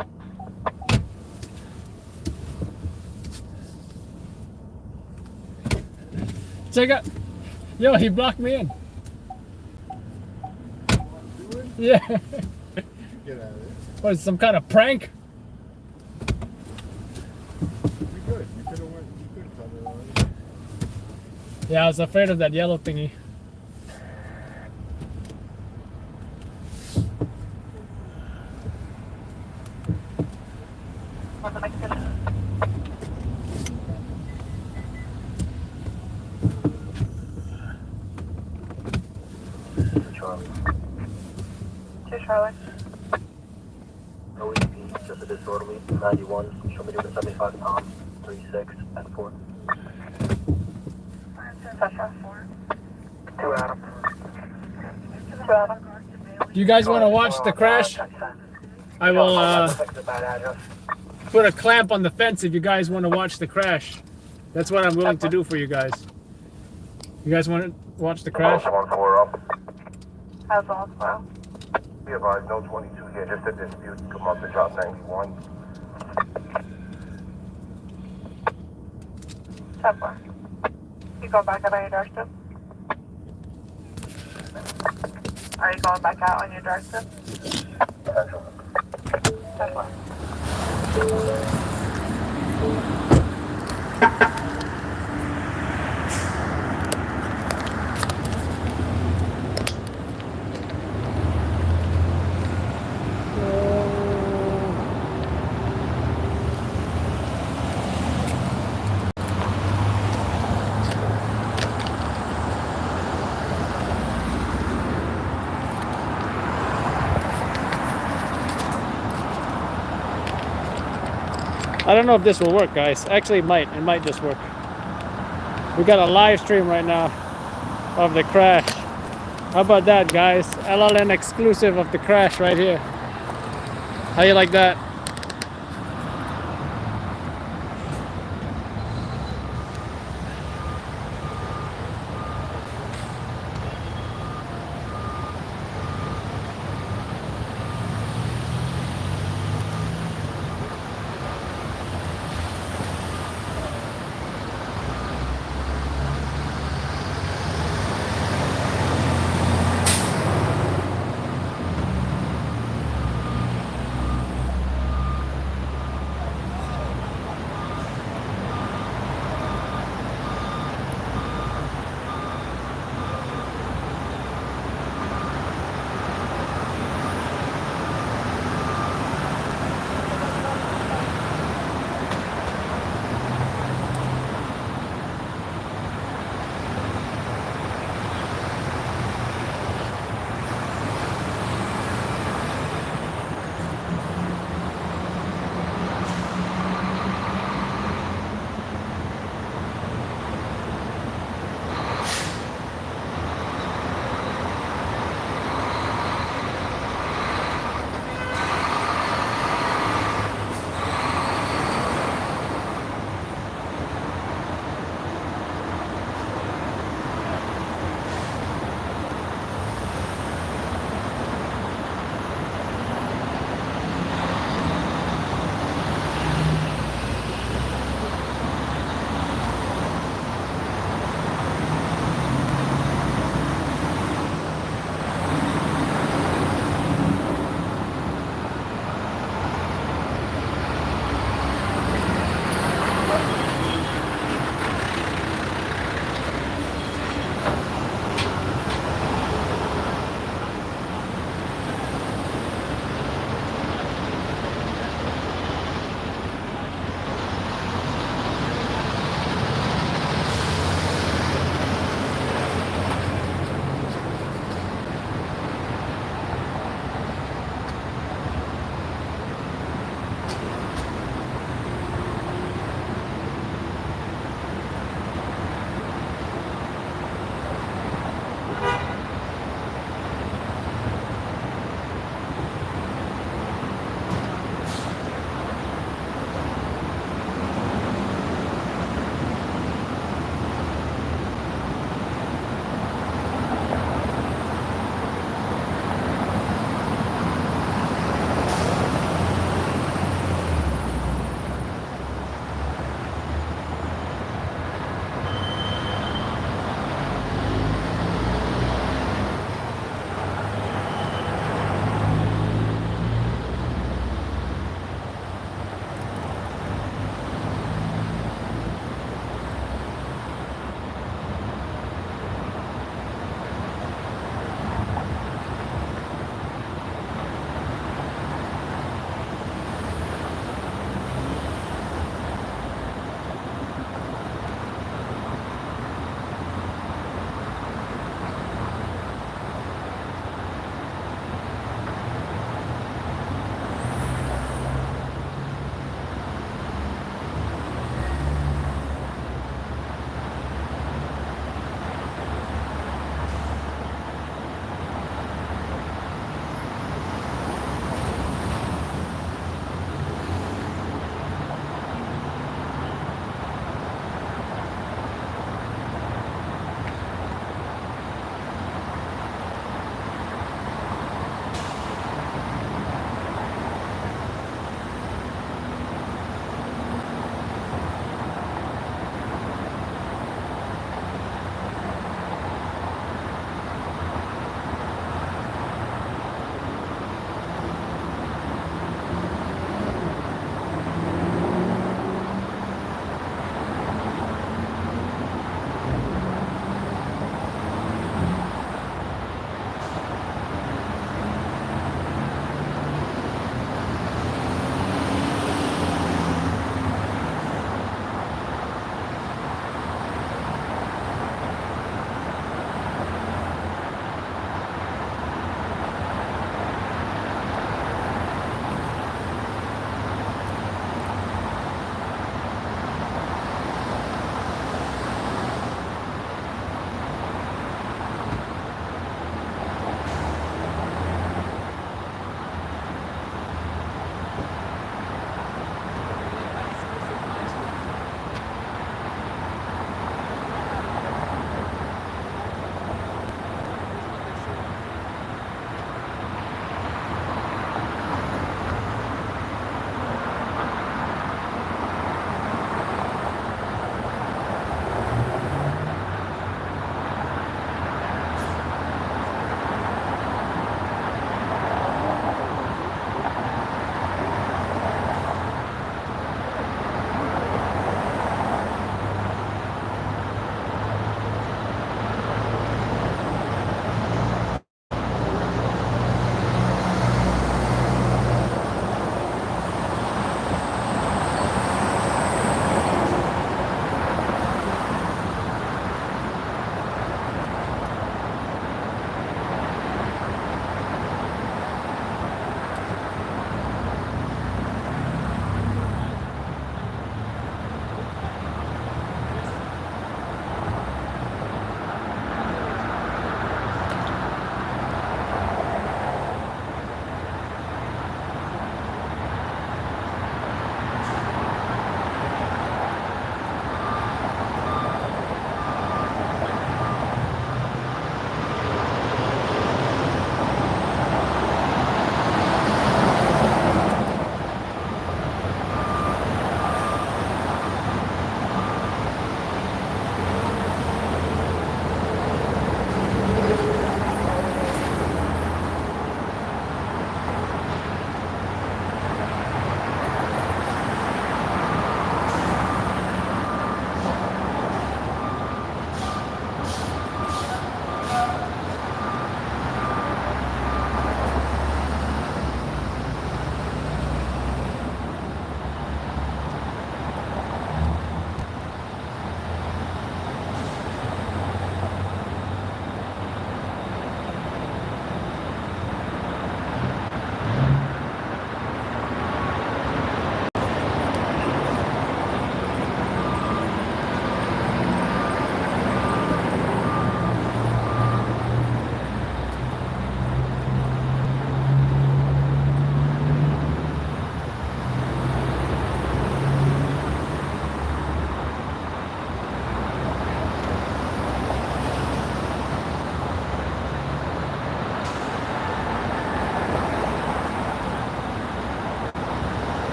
Speaker 1: Check out. Yo, he blocked me in. Yeah.
Speaker 15: Get out of there.
Speaker 1: What is some kind of prank?
Speaker 15: We good. You could have went. You could have done it already.
Speaker 1: Yeah, I was afraid of that yellow thingy.
Speaker 12: What's the next mission?
Speaker 11: Charlie.
Speaker 12: 2 Charlie.
Speaker 11: OEP, just a disorderly, 91, show me doing 75 Tom, 36, at 4.
Speaker 12: Touchdown.
Speaker 11: 2 Adam.
Speaker 12: 2 Adam.
Speaker 1: Do you guys want to watch the crash? I will put a clamp on the fence if you guys want to watch the crash. That's what I'm willing to do for you guys. You guys want to watch the crash?
Speaker 11: 1-4 up.
Speaker 12: How's all well?
Speaker 11: Be advised, no 22 here, just a dispute, come up to drop 91.
Speaker 12: 10 4. You going back out on your doorstep? Are you going back out on your doorstep?
Speaker 11: Potential.
Speaker 12: 10 4.
Speaker 1: I don't know if this will work, guys. Actually, it might. It might just work. We got a live stream right now of the crash. How about that, guys? LLN exclusive of the crash right here. How you like that?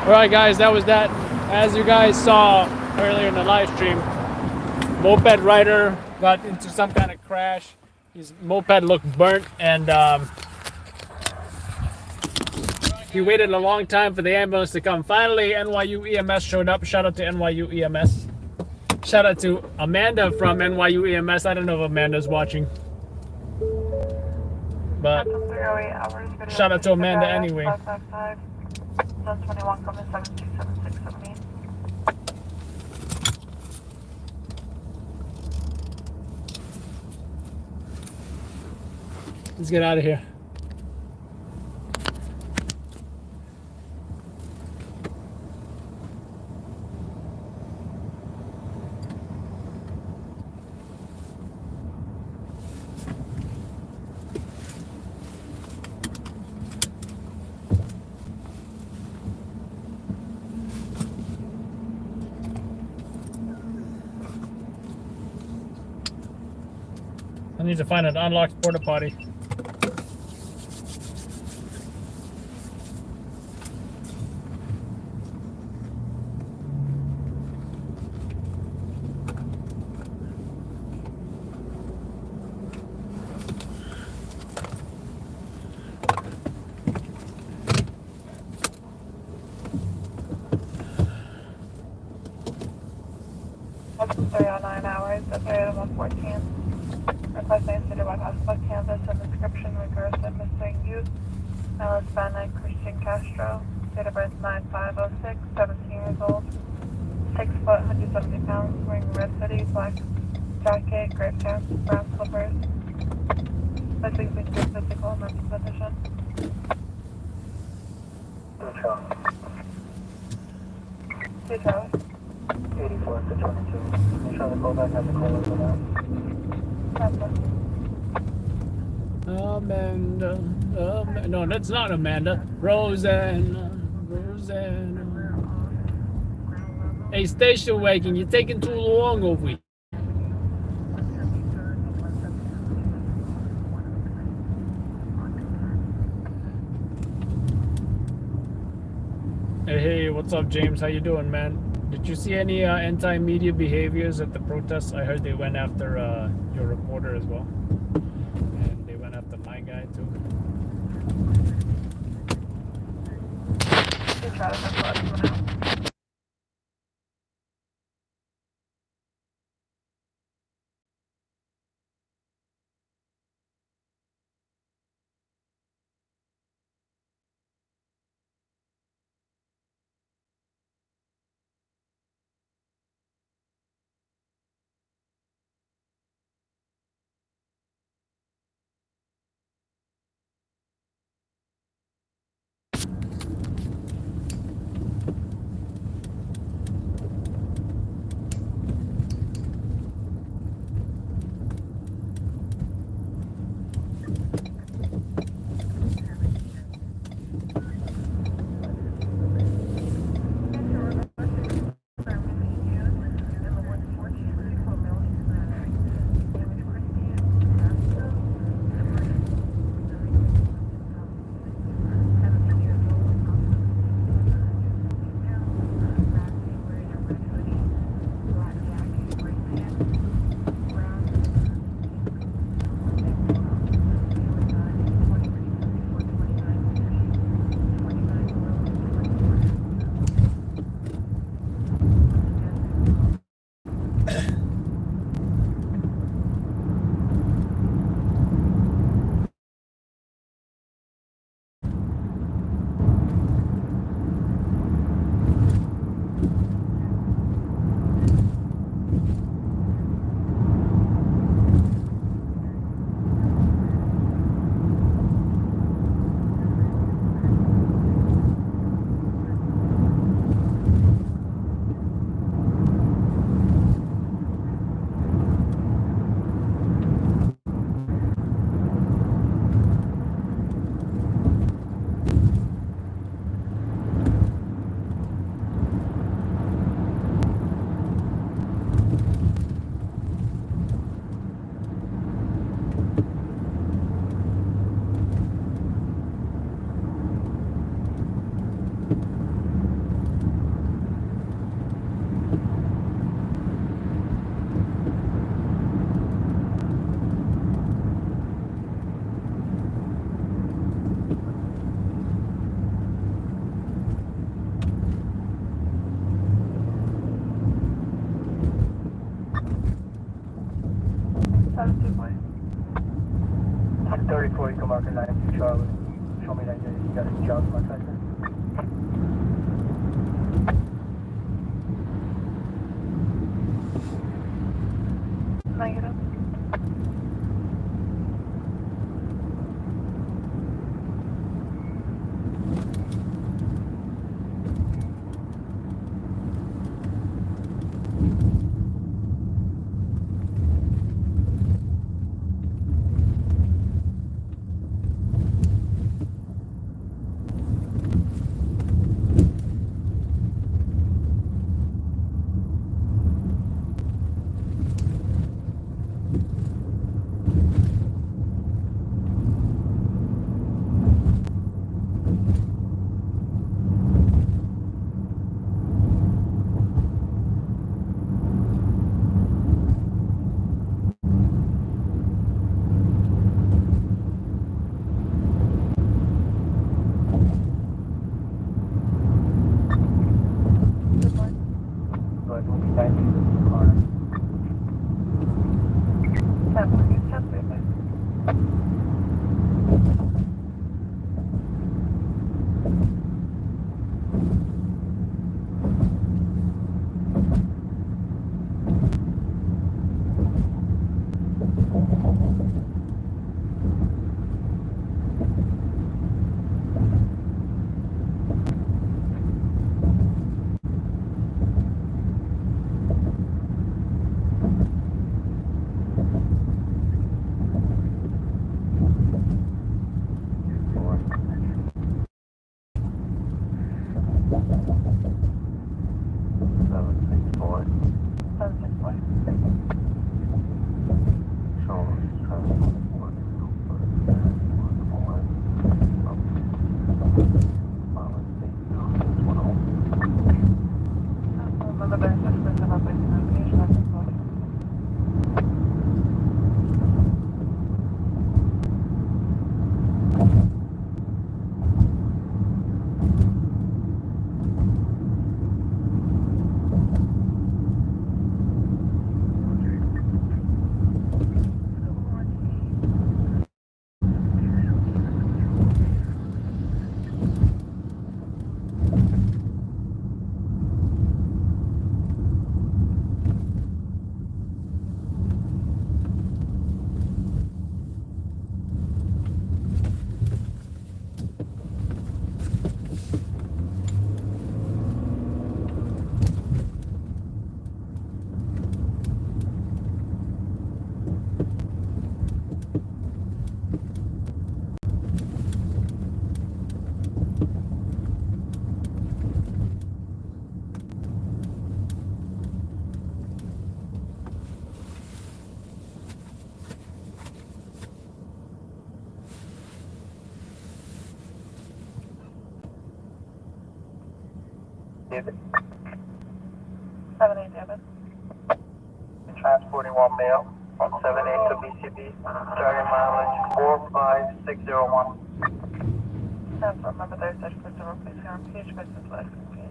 Speaker 1: Alright guys, that was that. As you guys saw earlier in the live stream, Moped rider got into some kind of crash. His moped looked burnt, and he waited a long time for the ambulance to come. Finally, NYU EMS showed up. Shout out to NYU EMS. Shout out to Amanda from NYU EMS. I don't know if Amanda's watching, but shout out to Amanda anyway.
Speaker 12: 21 coming 7276 of me.
Speaker 1: Let's get out of here. I need to find an unlocked porta potty.
Speaker 12: That's 309 hours, that's rated 114. Requesting citywide hotspot canvas and description recursive missing youth, male Hispanic, Christian Castro, date of birth 9506, 17 years old, 6 foot, 170 pounds, wearing red hoodie, black jacket, gray pants, brown slippers. Missing through physical and mental condition. Two Charlie. 84 to 22. Make sure the callback has a call over now.
Speaker 1: Amanda. No, that's not Amanda. Rosanna. Hey, station wagon, you're taking too long over here. Hey, what's up, James? How you doing, man? Did you see any anti-media behaviors at the protests? I heard they went after your reporter as well. And they went after my guy, too.
Speaker 12: Marker 92 Charlie. Show me that you got any jobs on that. Negative.
Speaker 10: David. 7-8 David. Transporting one male on 7-8 to BCB, starting mileage 45601. Remember there's such place to replace your page business license page.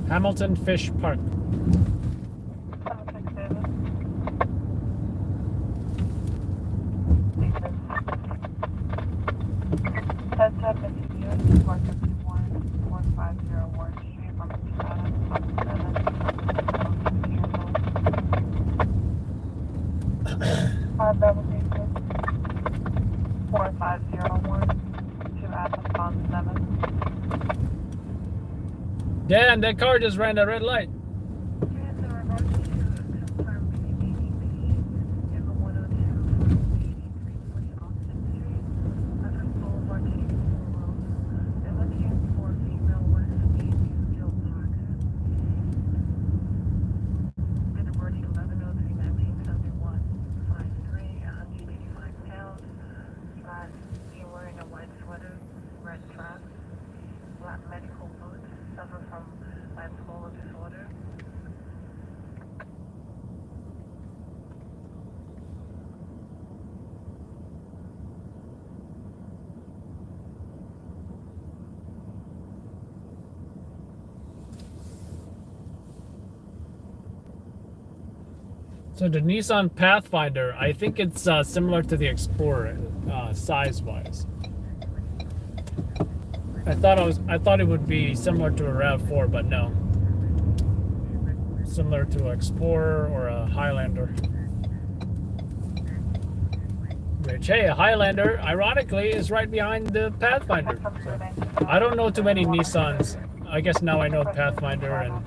Speaker 1: Hamilton Fish Park.
Speaker 10: Heads up, it's US 151, 150 Warren Street, Beverly 4501 to Adams on 7.
Speaker 1: Damn, that car just ran a red light.
Speaker 10: Black medical boots, suffer from bipolar disorder.
Speaker 1: So the Nissan Pathfinder, I think it's similar to the Explorer, size-wise. I thought it would be similar to a RAV4, but no. Similar to an Explorer or a Highlander. Which, hey, a Highlander, ironically, is right behind the Pathfinder. So, I don't know too many Nissans. I guess now I know Pathfinder and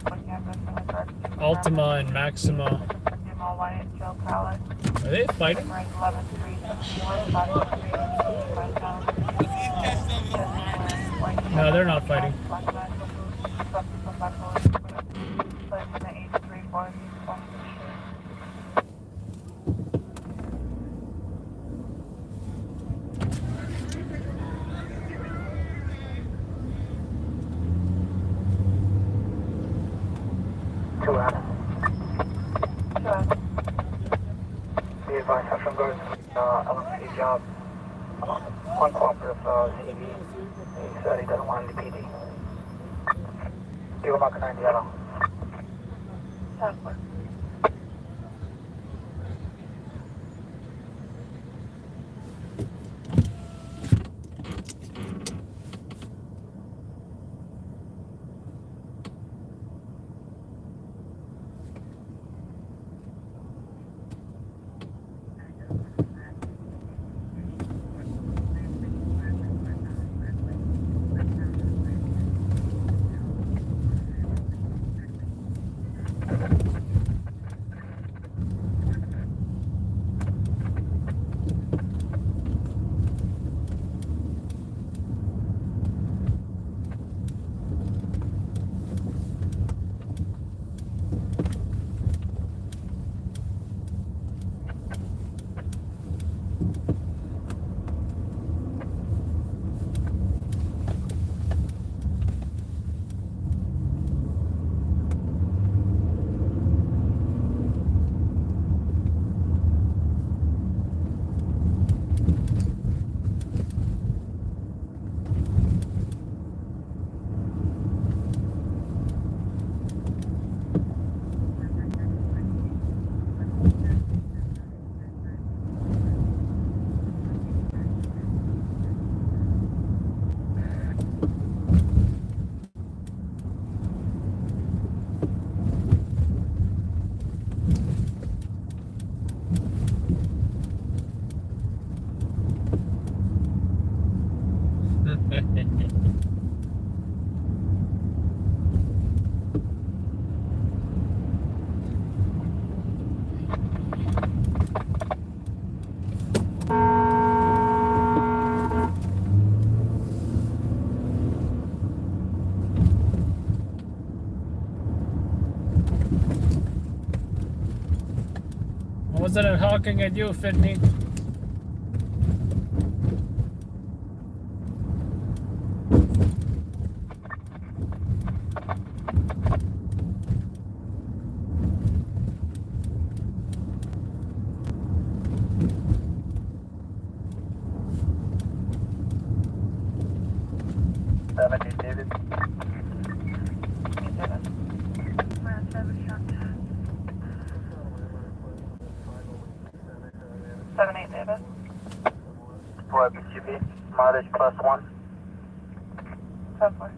Speaker 1: Altima and Maxima. Are they fighting? No, they're not fighting.
Speaker 10: Be advised, I'm going LMC job. Uncooperative CV. He said he doesn't want any PD. Go back to 90 yellow.
Speaker 1: Was it hawking at you, Fitney?
Speaker 10: David. 7-8 David. 4 BGB, mileage +1. 7-4.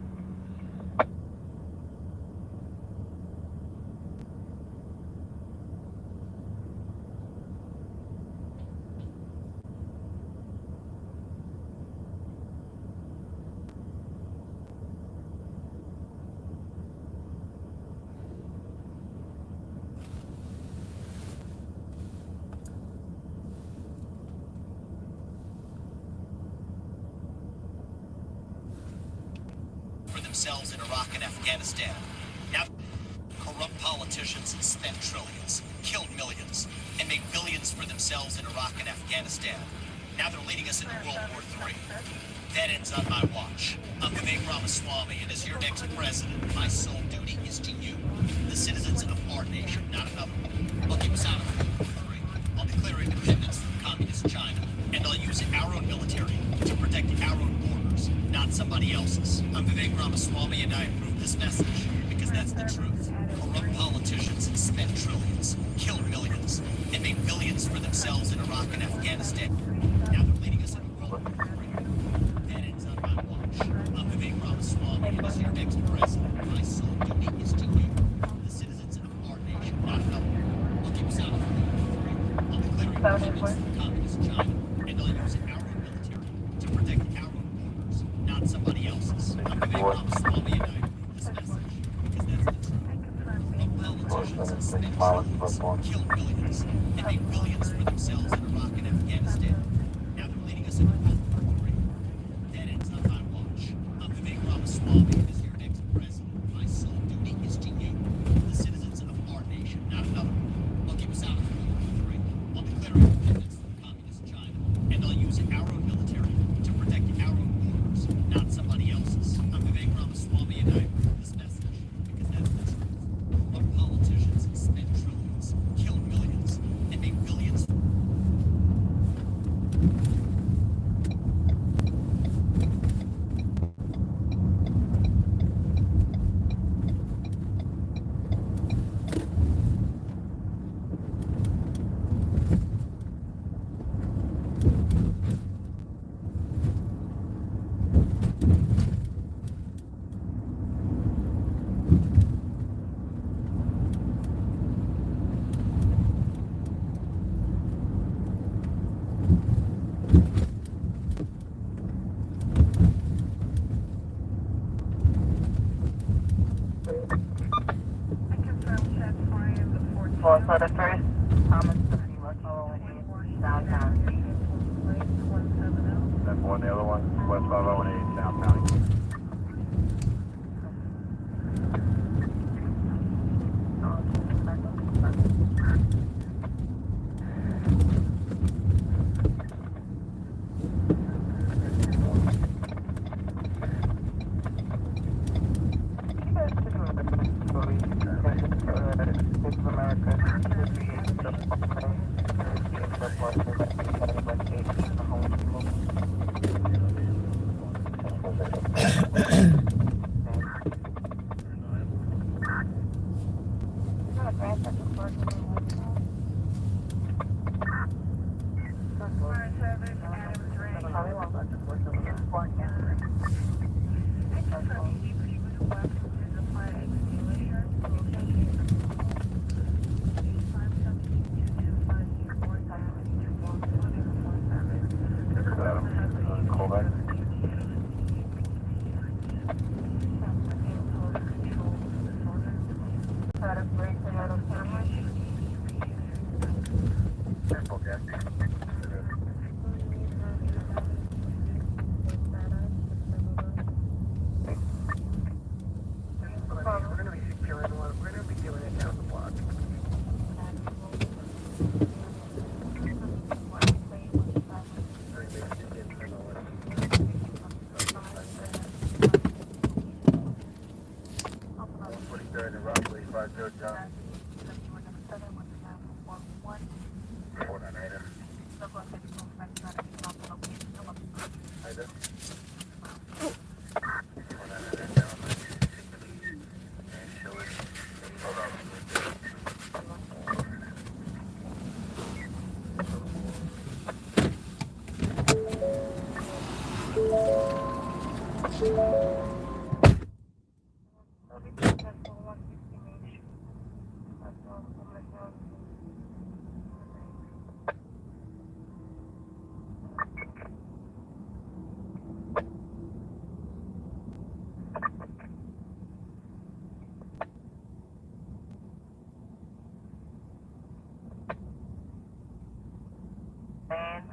Speaker 16: Themselves in Iraq and Afghanistan. Now, corrupt politicians spent trillions, killed millions, and made billions for themselves in Iraq and Afghanistan. Now they're leading us into World War III. That ends on my watch. I'm Vivek Ramaswamy, and as your next president, my sole duty is to you, the citizens of our nation, not another. I'll keep us out of World War III. I'll declare independence from communist China, and I'll use our own military to protect our own borders, not somebody else's. I'm Vivek Ramaswamy, and I approve this message because that's the truth. Corrupt politicians spent trillions, killed millions, Communist China, and they'll use our own military to protect our own borders, not somebody else's. I'm Vivek Ramaswamy, and I approve this message because that's the truth. Politicians spent trillions, killed millions, and made billions for themselves in Iraq and Afghanistan. Now they're leading us into World War III. That ends not my watch. I'm Vivek Ramaswamy, and as your next president, my sole duty is to aid the citizens of our nation, not another. I'll keep us out of World War III. I'll declare independence from communist China, and I'll use our own military to protect our own borders, not somebody else's. I'm Vivek Ramaswamy, and I approve this message because that's the truth. Our politicians spent trillions, killed millions, and made billions.
Speaker 10: Well, so the first Thomas downtown.
Speaker 11: That's one, the other one, West 508, South County.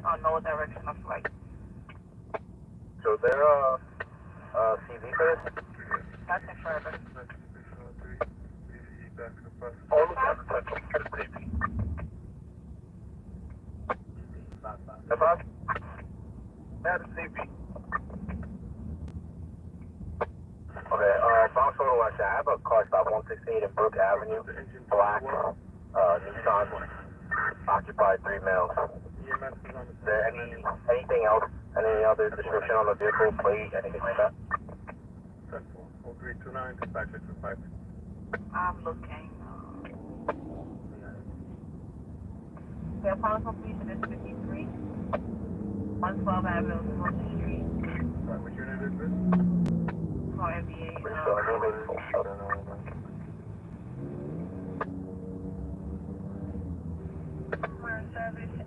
Speaker 10: On no direction of flight.
Speaker 11: So they're CV for this?
Speaker 10: Nothing further.
Speaker 11: All of that potential safety. Above? That's CV. Okay, Bronx Road West, I have a car stop 168 in Brook Avenue, black, Nissan, occupied 3 males. Is there anything else, any other description on the vehicle, plate, anything like that?
Speaker 17: 4329, dispatcher 25.
Speaker 10: I'm looking. The Apollo completion is 53. 112 Avenue, 4th Street.
Speaker 17: Sorry, what's your name, Elizabeth?
Speaker 10: Call MBA.
Speaker 12: Where's that?
Speaker 10: Thank you.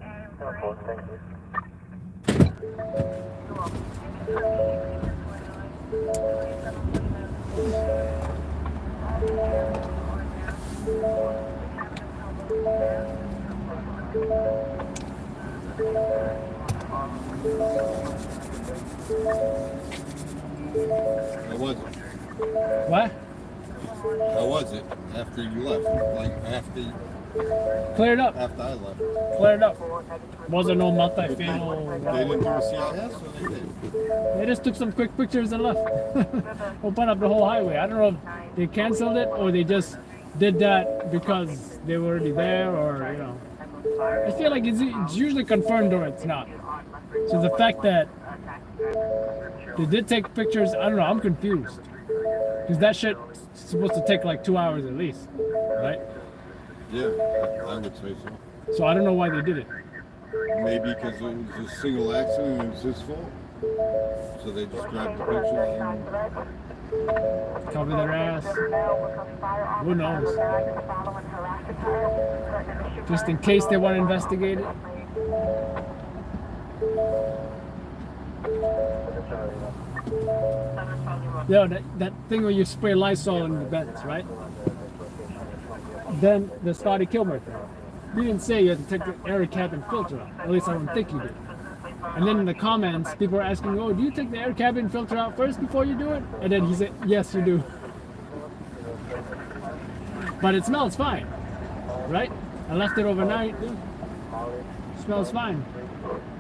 Speaker 15: How was it?
Speaker 1: What?
Speaker 15: How was it after you left? Like after
Speaker 1: Cleared up.
Speaker 15: after I left?
Speaker 1: Cleared up. Wasn't no multi-fatal.
Speaker 15: They didn't do a CIS or they did?
Speaker 1: They just took some quick pictures and left. Opened up the whole highway. I don't know if they canceled it or they just did that because they were already there, or you know. I feel like it's usually confirmed or it's not. So the fact that they did take pictures, I don't know. I'm confused because that shit is supposed to take like 2 hours at least, right?
Speaker 15: Yeah, I would say so.
Speaker 1: So I don't know why they did it.
Speaker 15: Maybe because it was a single accident and it was his fault. So they just grabbed the pictures and
Speaker 1: Cover their ass. Who knows? Just in case they want to investigate it. Yo, that thing where you spray Lysol in the vents, right? Then the Scotty Kilmer thing. You didn't say you had to take the air cabin filter out. At least I don't think you did. And then in the comments, people are asking, oh, do you take the air cabin filter out first before you do it? And then he said, yes, you do. But it smells fine, right? I left it overnight. It smells fine.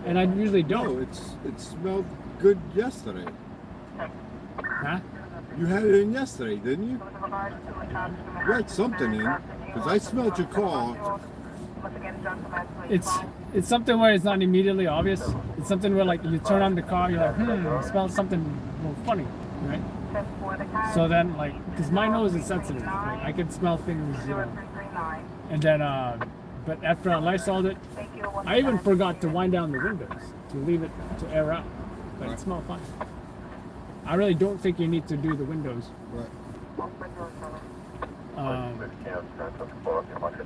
Speaker 1: And I usually don't.
Speaker 15: no, it smelled good yesterday.
Speaker 1: Huh?
Speaker 15: You had it in yesterday, didn't you? You had something in, because I smelled your car.
Speaker 1: It's something where it's not immediately obvious. It's something where like you turn on the car, you're like, it smells something more funny, right? So then like, because my nose is sensitive, like I can smell things, you know. And then, but after I Lysoled it, I even forgot to wind down the windows to leave it to air out, but it smelled fine. I really don't think you need to do the windows.
Speaker 15: Right.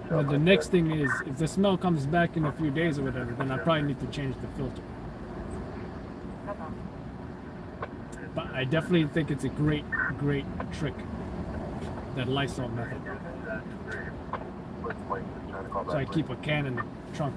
Speaker 1: But the next thing is, if the smell comes back in a few days or whatever, then I probably need to change the filter. But I definitely think it's a great, great trick, that Lysol method. So I keep a can in the trunk.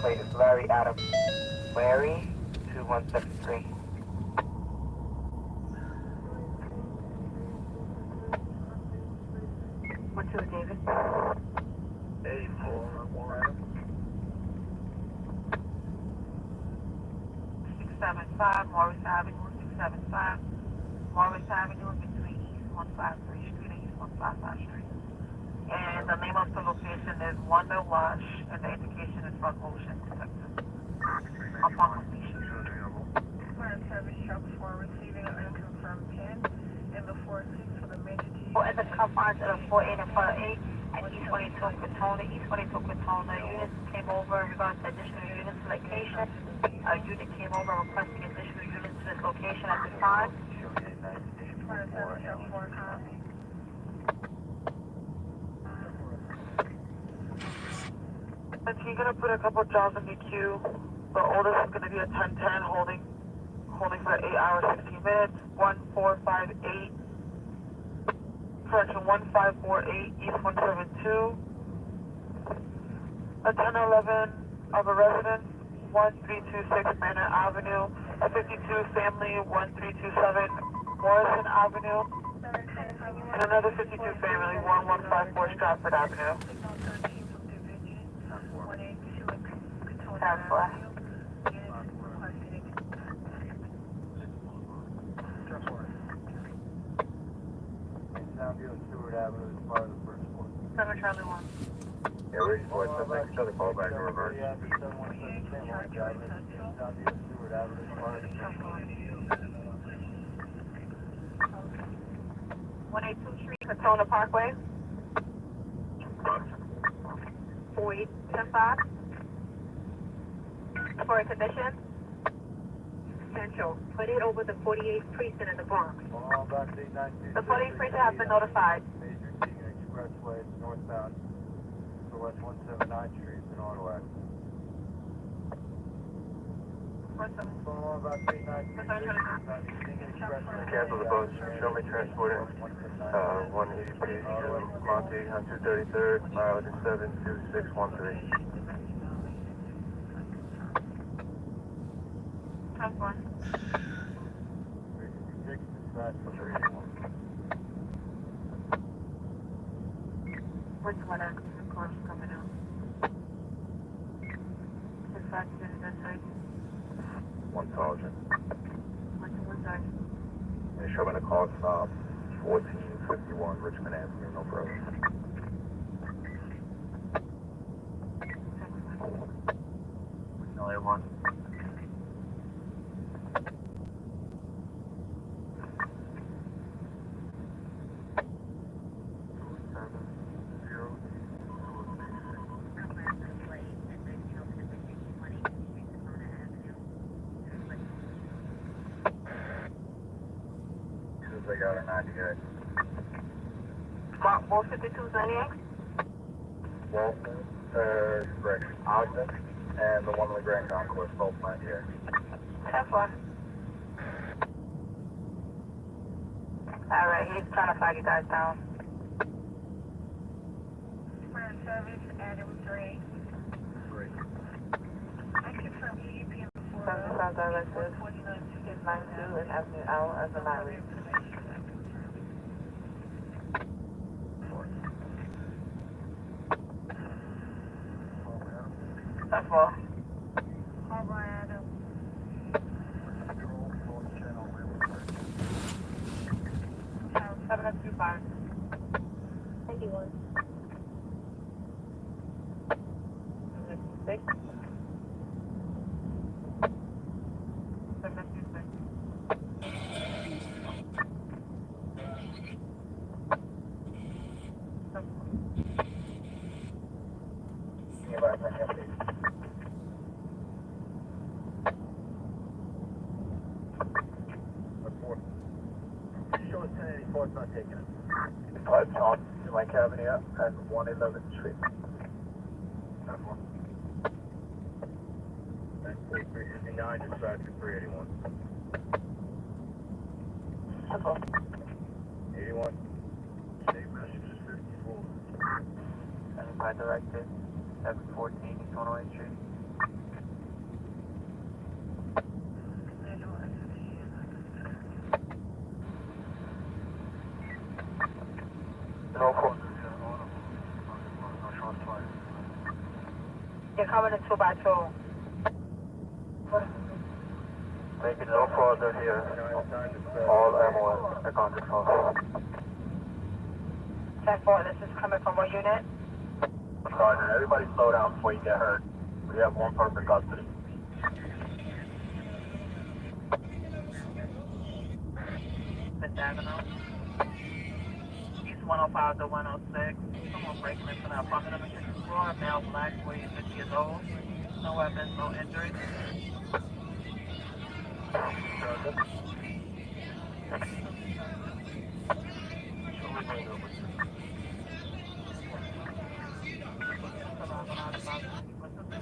Speaker 10: plate is Larry Adam Larry 2173. What's your David? 675 Morris Avenue, 675 Morris Avenue between East 153 Street and East 155 Street. And the name of the location is Wonder Wash, and the indication is from Ocean Detective. Upon completion.
Speaker 12: Fire service truck for receiving an unconfirmed pin in the 4-6 for the major G.
Speaker 10: At the confines of 48 and 48 and East 22 Katona. East 22 Katona units came over in regards to additional units to location. A unit came over requesting additional units to this location at this time.
Speaker 12: Fire service truck for copy.
Speaker 10: And she's gonna put a couple jobs in the queue. The oldest is gonna be a 1010 holding for 8 hours 16 minutes. 1458. Correction 1548 East 172. A 1011 of a residence 1326 Manor Avenue. A 52 family 1327 Morrison Avenue. And another 52 family 1154 Stratford Avenue. Tesla.
Speaker 11: Soundview and Stewart Avenue is part of the first floor.
Speaker 10: 7 Charlie 1.
Speaker 11: Yeah, we're just going to make sure the callback in reverse. 717 San Juan Drive, Soundview and Stewart Avenue is part of the first floor.
Speaker 10: 182 Street, Katona Parkway. 4810-5. For a condition? Potential. Put it over the 48th precinct in the Bronx. The 48th precinct has been notified.
Speaker 11: Major Keegan Expressway, northbound, for West 179th Street in Auto Accident. Cancel the bus. Show me transporting 180 to Monty on 233rd, mileage 72613.
Speaker 10: 10-4. Which one of the cars coming out? Dispatch to this side.
Speaker 11: 1000.
Speaker 10: One side.
Speaker 11: They show me the call stop 1451 Richmond Avenue, no further. No, they want. They got a 98.
Speaker 10: Mark 45298?
Speaker 11: Walton, Greg Ogden, and the one in the Grand Concourse, both 98.
Speaker 10: 10-4. Alright, he's trying to flag you guys down.
Speaker 12: Fire service, Adam 3. I confirm EDP in the 4.
Speaker 10: South Directive is 92 and Avenue L as a 9 week. That's all.
Speaker 12: Harbor Adam.
Speaker 10: 725. 91. 6. 726.
Speaker 11: Showing 1084 is not taking it. It's on to my cabinet and 111th Street. That's one. And 4359 dispatch to 381.
Speaker 10: That's all.
Speaker 11: 81. Same message is 54.
Speaker 10: 75 Directive, 714 East 108 Street.
Speaker 12: coming to 2x2.
Speaker 11: Make it no further here. All M1 accounted for.
Speaker 12: 10-4, this is coming from what unit?
Speaker 11: Sergeant, everybody slow down before you get hurt. We have one person in custody.
Speaker 10: Fifth Avenue. East 105 to 106. Someone breaking into the apartment on the 6th floor. Male, black, 50 years old. No weapons, no injuries.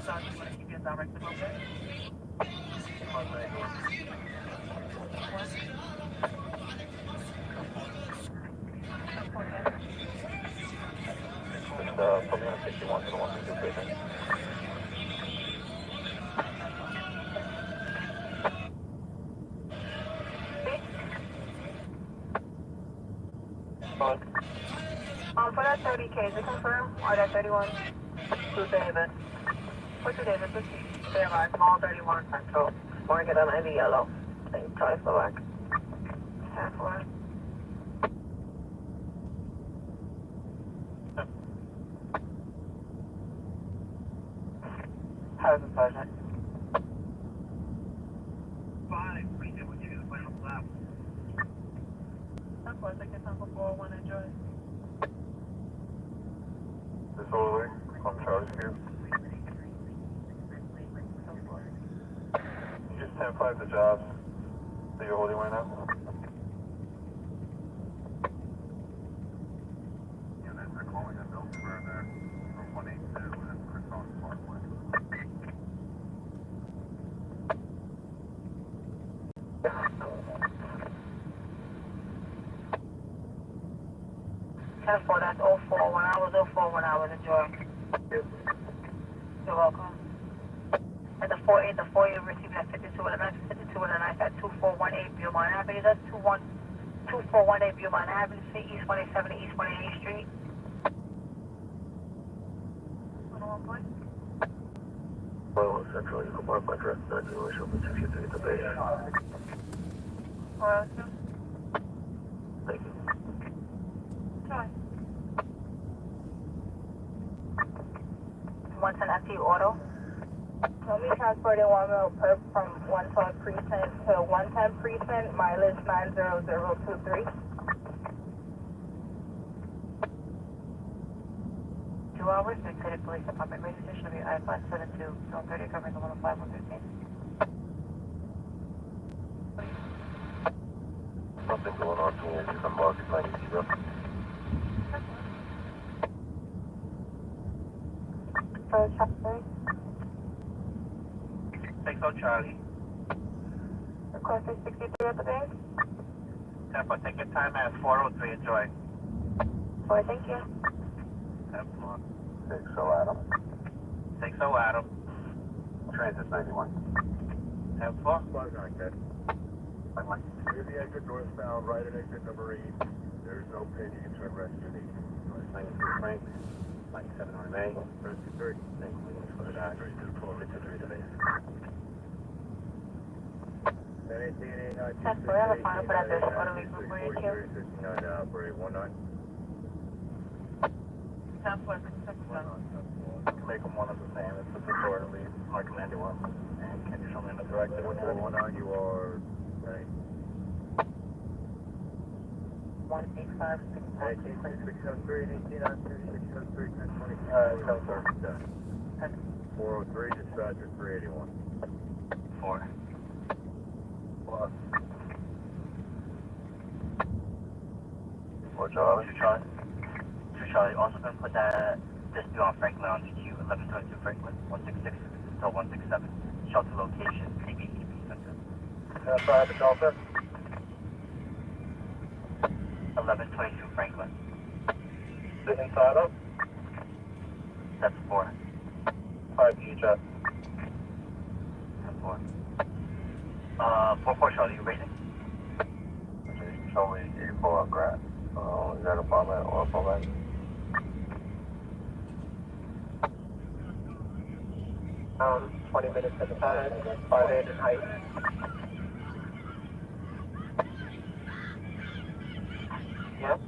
Speaker 10: Sergeant, want to keep your directive open?
Speaker 11: Put me on 61 to the 162 station.
Speaker 12: For that 30K, is it confirmed? Or that 31?
Speaker 10: 2 David.
Speaker 12: What's your David? Stand by, small 31 Central. Mark it on any yellow. Then try to select. 10-4.
Speaker 10: How's the sergeant?
Speaker 12: Fine, appreciate what you get the final slap. That's why I think it's number 401, enjoy.
Speaker 11: Disorderly on Charlie Street. You just 10-5 the jobs that you're holding right now? Units are calling a bill further from 182 and Croissant Parkway.
Speaker 12: That's 041 hours, 041 hours, enjoy. You're welcome. And the 48, you're receiving at 52 and a 9, 52 and a 9 at 2418 Beaumont Avenue. That's 2418 Beaumont Avenue, East 187 East 188th Street. 101 point.
Speaker 11: Well, Central, you can mark my direct 9 show for 223 at the base.
Speaker 12: Where else?
Speaker 11: Thank you.
Speaker 12: Joy. 110 FT Auto. Let me transporting 1 mil perp from 112 precinct to 110 precinct, mileage 90023. 2 hours, the City Police Department radio station will be I-572, zone 30, covering the 105, 113.
Speaker 11: Something going on to me. I'm marking 90.
Speaker 10: 60 Charlie.
Speaker 12: Requesting 63 at the bank.
Speaker 10: 10-4, take your time at 403, enjoy.
Speaker 12: 4, thank you.
Speaker 10: 10-4.
Speaker 11: 60 Adam.
Speaker 10: 60 Adam.
Speaker 11: Transit 91.
Speaker 10: 10-4.
Speaker 11: Here's the exit northbound, right at exit number 8. There's no pin, you can turn rest if you need. 93 Frank, 97 on May. Rescue 30. Thank you for the guy. 53 to base.
Speaker 12: That's for the final for that there's auto vehicle for you too.
Speaker 11: 59 operate 19.
Speaker 12: 10-4,
Speaker 11: Make them one of the same. It's the disorderly, Mark 91. And can you show me in the direction? 19, you are right.
Speaker 12: 185,
Speaker 11: 403, dispatcher 381. 4. Plus. 4 Charlie. 2 Charlie. 2 Charlie. Also going to put that dispute on Franklin on GQ 1122 Franklin, 166 to 167. Shelter location, ABEB Center. Outside the shelter. 1122 Franklin. Sit inside up. That's 4. 5 GHF. That's 4. 4 Charlie, you raising? Show me 84 on Grant. Is that apartment or apartment?
Speaker 10: 20 minutes at a time, 5'8" in height. Yep.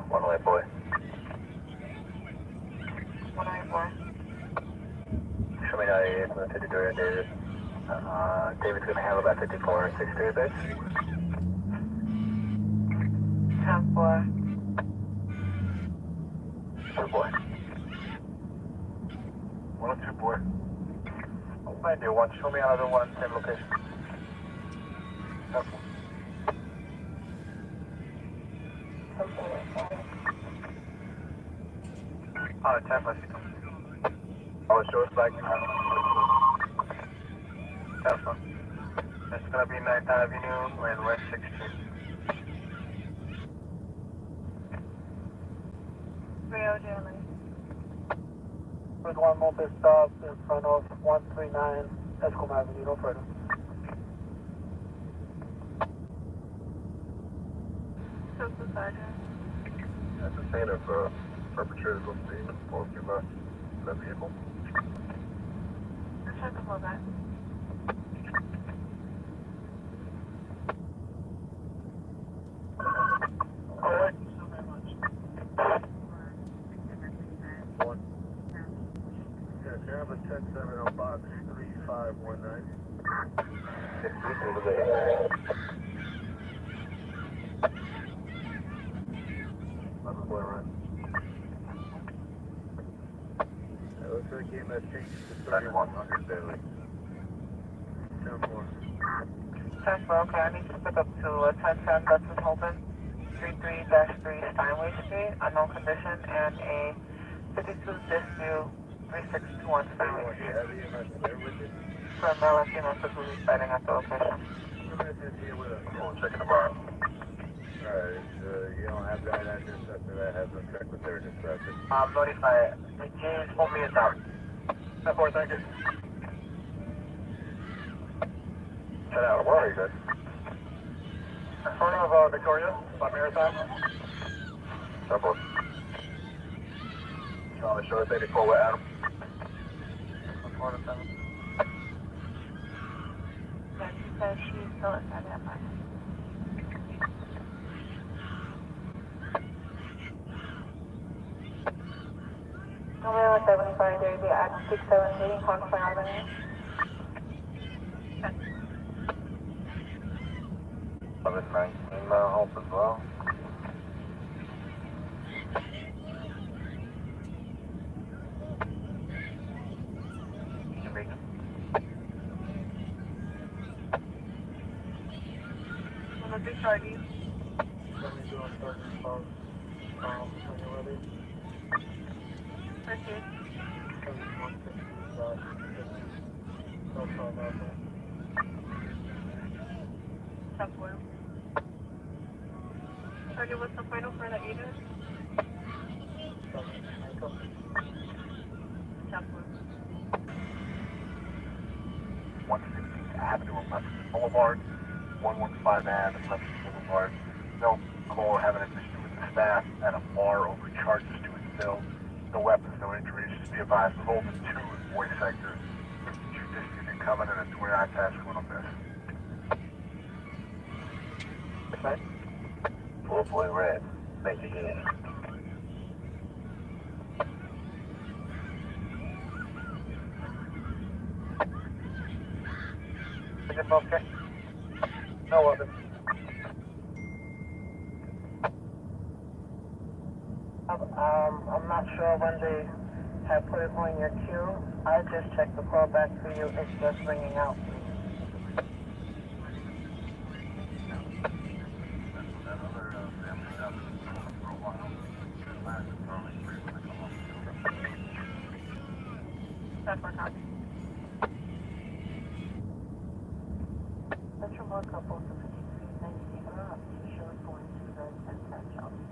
Speaker 11: One way, boy.
Speaker 10: 194.
Speaker 11: Show me 98, I'm going to 53 at David. David's going to handle that 54, 63 base.
Speaker 10: 10-4.
Speaker 11: Good boy. 102, boy. 91, show me another one, same location. 10-4. 10-4. Oh, show us back. That's one. It's going to be 9th Avenue and West 16th.
Speaker 10: 30 Jeremy. There's one Moped stop in front of 139 Escom Avenue, no further.
Speaker 12: Social Sergeant.
Speaker 11: That's the scene of perpetrators on scene, or if you're not in that vehicle.
Speaker 12: I'm trying to pull back.
Speaker 11: Alright. Yeah, can I have a 10-7 box 3519? That's the boy, right? It looks like game has changed to 3100 daily. 10-4.
Speaker 10: 10-4, okay, I need to pick up to 1010 Dutchess Holman, 33-3 Steinway Street, unknown condition, and a 52 dispute 3621 Steinway Street. From LSU, so we'll be fighting at the location.
Speaker 11: We'll check it tomorrow. Alright, you don't have that address after that, have them check with their dispatcher.
Speaker 10: Notify the James, hold me is out.
Speaker 11: 10-4, thank you. 10 out, where are you, guys? In front of Victoria, by Maritime. 10-4. Charlie, show us 84 with Adam.
Speaker 10: 4-7. Yeah, she says she's still inside the apartment. Number 75, there will be at 670 Concord Avenue.
Speaker 11: 1119 Hope as well. Jamaica.
Speaker 12: Number 3 Charlie. Okay. Temple. Charlie, what's the final for the agent? Temple.
Speaker 11: 160 Avenue and Lexington Boulevard, 115 Ave and Lexington Boulevard. No call having an issue with the staff at a bar over charges to his bill. No weapons, no injuries. Just be advised, we've opened 2 in voice sectors. 2 disputes incoming and a 29 task one on this. Okay. 4-point red. Thank you again.
Speaker 10: Is it okay? No weapons. I'm not sure when they have put it on your queue. I just checked the call back for you. It's just ringing out.
Speaker 12: That's one copy.
Speaker 10: That's your one couple to 5390 up. Show is going to the 1010 Charlie.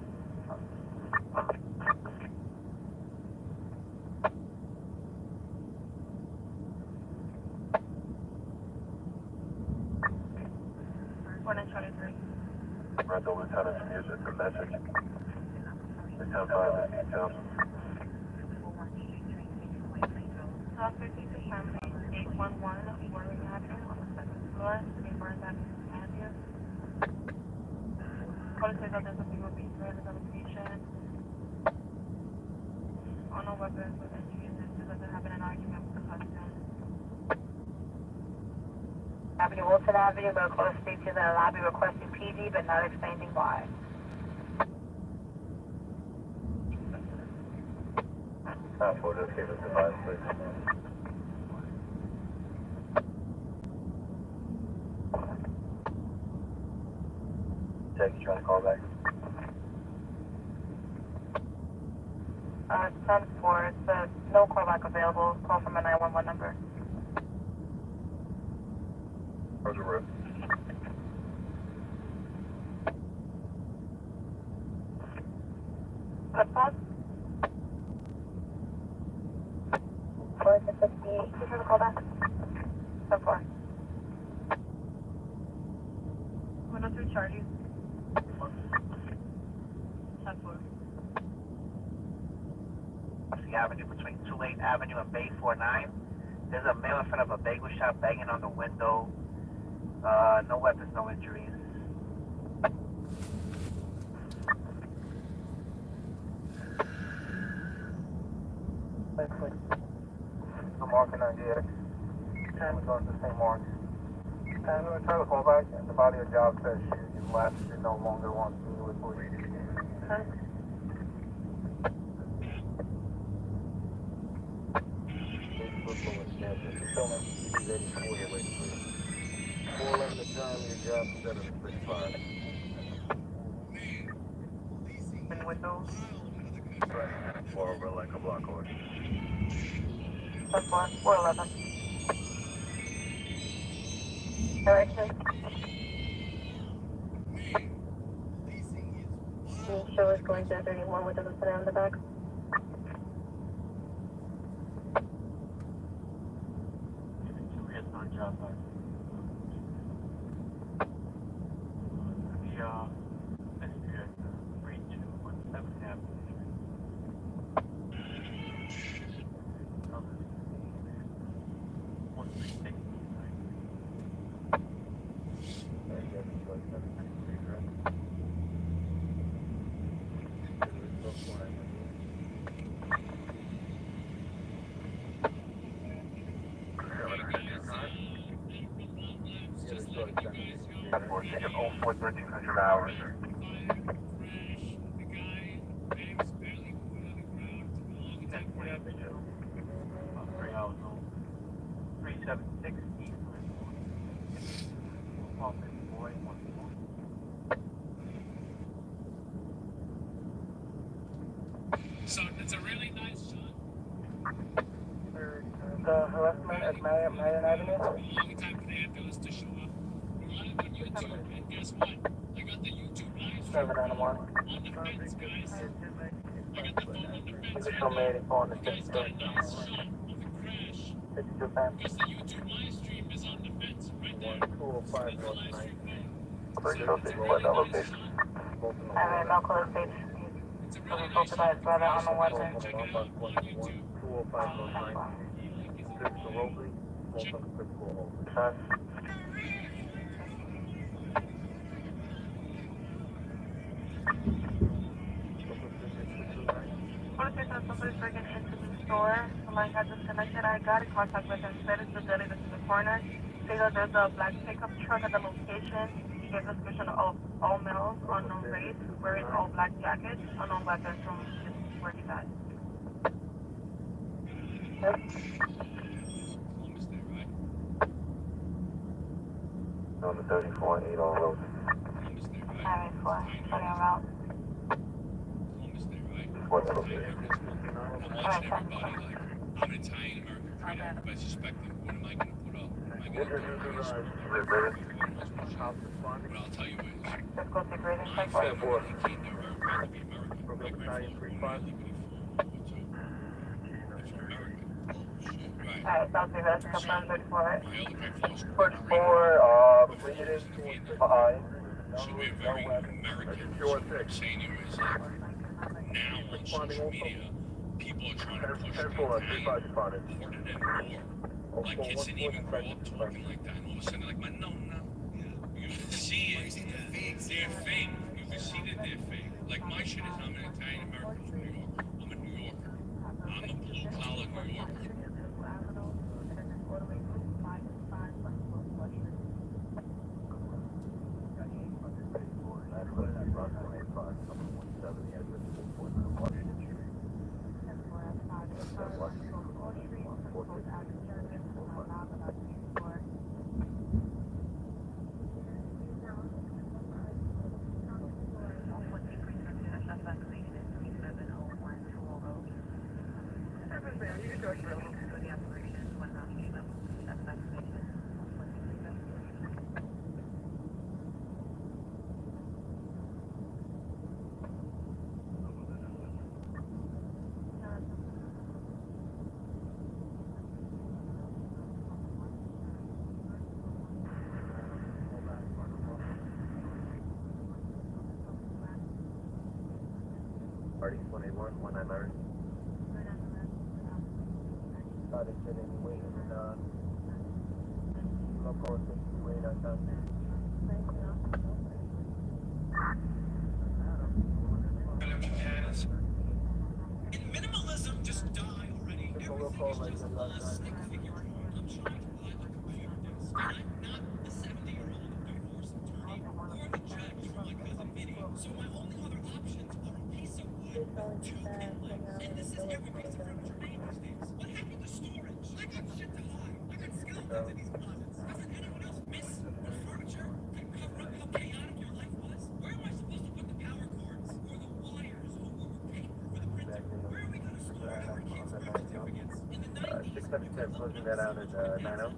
Speaker 12: One and 23.
Speaker 11: Rental Lieutenant's music, the message. 10-5 is details.
Speaker 12: South 52 Family 811 Warren Avenue on the second floor, in Burns Avenue, Avenue. Police says that there's a few being threatened at the location. On no weapons with injuries, and doesn't have an argument with the husband. Avenue Wilson Avenue, medical state to the lobby requesting PD, but not explaining why.
Speaker 11: For just give us advice, please. Jake, you trying to call back?
Speaker 12: 10-4, it's no callback available. Call from a 911 number.
Speaker 11: Roger, Ruth.
Speaker 12: Pause. 4-58, you trying to call back? 10-4. 103 Charlie. 10-4.
Speaker 18: Avenue between Tulane Avenue and Bay 49. There's a male in front of a bagel shop banging on the window. No weapons, no injuries.
Speaker 11: I'm marking 98. Time is on the same mark. And we're trying to call back, and the body of job says you left, you no longer want to be with police. Okay.
Speaker 12: In windows.
Speaker 11: Or over like a block horse.
Speaker 12: 10-4, 411. Direction. The show is going to 31 with a listener on the back.
Speaker 11: For ticket 04 1300 hours.
Speaker 1: So it's a really nice shot.
Speaker 11: The harassment at Marion Avenue?
Speaker 1: Long time for the ambulance to show up. Live on YouTube, and guess what? I got the YouTube live stream
Speaker 11: 791.
Speaker 1: on the fence, guys. I got the phone on the fence.
Speaker 11: It's on the phone.
Speaker 1: Guys got a nice shot of the crash.
Speaker 11: 52 fans.
Speaker 1: Because the YouTube live stream is on the fence right there. So there's the live stream there.
Speaker 12: Alright, medical state. Was assaulted by his brother on the weapon.
Speaker 1: Check it out on YouTube.
Speaker 12: Police said somebody's breaking into the store. The line got disconnected. I got in contact with him. Said it's the deli that's in the corner. Say that there's a black pickup truck at the location. He gave a description of all males, unknown race, wearing all black jackets, unknown weapons from where he's at. Yep.
Speaker 11: On the 34 8 on road.
Speaker 12: Alright, 4. Starting en route.
Speaker 11: What's the location?
Speaker 12: Alright, 10.
Speaker 1: I'm an Italian American creator. Everybody suspecting. What am I going to put up? Am I going to put up? But I'll tell you what.
Speaker 12: Let's go take rating check for it. Alright, South Bay, that's confirmed 34.
Speaker 11: 44, bleeding, behind.
Speaker 1: So we're very American. Saying you is
Speaker 5: now on social media, people are trying to push that more kids didn't even grow up talking like that, and all of a sudden they're like, no. You can see it. They're fake. You can see that they're fake. Like my shit is, I'm an Italian American from New York. I'm a New Yorker. I'm a blue collar New Yorker.
Speaker 11: Party 181, 199. Thought it said any way in local way downtown.
Speaker 16: In minimalism, just die already. Everything is just a stick figure. I'm trying to buy a computer desk. I'm not the 70-year-old divorce attorney or the judge for my cousin Vinny. So my only other options are a piece of wood, 2 pin legs, and this is every piece of furniture made these days. What happened to storage? I got shit to hide. I got skeletons in these closets. Doesn't anyone else miss the furniture can cover up how chaotic your life was? Where am I supposed to put the power cords or the wires or paper for the printer? Where are we going to store our kids' birth certificates? In the 90s,
Speaker 11: 677, closing that out at 90.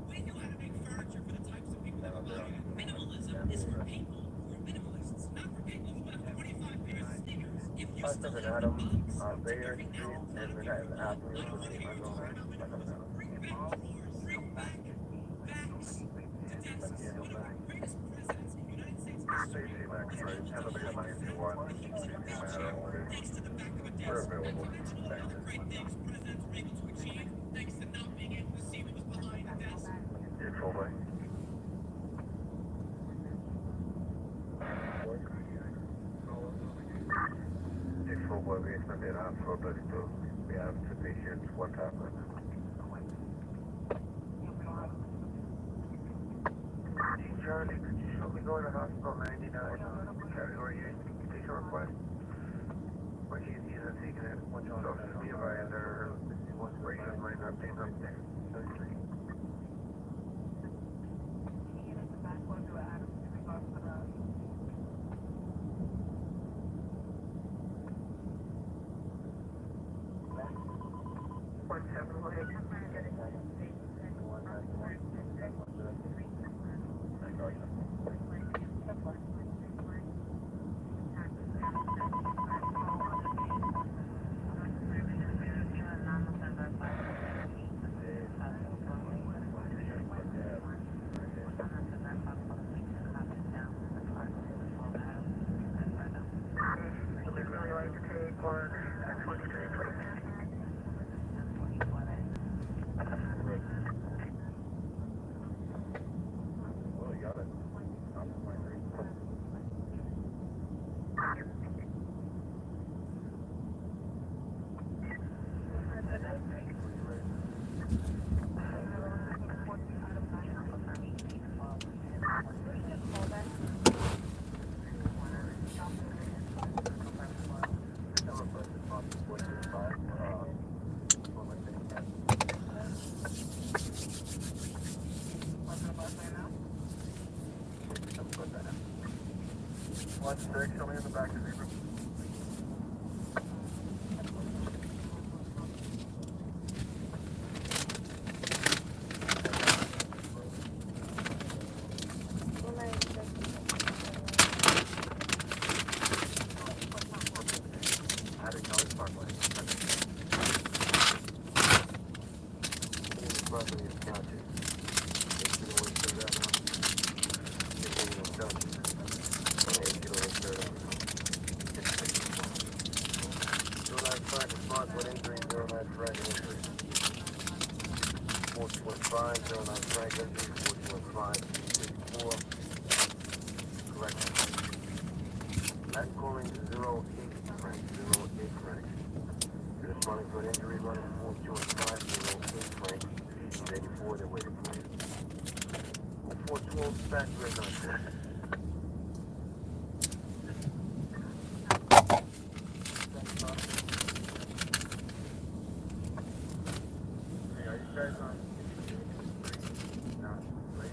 Speaker 16: we knew how to make furniture for the types of people that wanted it. Minimalism is for people who are minimalists, not for people who have 25 pairs of sneakers. If you still have the box,
Speaker 11: Bayer Street and the Apple.
Speaker 16: bring back drawers, bring back backs to desks. One of the greatest presidents in United States history. Thanks to the back of a desk, not to mention all the other great things presidents were able to achieve, thanks to not being able to see what was behind the desk.
Speaker 11: We have 2 patients, 1 tablet. Charlie, could you show me going to hospital 99? Category 8, patient request. Or she's either taking it, what's on social media and her radios might not be up there. One six, show me in the back of the room. 425, 09 Franklin, 415, 54. Correction. Last calling 08 Frank, 08 Frank. You're responding to an injury running 425, 08 Frank. 84, they're waiting for you. 420 dispatch, red on. Hey, are you guys on? No, wait.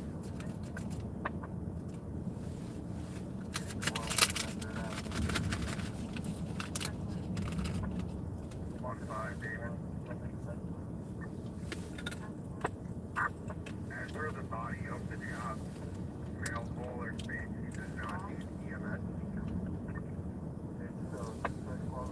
Speaker 11: One five, David. As per the body of the job, male bowler speech, he does not need EMS. It's first call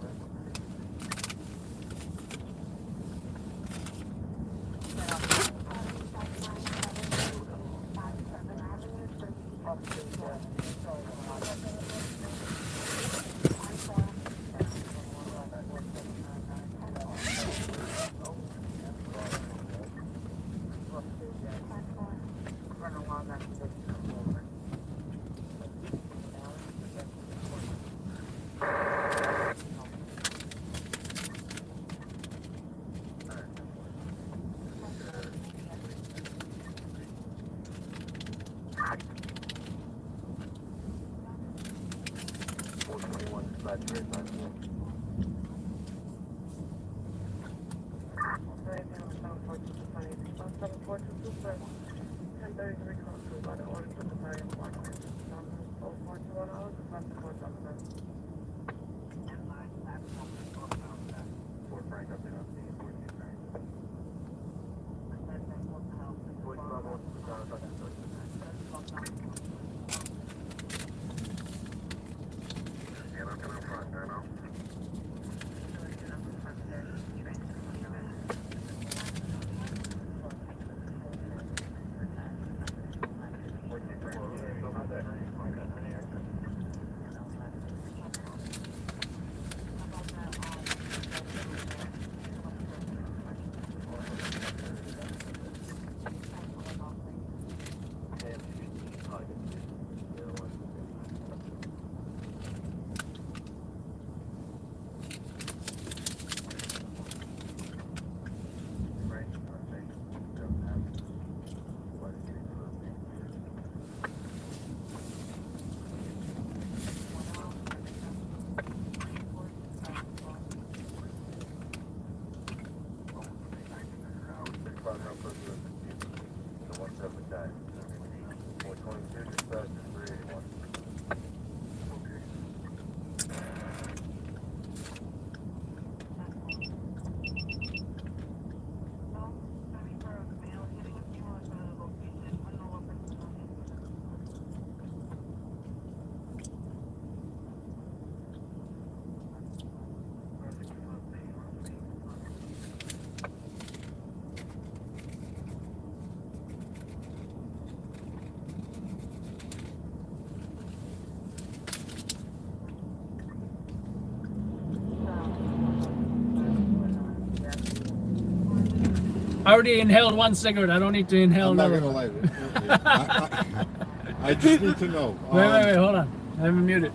Speaker 1: I already inhaled one cigarette. I don't need to inhale
Speaker 15: I'm not
Speaker 1: another
Speaker 15: gonna
Speaker 1: one.
Speaker 15: light it. I just need to know.
Speaker 1: Wait, hold on. I haven't muted.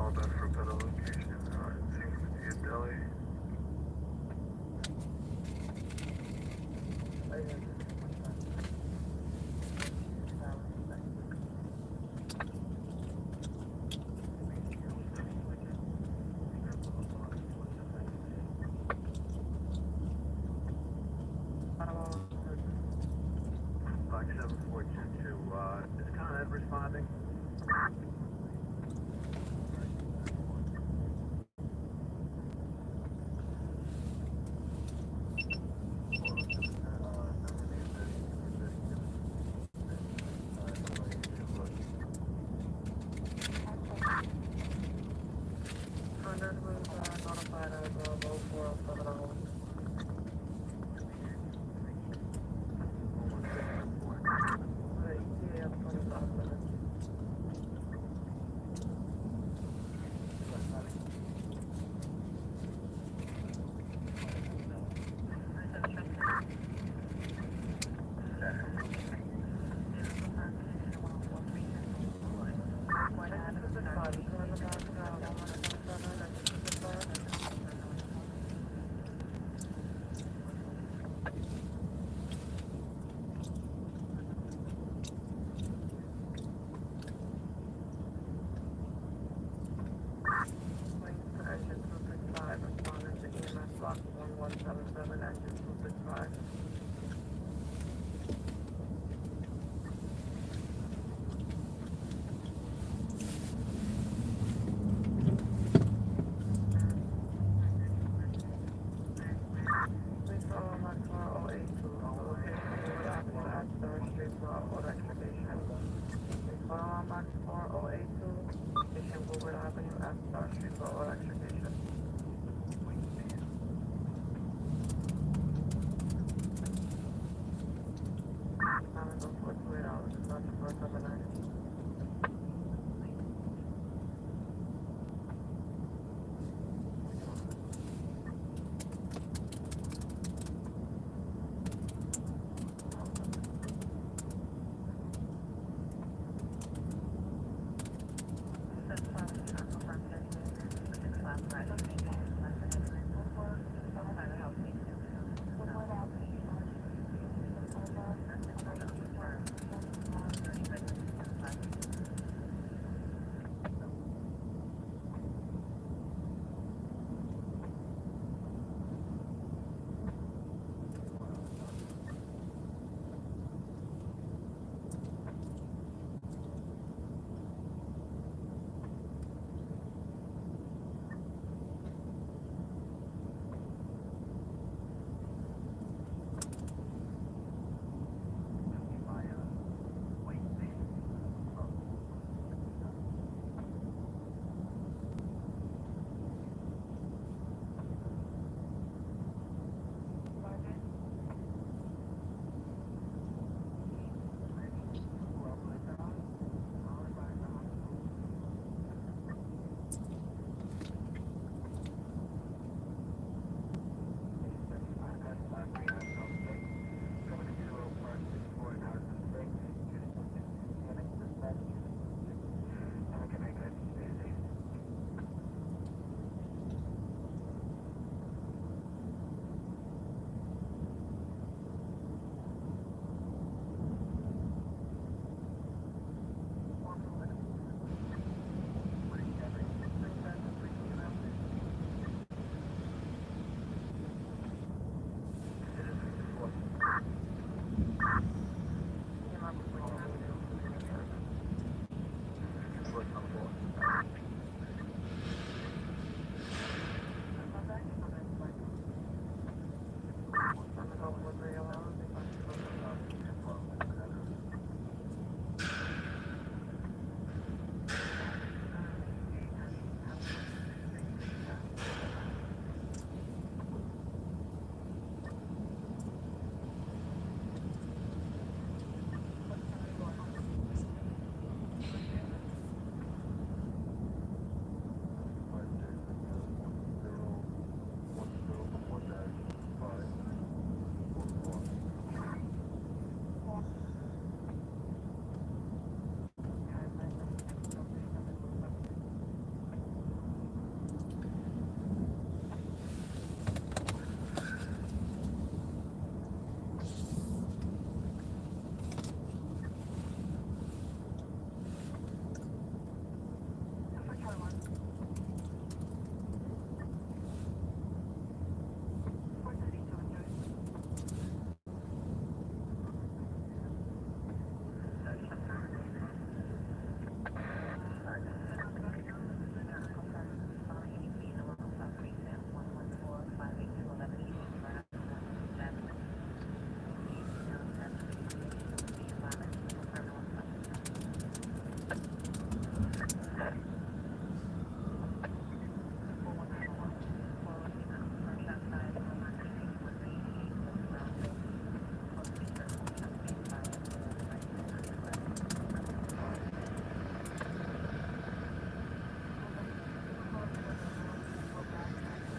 Speaker 17: called out for a better location. It seems to be a deli. Box 7422, is Con Ed responding? Con Ed was notified as of 0407.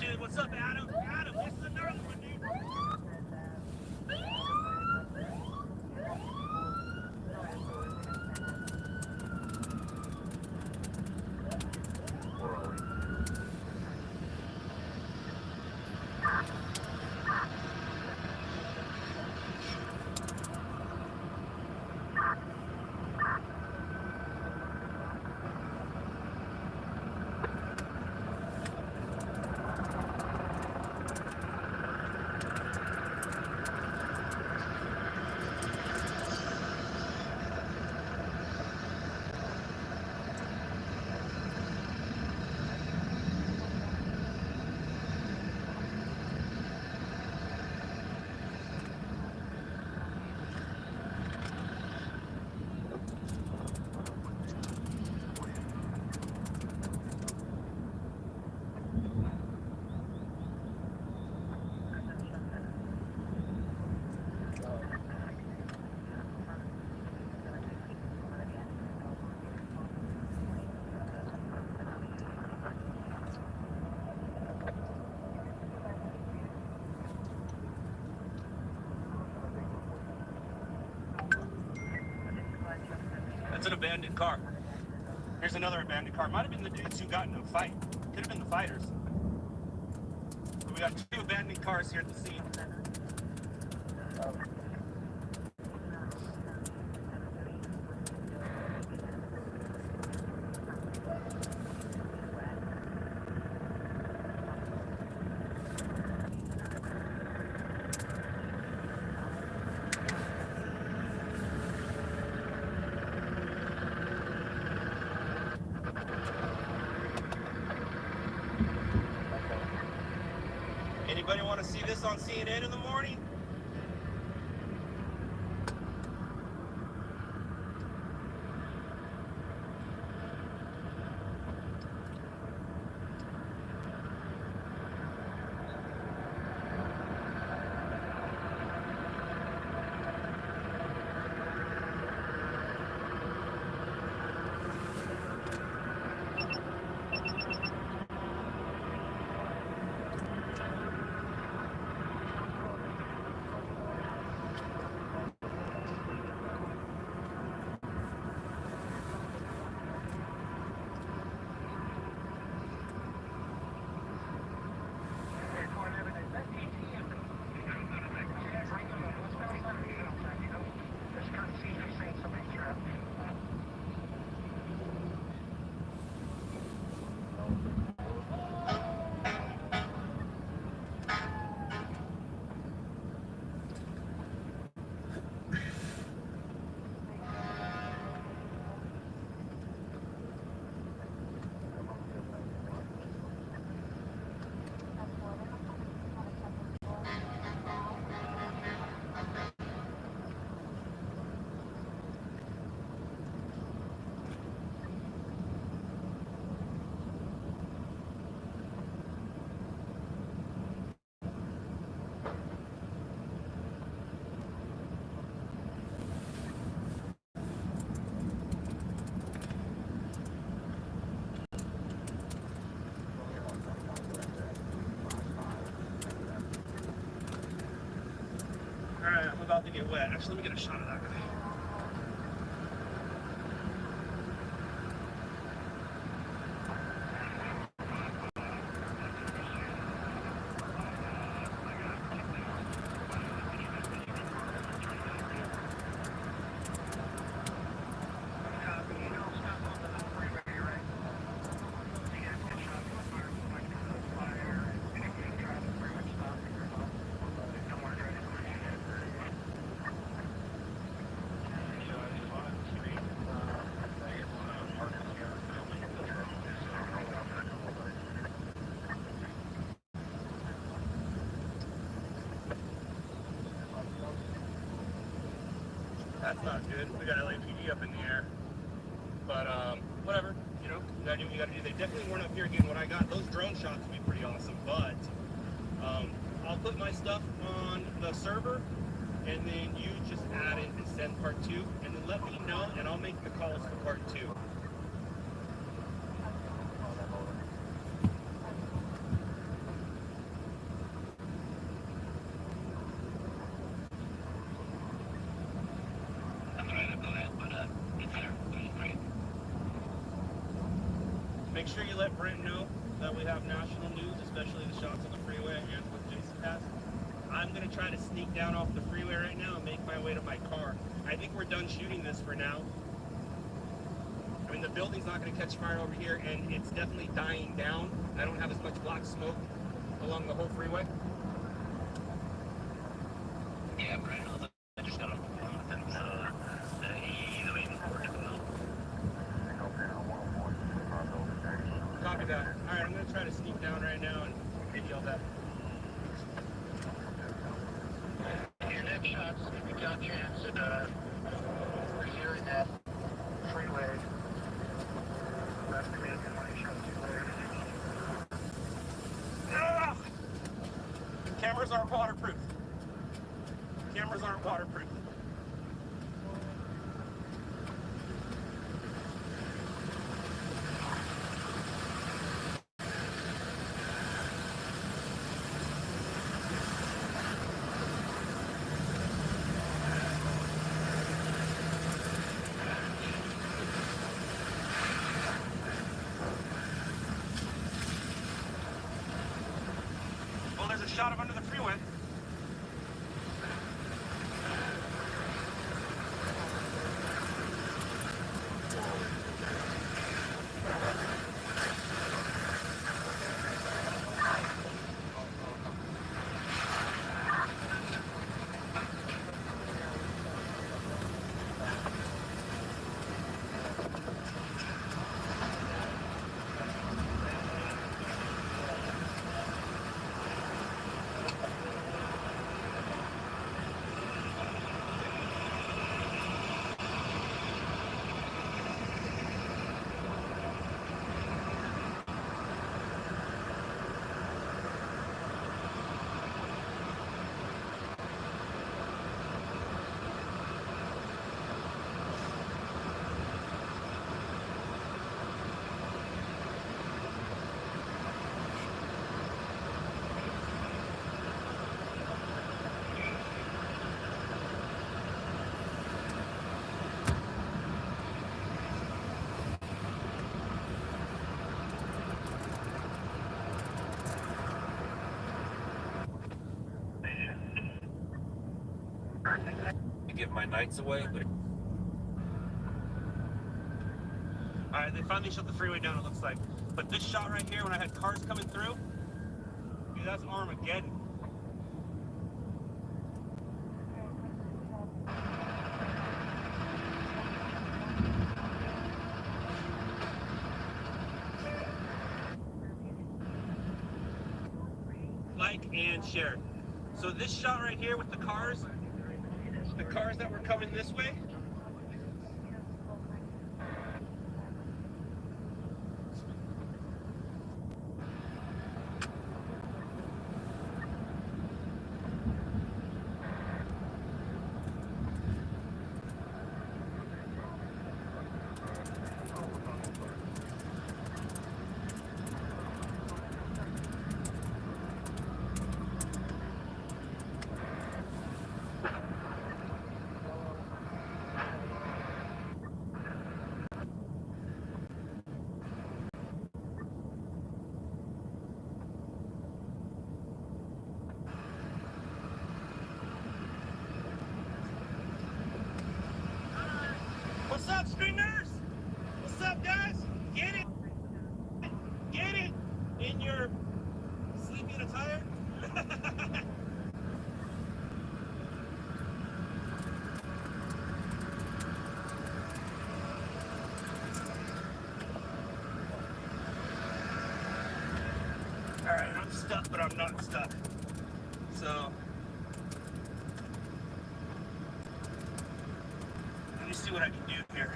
Speaker 9: Dude, what's up, Adam? Adam, this is another one, dude. That's an abandoned car. Here's another abandoned car. Might have been the dudes who got into a fight. Could have been the fighters. So we got 2 abandoned cars here at the scene. Anybody want to see this on CNN in the morning? Alright, I'm about to get wet. Actually, let me get a shot of that guy. That's not good. We got LAPD up in the air. But, whatever, you know.
Speaker 19: You gotta do what you gotta do. They definitely weren't up here getting what I got. Those drone shots would be pretty awesome, but I'll put my stuff on the server, and then you just add it and send part 2, and then let me know, and I'll make the calls for part 2. Make sure you let Brent know that we have national news, especially the shots on the freeway and with Jason Pass. I'm going to try to sneak down off the freeway right now and make my way to my car. I think we're done shooting this for now. I mean, the building's not going to catch fire over here, and it's definitely dying down. I don't have as much black smoke along the whole freeway.
Speaker 18: Yeah, Brent, I just got off the phone with him. He's waiting for it to come out.
Speaker 19: Copy that. All right, I'm going to try to sneak down right now and get yelled at.
Speaker 8: Your next shots, if you got a chance, we're here in that freeway. That's the main money shot
Speaker 19: Cameras aren't waterproof. Cameras aren't waterproof. Well, there's a shot of under the freeway.
Speaker 20: Give my nights away, but
Speaker 19: Alright, they finally shut the freeway down, it looks like. But this shot right here, when I had cars coming through, dude, that's Armageddon. Like and share. So this shot right here with the cars that were coming this way, what's up, streamers? What's up, guys? Get it? Get it? In your sleepy attire? Alright, I'm stuck, but I'm not stuck. So, let me see what I can do here.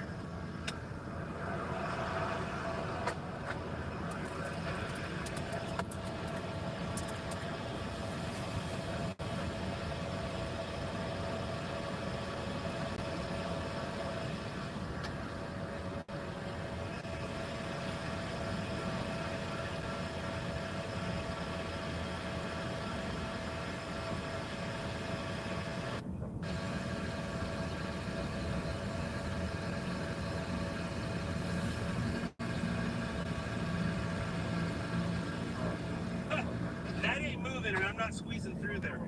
Speaker 19: not squeezing through there.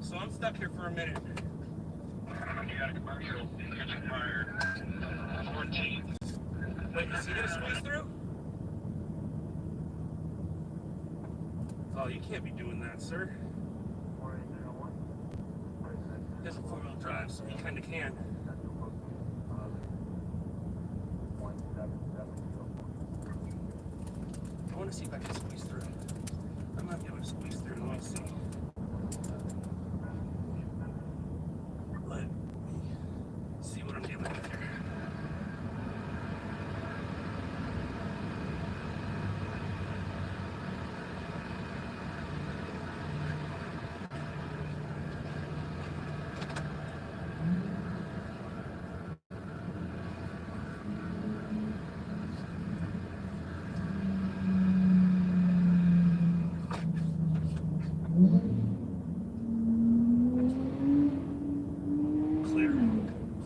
Speaker 19: So I'm stuck here for a minute.
Speaker 8: You got a commercial kitchen fire. 14.
Speaker 19: Wait, is he gonna squeeze through? Oh, you can't be doing that, sir. There's a 4-wheel drive, so he kind of can. I want to see if I can squeeze through. I might be able to squeeze through. Let me see. Let me see what I'm dealing with here.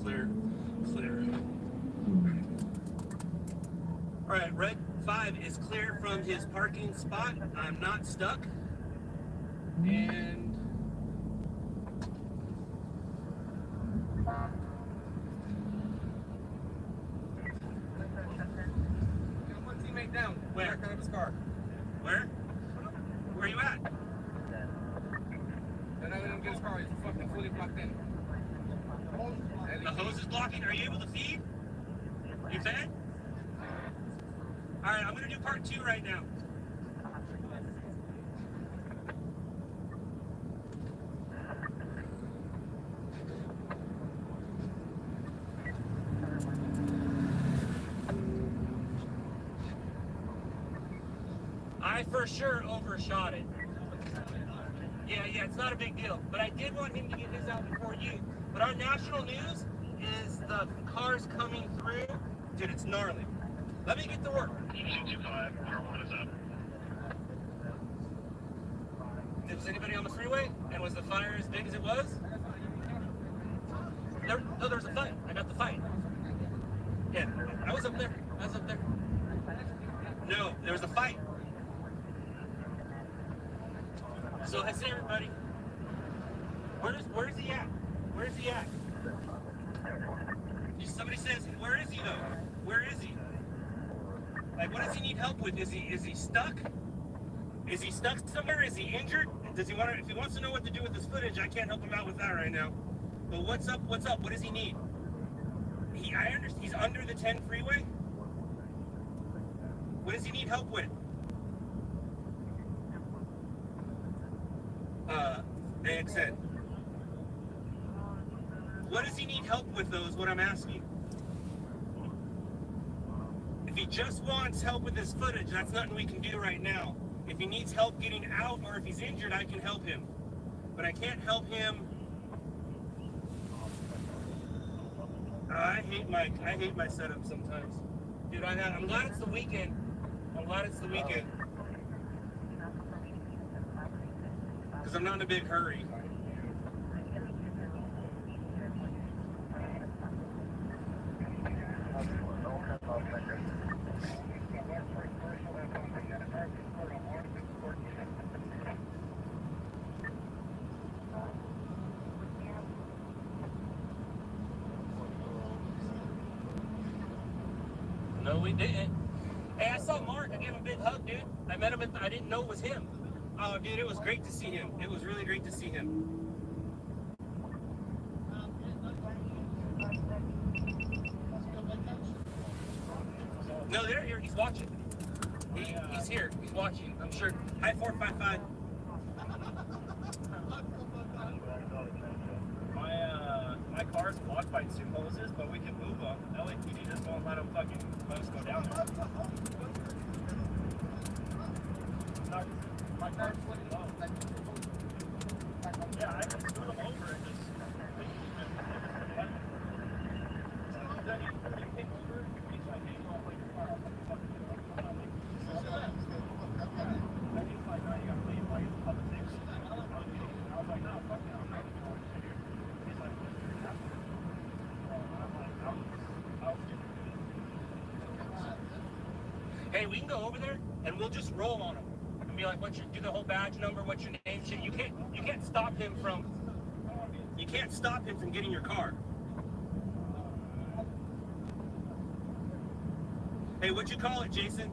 Speaker 19: Clear. All right, red 5 is clear from his parking spot. I'm not stuck. And one teammate down. Where? Back of his car. Where? Where are you at?
Speaker 14: They're not letting him get his car. He's fucking fully blocked in.
Speaker 19: The hose is blocking. Are you able to feed? You fed? All right, I'm gonna do part 2 right now. I for sure overshot it. Yeah, it's not a big deal. But I did want him to get his out before you. But our national news is the cars coming through. Dude, it's gnarly. Let me get to work.
Speaker 8: 225, R1 is up.
Speaker 19: Was anybody on the freeway? And was the fire as big as it was? No, there was a fight. I got the fight. Yeah, I was up there. No, there was a fight. So I say, everybody, where's he at? Where's he at? Somebody says, where is he though? Where is he? Like, what does he need help with? Is he stuck? Is he stuck somewhere? Is he injured? Does he want to? If he wants to know what to do with this footage, I can't help him out with that right now. But what's up? What does he need? I understand he's under the 10 freeway. What does he need help with? AXN. What does he need help with though is what I'm asking. If he just wants help with this footage, that's nothing we can do right now. If he needs help getting out or if he's injured, I can help him. But I can't help him. I hate my setup sometimes. Dude, I'm glad it's the weekend. Because I'm not in a big hurry. No, we didn't. Hey, I saw Mark. I gave him a big hug, dude. I met him I didn't know it was him. Oh, dude, it was great to see him. It was really great to see him. No, they're here. He's watching. He's here. He's watching. I'm sure. Hi, 455.
Speaker 21: My car's blocked by 2 hoses, but we can move them. LAPD just won't let us go down there. My car's fully low. Yeah, I can screw them over and just... Then you take over, you try to take off like your car. And he's like, no, you gotta leave like other things. I was like, no, fuck no, I'm not going to do. He's like,
Speaker 19: hey, we can go over there and we'll just roll on them. and be like, do the whole badge number, what's your name, shit. You can't stop him from getting your car. Hey, what'd you call it, Jason?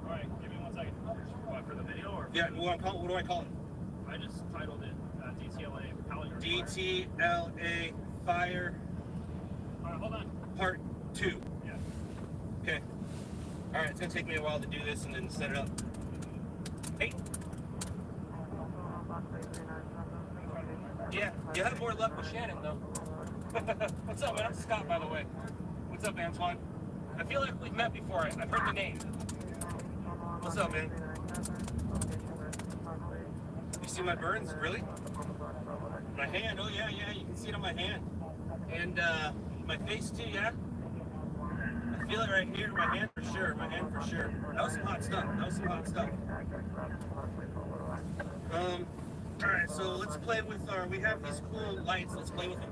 Speaker 1: Alright, give me 1 second. What, for the video or?
Speaker 19: Yeah, what do I call it?
Speaker 1: I just titled it DTLA
Speaker 19: DTLA Fire.
Speaker 1: Alright, hold on.
Speaker 19: Part 2.
Speaker 1: Yeah.
Speaker 19: Okay. Alright, it's gonna take me a while to do this and then set it up. Hey. Yeah, you have more luck with Shannon though. What's up, man? I'm Scott, by the way. What's up, Antoine? I feel like we've met before. I've heard the name. What's up, man? You see my burns? Really? My hand? Oh yeah, you can see it on my hand. And my face too, yeah? I feel it right here, my hand for sure, That was some hot stuff. Alright, so let's play with we have these cool lights, let's play with them.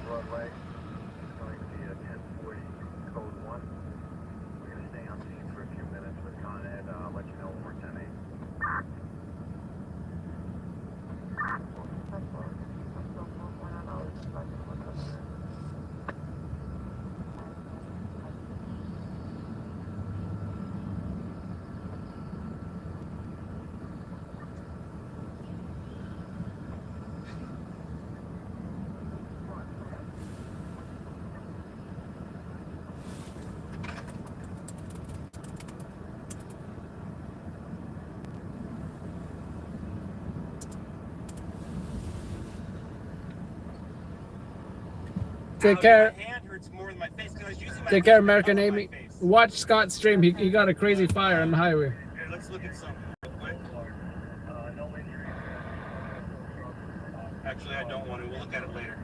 Speaker 11: Broadway, it's going to be a 1040 code 1. We're going to stay on scene for a few minutes with Con Ed. I'll let you know when we're 10-8.
Speaker 1: Take care.
Speaker 19: My hand hurts more than my face because I was using my
Speaker 1: Take care, American Amy. Watch Scott's stream. He got a crazy fire on the highway.
Speaker 19: Here, let's look at something real quick. Actually, I don't want to. We'll look at it later.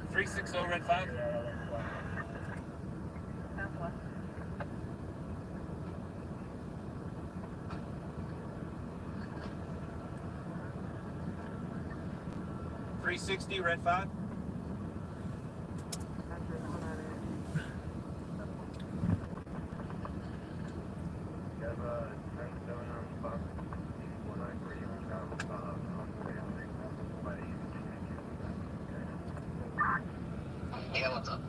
Speaker 19: 360 red 5. $360 red 5.
Speaker 18: Yeah, what's up?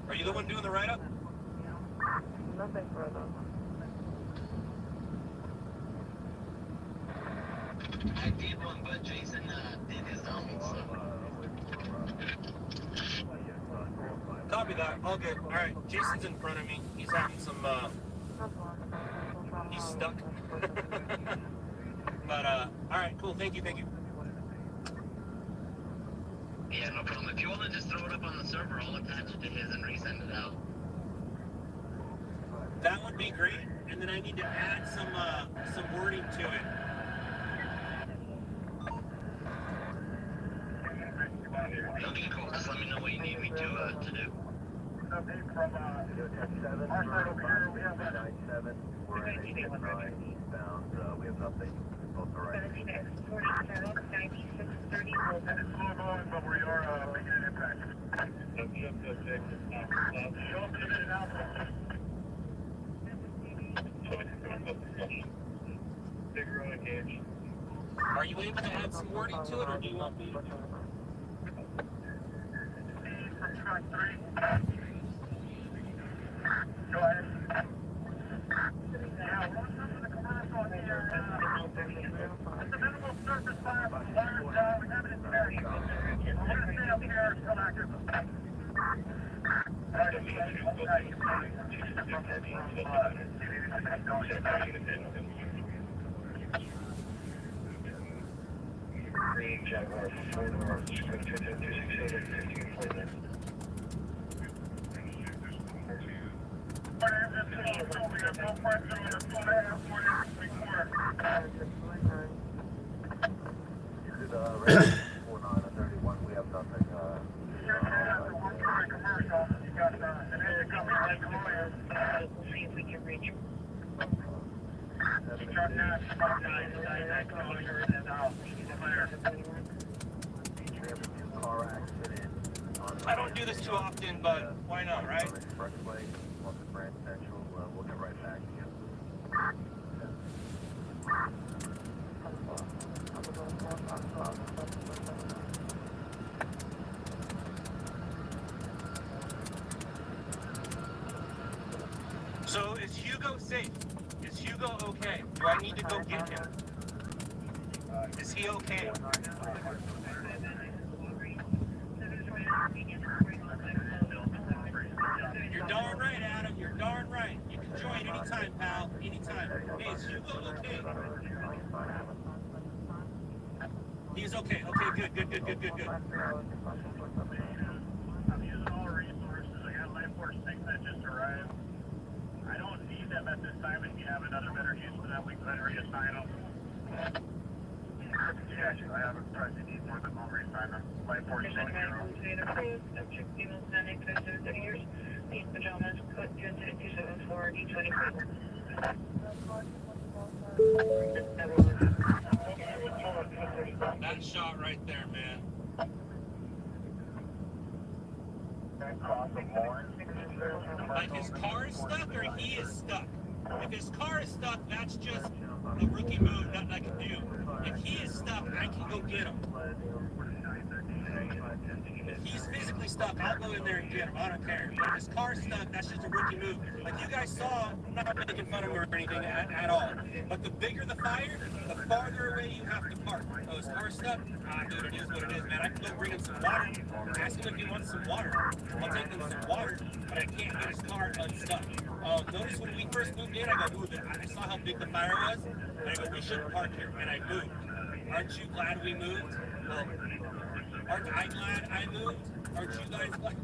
Speaker 19: Are you the one doing the write-up?
Speaker 12: Nothing further.
Speaker 18: I did one, but Jason did his own.
Speaker 19: Copy that. All good. All right. Jason's in front of me. He's having some. He's stuck. But all right. Cool. Thank you.
Speaker 18: Yeah, no problem. If you want to just throw it up on the server, I'll attach it to his and resend it out.
Speaker 19: That would be great. And then I need to add some wording to it.
Speaker 18: Okay, cool. Just let me know what you need me to do.
Speaker 11: We're in eastbound. We have nothing. Both are right.
Speaker 12: 9630.
Speaker 11: But we are making an impact.
Speaker 19: Are you able to add some wording to it, or do you want me to do it?
Speaker 11: Go ahead. It's a minimal surface fire, but we have it in Mary. We're going to stay up here until active.
Speaker 2: 3 Jaguar 4 North, code 210-268, 15 flight.
Speaker 11: We have nothing.
Speaker 12: See if we can reach.
Speaker 19: I don't do this too often, but why not, right?
Speaker 11: We'll get right back to you.
Speaker 19: So is Hugo safe? Is Hugo okay? Do I need to go get him? Is he okay? You're darn right, Adam. You're darn right. You can join anytime, pal. Anytime. Hey, is Hugo okay? He's okay. Okay, good.
Speaker 3: I'm using all the resources. I got Life Force 6 that just arrived. I don't need them at this time. If you have another better use for them, we can reassign them. Yeah, I have a present need for them. I'll reassign them. Life Force 6
Speaker 12: These pajamas, code 274, D24.
Speaker 19: That shot right there, man. Like his car is stuck or he is stuck. If his car is stuck, that's just a rookie move, nothing I can do. If he is stuck, I can go get him. If he's physically stuck, I'll go in there and get him. I don't care. But if his car's stuck, that's just a rookie move. Like you guys saw, I'm not making fun of him or anything at all. But the bigger the fire, the farther away you have to park. Oh, his car's stuck? Ah, dude, it is what it is, man. I can go bring him some water. Ask him if he wants some water. I'll take him some water, but I can't get his car unstuck. Notice when we first moved in, I go, ooh, I saw how big the fire was, and I go, we shouldn't park here, and I moved. Aren't you glad we moved? Well, aren't I glad I moved? Aren't you guys glad?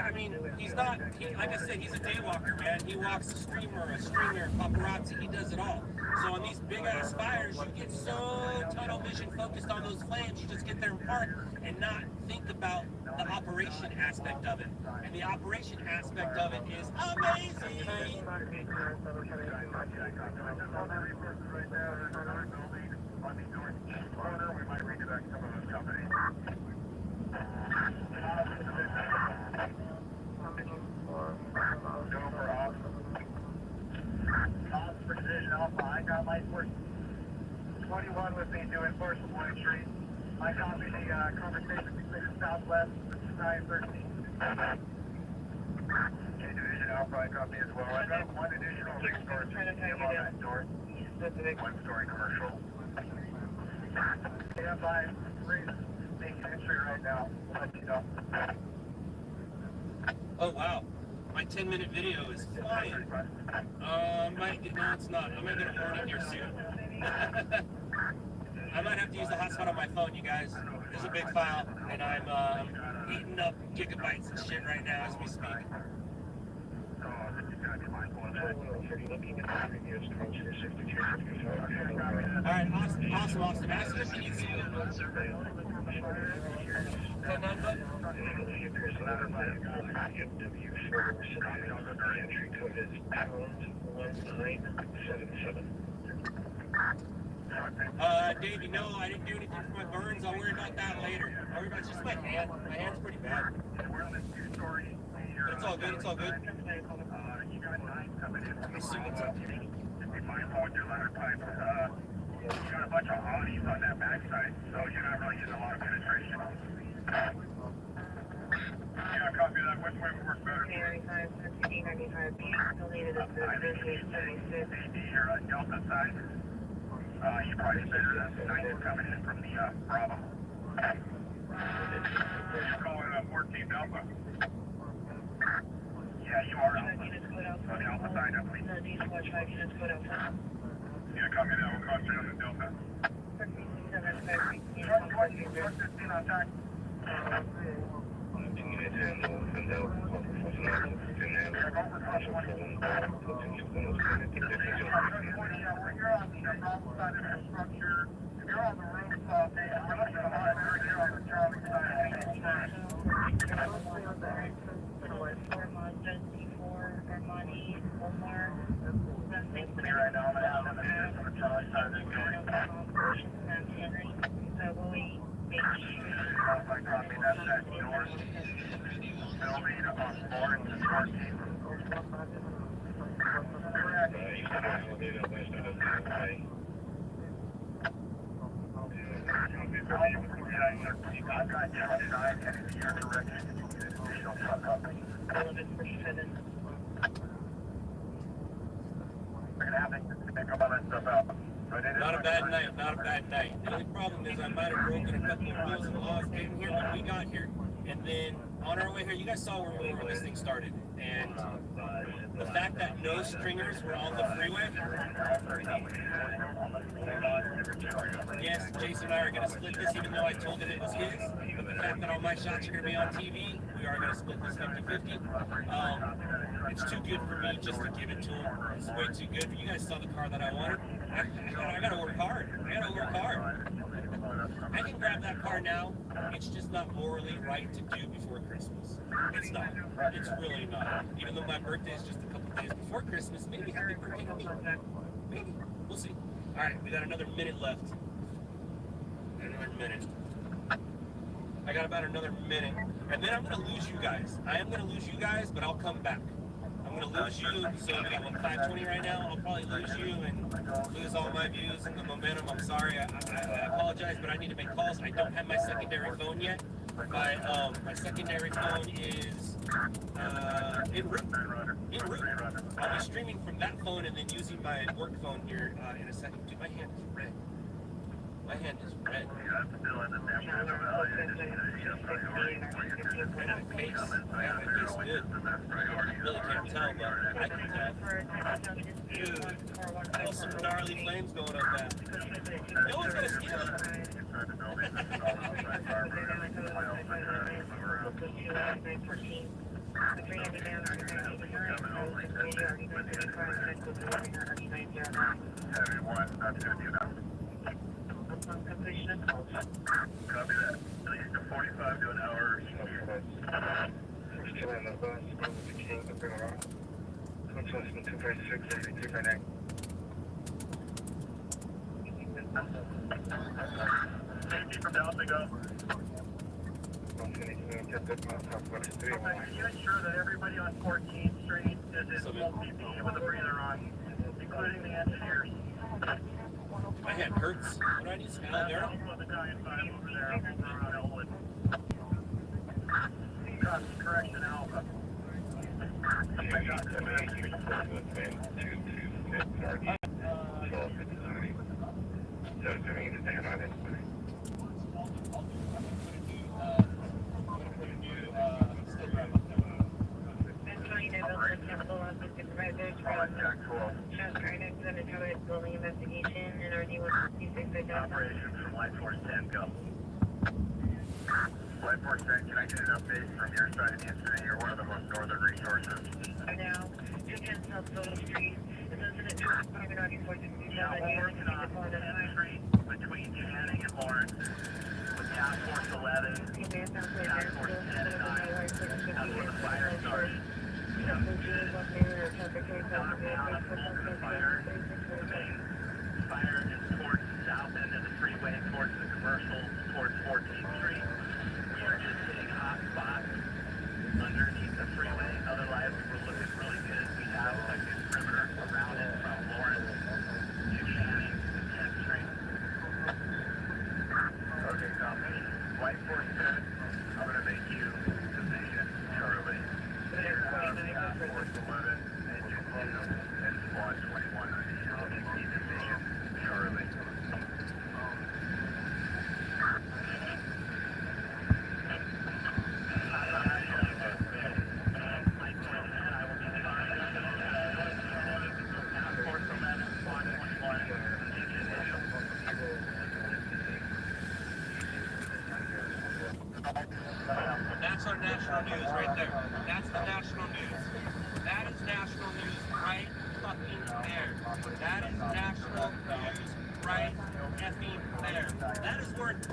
Speaker 19: I mean, he's not, like I said, he's a daywalker, man. He walks a streamer, paparazzi, he does it all. So on these big ass fires, you get so tunnel vision focused on those flames, you just get there and park and not think about the operation aspect of it. And the operation aspect of it is amazing.
Speaker 3: Precision Alpha, I got Life Force 21 with me doing Force 1 Street. I copied the conversation between Southwest and 913. Division Alpha, I copy as well. I've got one additional resource on that door. One story commercial. Yeah, by making entry right now. I'll let you know.
Speaker 19: Oh, wow. My 10-minute video is flying. No, it's not. I might get a warning here soon. I might have to use the hotspot on my phone, you guys. There's a big file, and I'm eating up gigabytes of shit right now as we speak. Alright, awesome. Ask us if you need Dave, you know, I didn't do anything for my burns. I'll worry about that later. I'll worry about just my hand. My hand's pretty bad. It's all good. Let me see what's up here.
Speaker 3: You got a bunch of oddies on that backside, so you're not really getting a lot of penetration. Yeah, copy that. Which way would work better?
Speaker 12: 95, deleted at the
Speaker 3: You're on Delta side. You probably better than 90 coming in from the Bravo. You're calling 14 Alpha. Yeah, you are Alpha. On Alpha sign up, please.
Speaker 12: The diesel traffic is put up front.
Speaker 3: Yeah, copy that. We'll concentrate on the Delta. Truck 15 on tax. You're on the normal side of the structure. If you're on the rooftop, we're not going to monitor you on the Charlie side. Right now, I'm going to have them on the Charlie side of the building.
Speaker 12: So will we make
Speaker 3: I copy that. That's yours. Building on Lawrence and 14th. I've got Charlie 9 heading in your direction. Additional truck company.
Speaker 12: 1147?
Speaker 3: We're going to have to pick all that stuff out.
Speaker 21: Not a bad night, not a bad night. The only problem is I might have broken a couple of rules and laws getting here when we got here. And then on our way here, you guys saw where this thing started. And the fact that no stringers were on the freeway. Yes, Jason and I are going to split this, even though I told him it was his. But the fact that all my shots are going to be on TV, we are going to split this 50-50. It's too good for me just to give it to him. It's way too good. You guys saw the car that I wanted. I got to work hard. I can grab that car now. It's just not morally right to do before Christmas. It's not. It's really not. Even though my birthday is just a couple days before Christmas, maybe happy birthday to me. Maybe. We'll see. All right, we got another minute left. Another minute. I got about another minute. And then I'm going to lose you guys. I am going to lose you guys, but I'll come back. I'm going to lose you, so we got 520 right now. I'll probably lose you and lose all my views and the momentum. I'm sorry. I apologize, but I need to make calls. I don't have my secondary phone yet. My secondary phone is en route. I'll be streaming from that phone and then using my work phone here in a second. Dude, my hand is red. My hand is red. I have a case. I have my case good. You really can't tell, but I can tell. Dude, there's some gnarly flames going up now. No one's gonna steal it.
Speaker 3: Copy that. Please to 45 to an hour. Still on the bus, the King, the bring around. Less than 256, 82.9. Thank you for bouncing up. Can you ensure that everybody on 14th Street is in full PPE with a breather on, including the engineers?
Speaker 21: My hand hurts. What do I need? Some aloe vera?
Speaker 3: Correction Alpha. Operations from Light Force 10, go. Light Force 10, can I get an update from your side of the incident? You're one of the most northern resources.
Speaker 12: Right now, 210 South Silver Street. This incident is private on 467.
Speaker 3: Yeah, we're working on the street between Channing and Lawrence with Task Force 11, Task Force 10 and 9. That's where the fire started. Fire is towards the south end of the freeway, towards the commercial, towards 14th Street. We are just hitting hot spots underneath the freeway. Otherwise, we're looking really good. We have a good perimeter around it from Lawrence to Channing to 10th Street. Okay, copy. White Force 10, I'm going to make you Division Charlie. Task Force 11, Engine 2, and Squad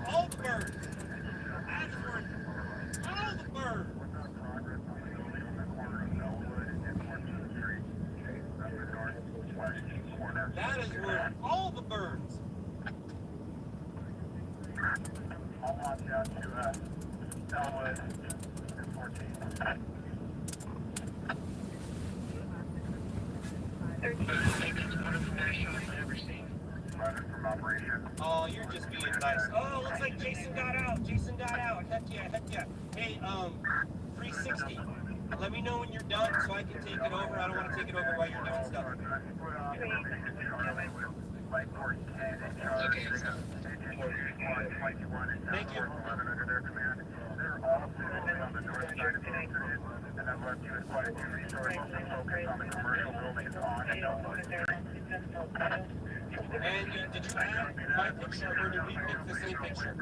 Speaker 21: All the birds. That's worth all the birds. That is worth all the birds.
Speaker 3: I'll watch out to Elwood and 14.
Speaker 12: 13, national I've never seen.
Speaker 3: From operation.
Speaker 21: Oh, you're just being nice. Oh, looks like Jason got out. Jason got out. Heck yeah, heck yeah. Hey, 360. Let me know when you're done so I can take it over. I don't want to take it over while you're doing stuff. Thank you.
Speaker 3: They're all sitting on the north side of the street, and I've left you with quite a few resources to focus on the commercial buildings on and Elwood Street.
Speaker 21: And did you add my picture or did we pick the same picture?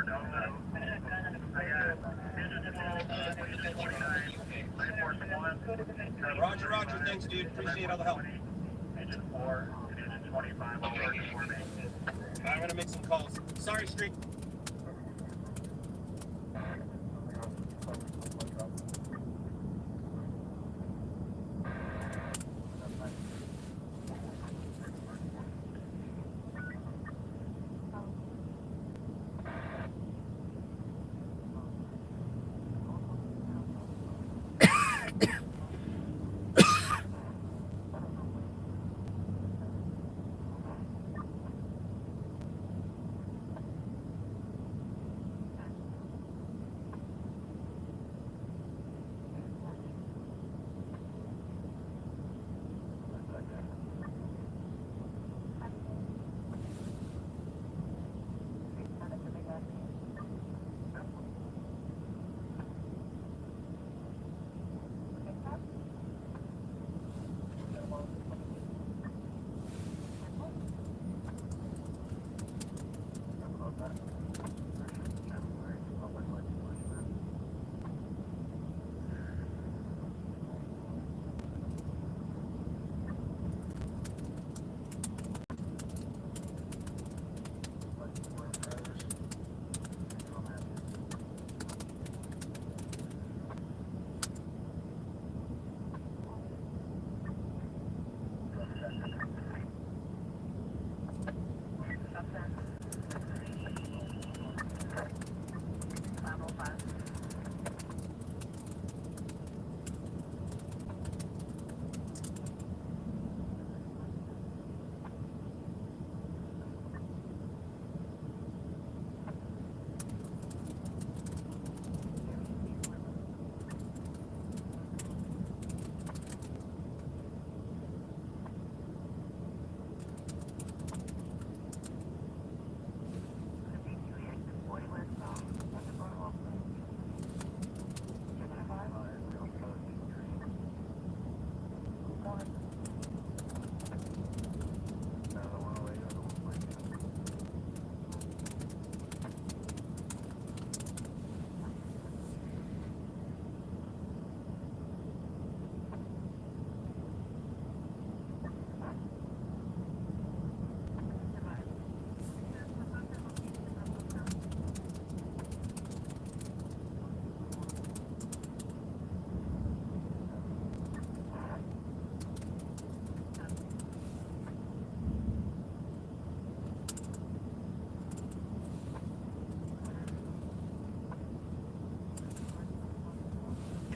Speaker 21: Roger, Roger. Thanks, dude. Appreciate all the help. I'm going to make some calls. Sorry, Street.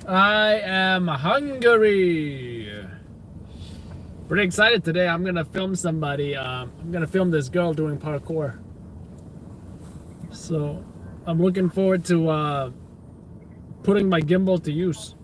Speaker 1: I am hungry. Pretty excited today. I'm gonna film somebody. I'm gonna film this girl doing parkour. So I'm looking forward to putting my gimbal to use.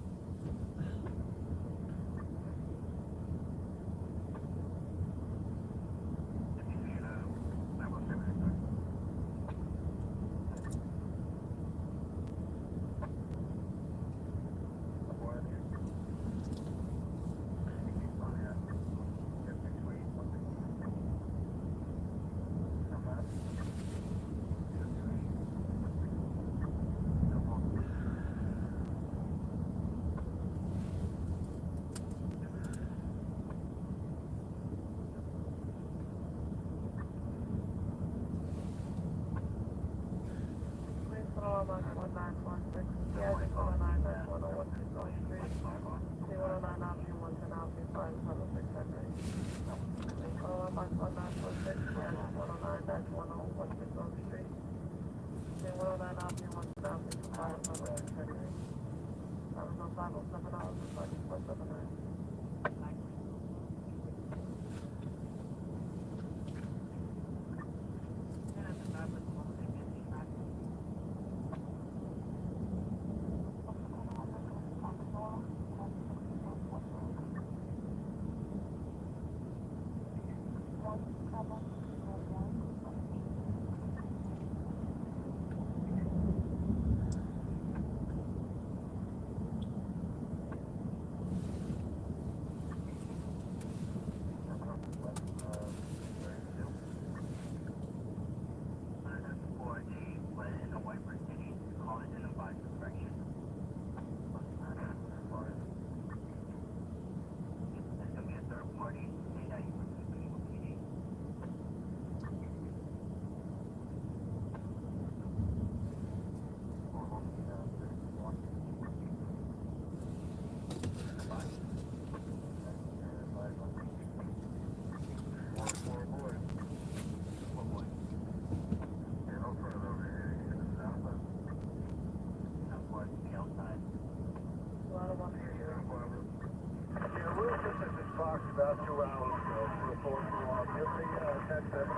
Speaker 10: Yeah, just 109, that's 101 Street. C109 Avenue, 110 Avenue, 576 Box 1946, yeah, 109, that's 101 Street. C109 Avenue, 110 Avenue, 576 $507.479.
Speaker 11: About 2 hours ago, to report to law. Give the text 7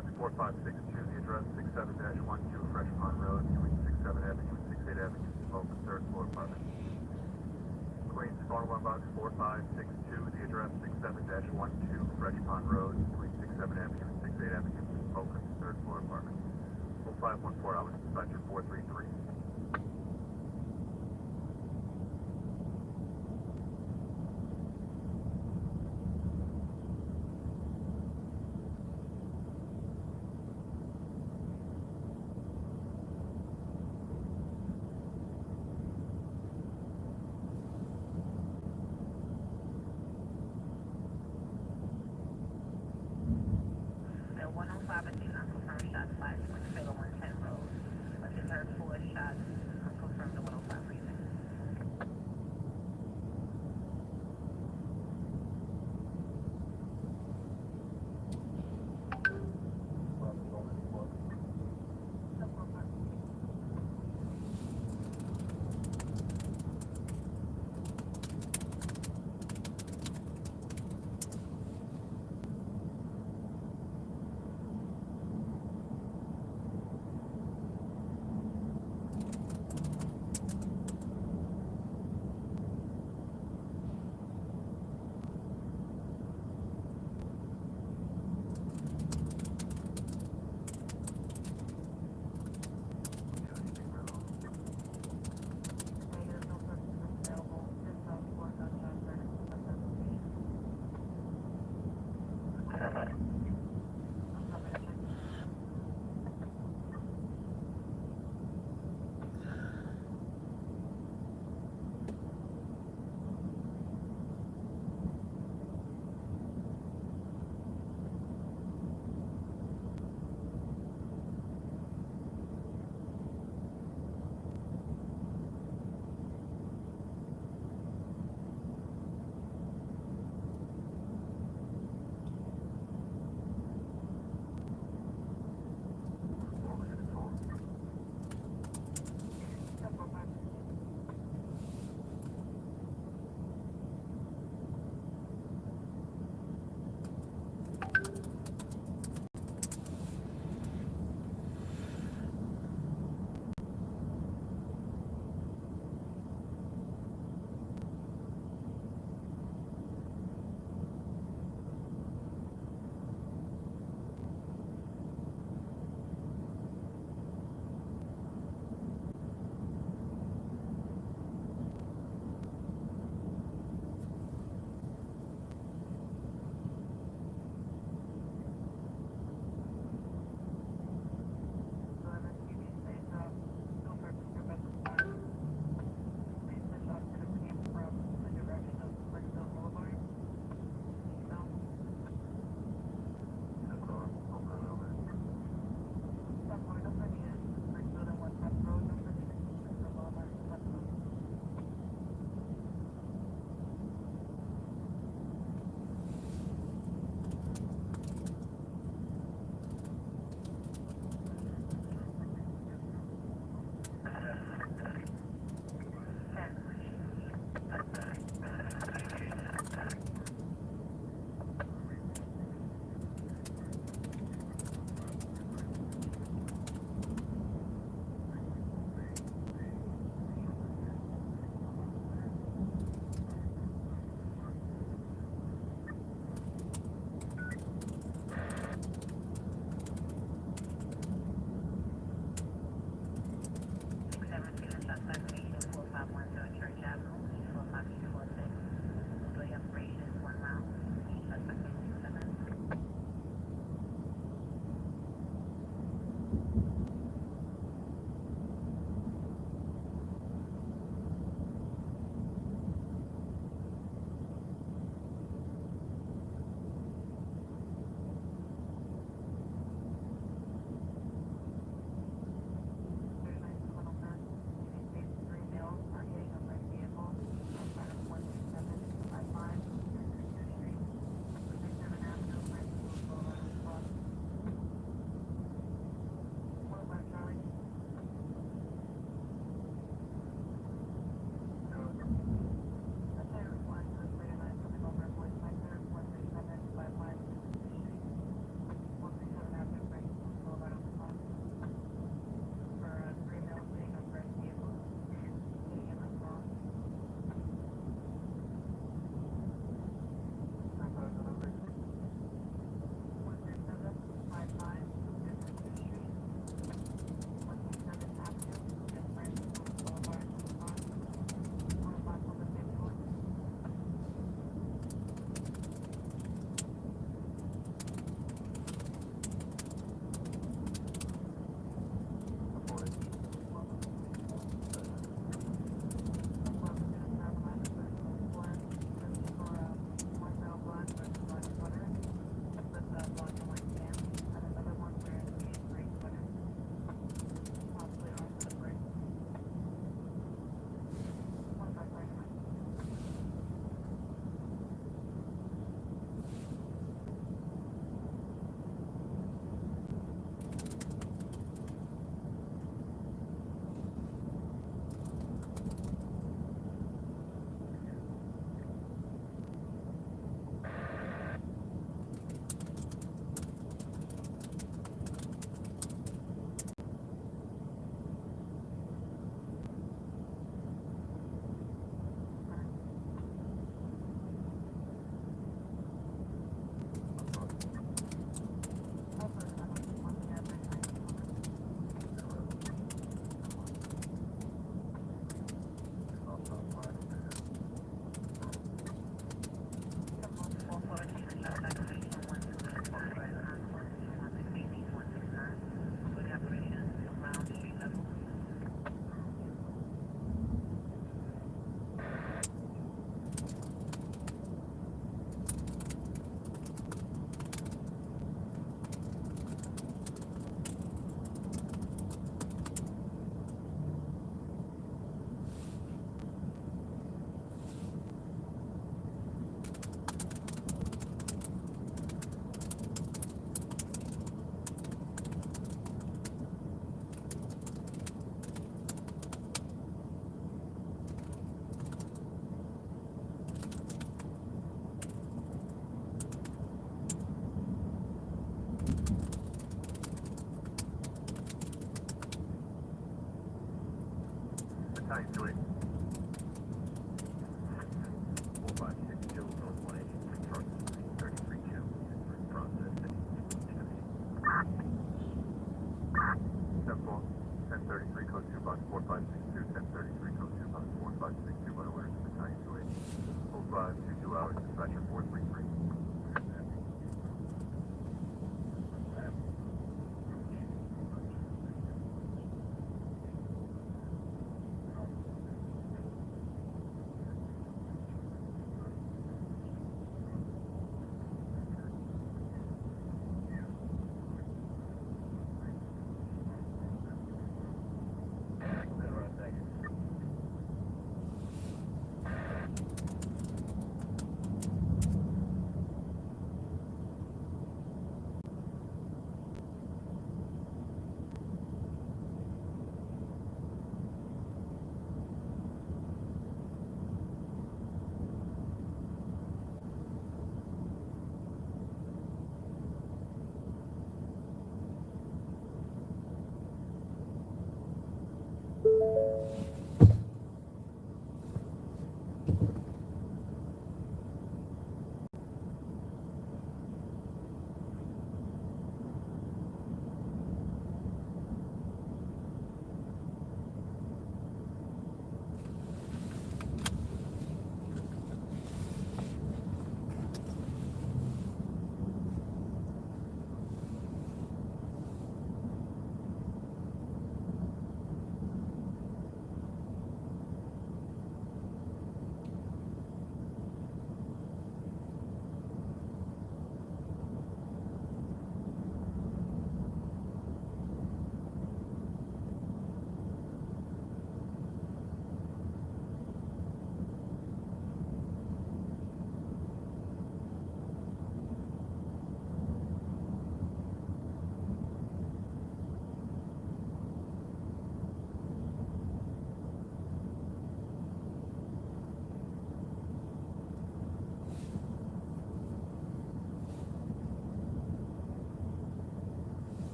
Speaker 11: Box 4562, the address 67-12 Fresh Pond Road, between 67 Avenue and 68 Avenue, smoke in third floor apartment. Queens, phone 1 Box 4562, the address 67-12 Fresh Pond Road, between 67 Avenue and 68 Avenue, smoke in third floor apartment. 0514 hours, dispatcher 433.
Speaker 10: At 105 and 2 confirmed shot 5 with fatal intent road. But you heard 4 shots.
Speaker 11: Battalion 2 8. 4562, North 180, truck 33 2, processing. 1033, code 2 box 4562, 1033, code 2 box 4562, by the way, Battalion 2 8. 0522 hours, dispatcher 433.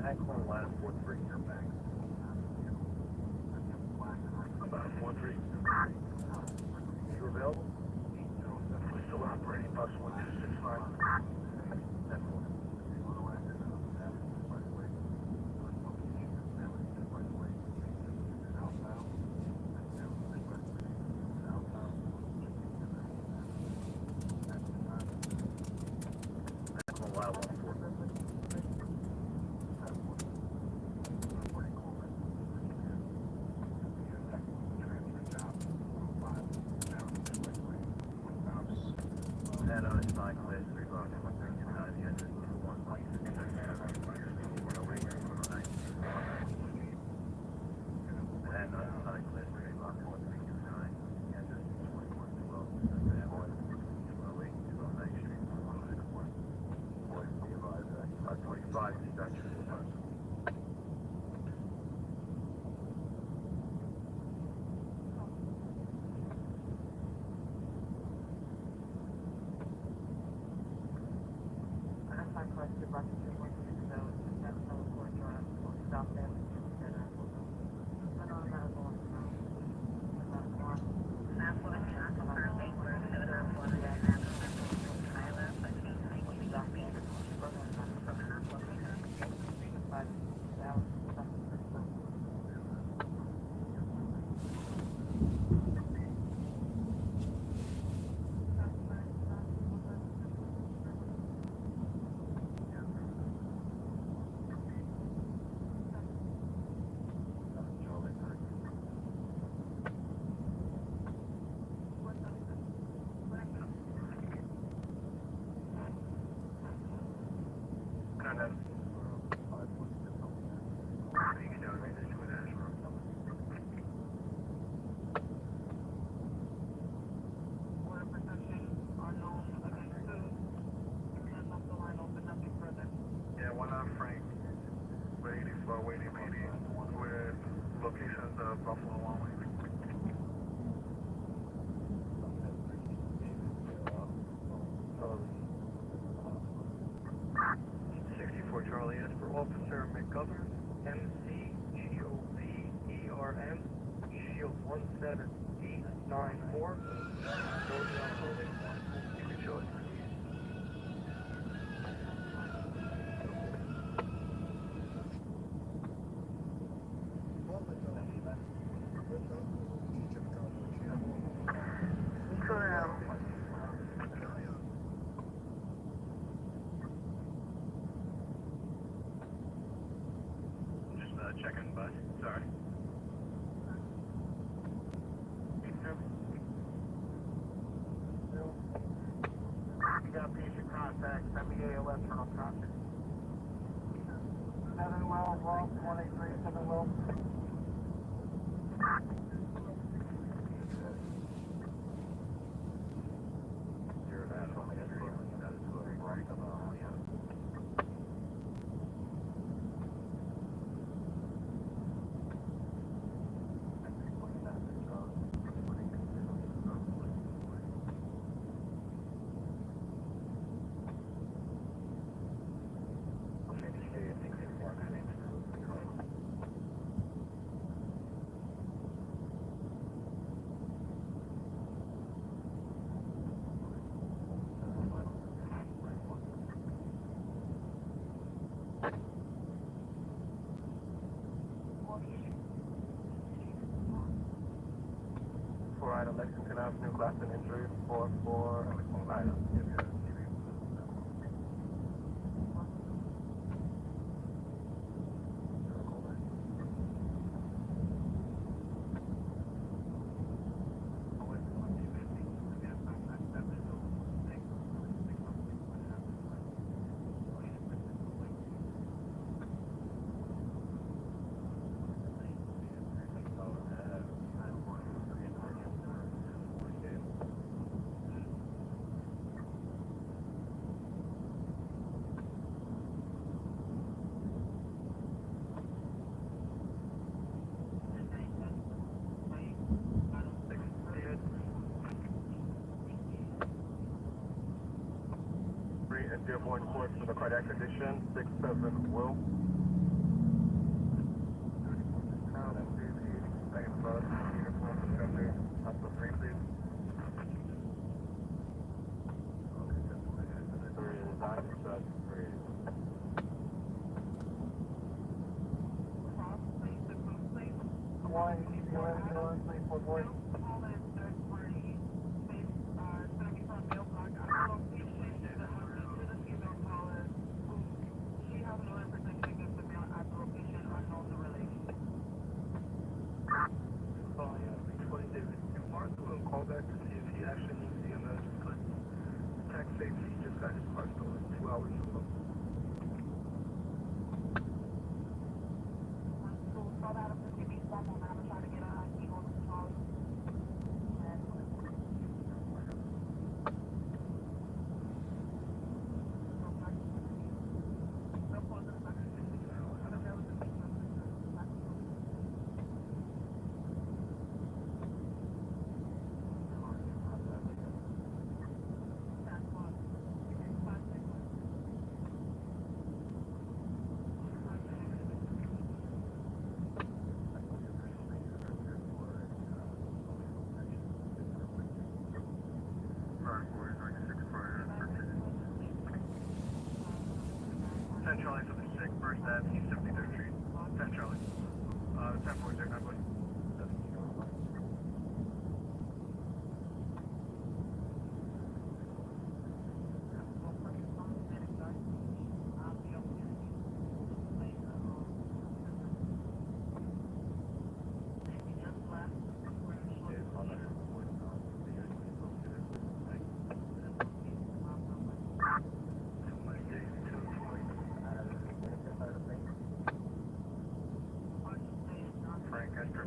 Speaker 11: Excellent line 4-3, you're back. About 4-3. You available? We're still operating, bus 1265. That's one. Excellent line 1-4. waiting meeting with locations of Buffalo One Way. 64 Charlie is for Officer McGovern, McGovern, Shield 17894. You can show it. Just checking, bud. Sorry. You got patient contact, send me AOS for no contact. 7 well, 183, 7 well. Item Lexington Avenue, glass and injury, 4 item. And Dearborn Court for the cardiac condition, 6-7 Will. Second bus, uniform discovery, hospital 3, please. 3 is 9, 3. One, please, for boy. Call back to see if he actually needs EMS because tax safety just got his car stolen 2 hours ago. Charlie for the 6th, First Avenue, 73rd Street. 10 Charlie. 10-4, 9 please. Frank, enter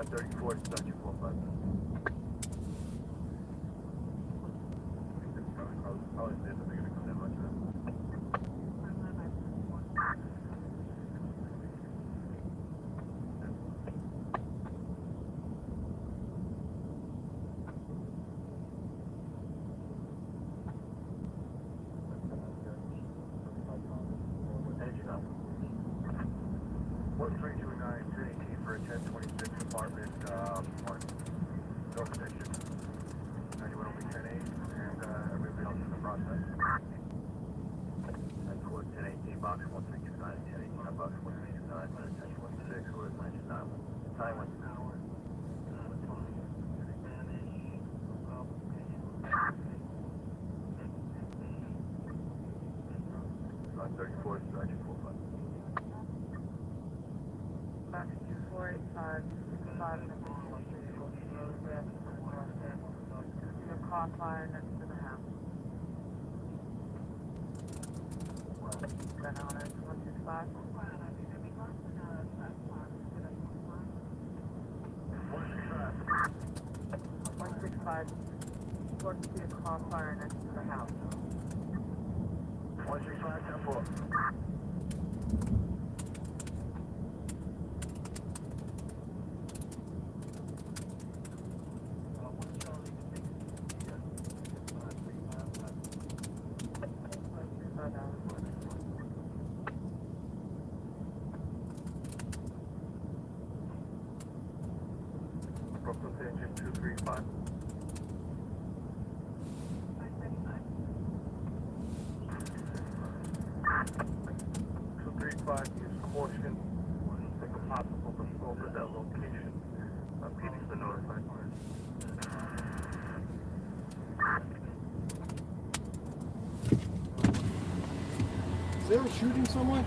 Speaker 11: 134, start your 45. Probably this, I think it's gonna come in much better. Engine up. 1329, 1018 for a 1026 apartment, 1. No condition. Anyone only 10-8, and everybody else in the process. And for 1018, box 1329, 1018, box 1329, 1016, or 99. Time when? 34, start your 45.
Speaker 10: Back to 485, 5 minutes, your car fire next to the house. Then on it, 165. 165, report to see a car fire next to the house.
Speaker 11: 165, 10-4. Brooklyn to engine 235. Use caution. Take a possible assault at that location. PD's been notified.
Speaker 15: Is there a shooting somewhere?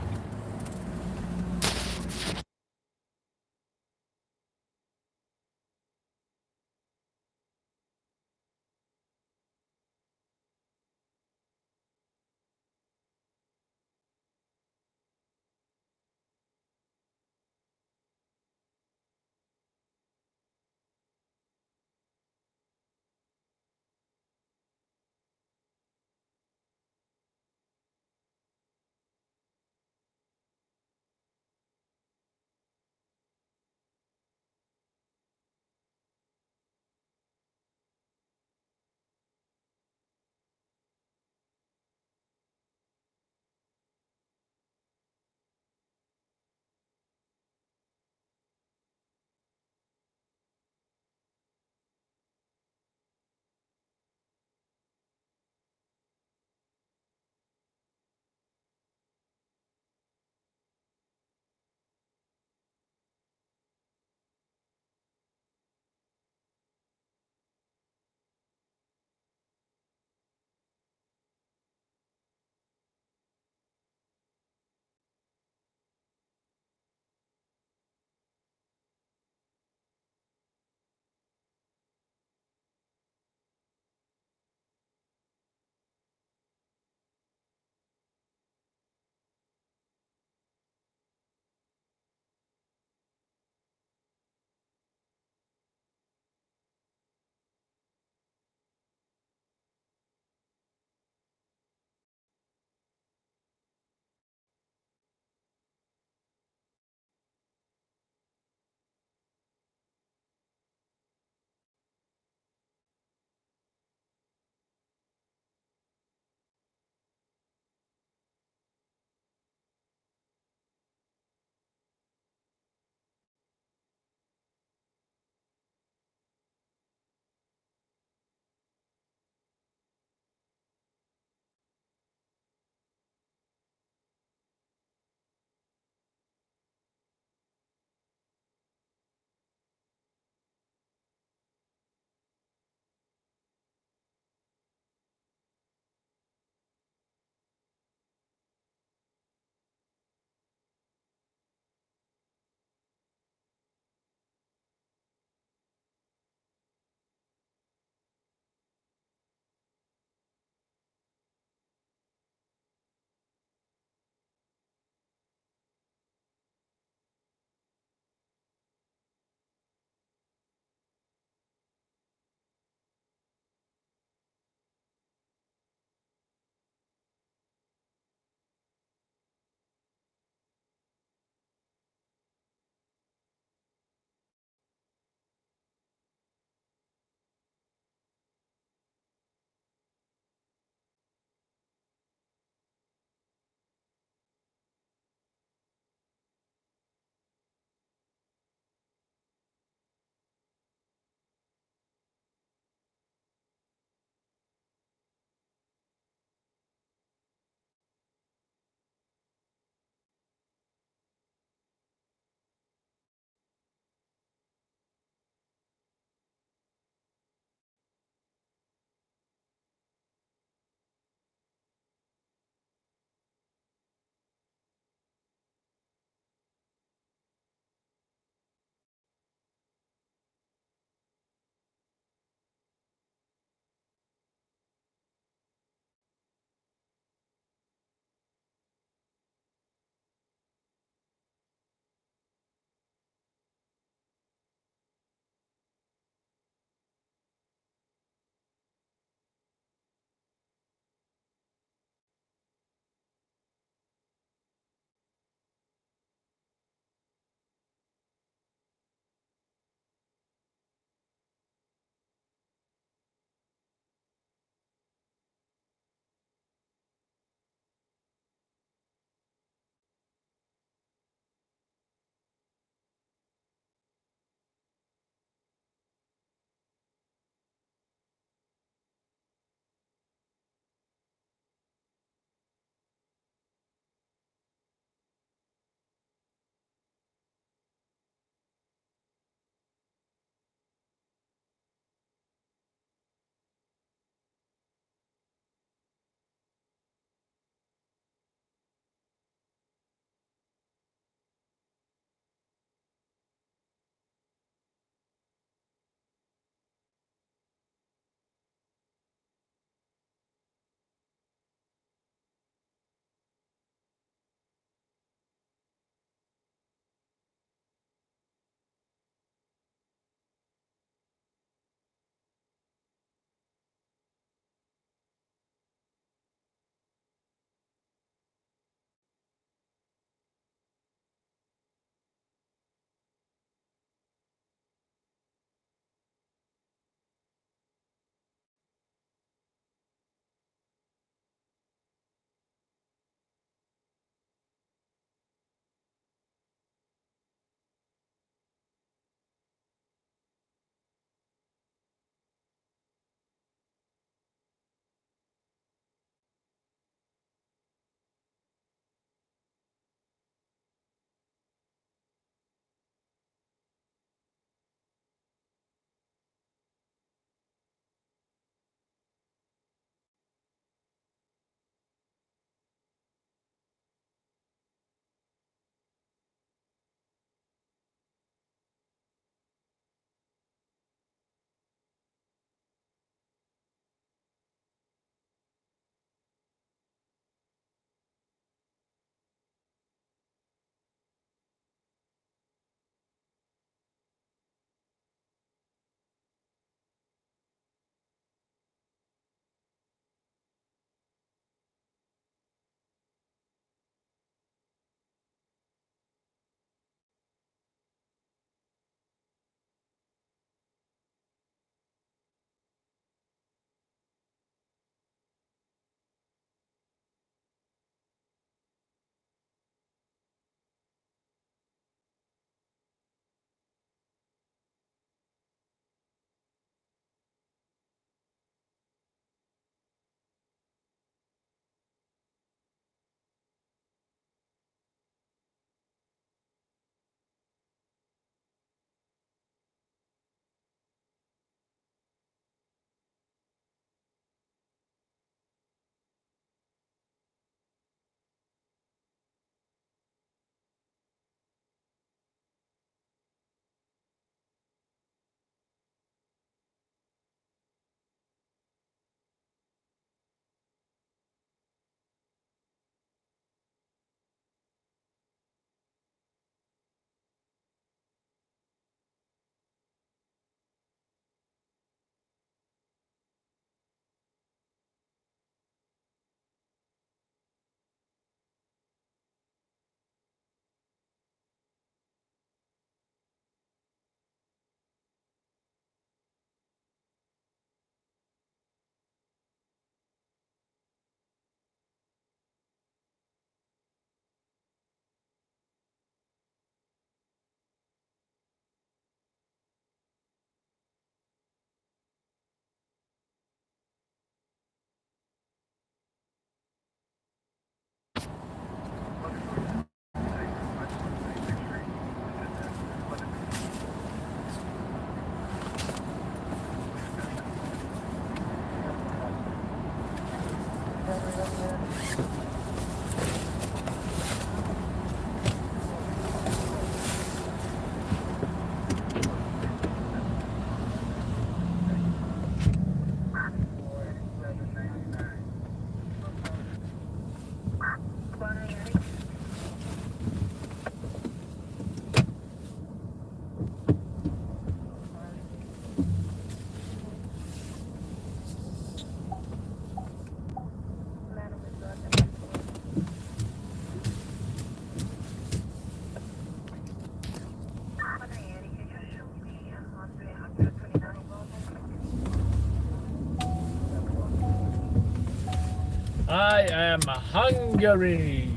Speaker 1: I am hungry.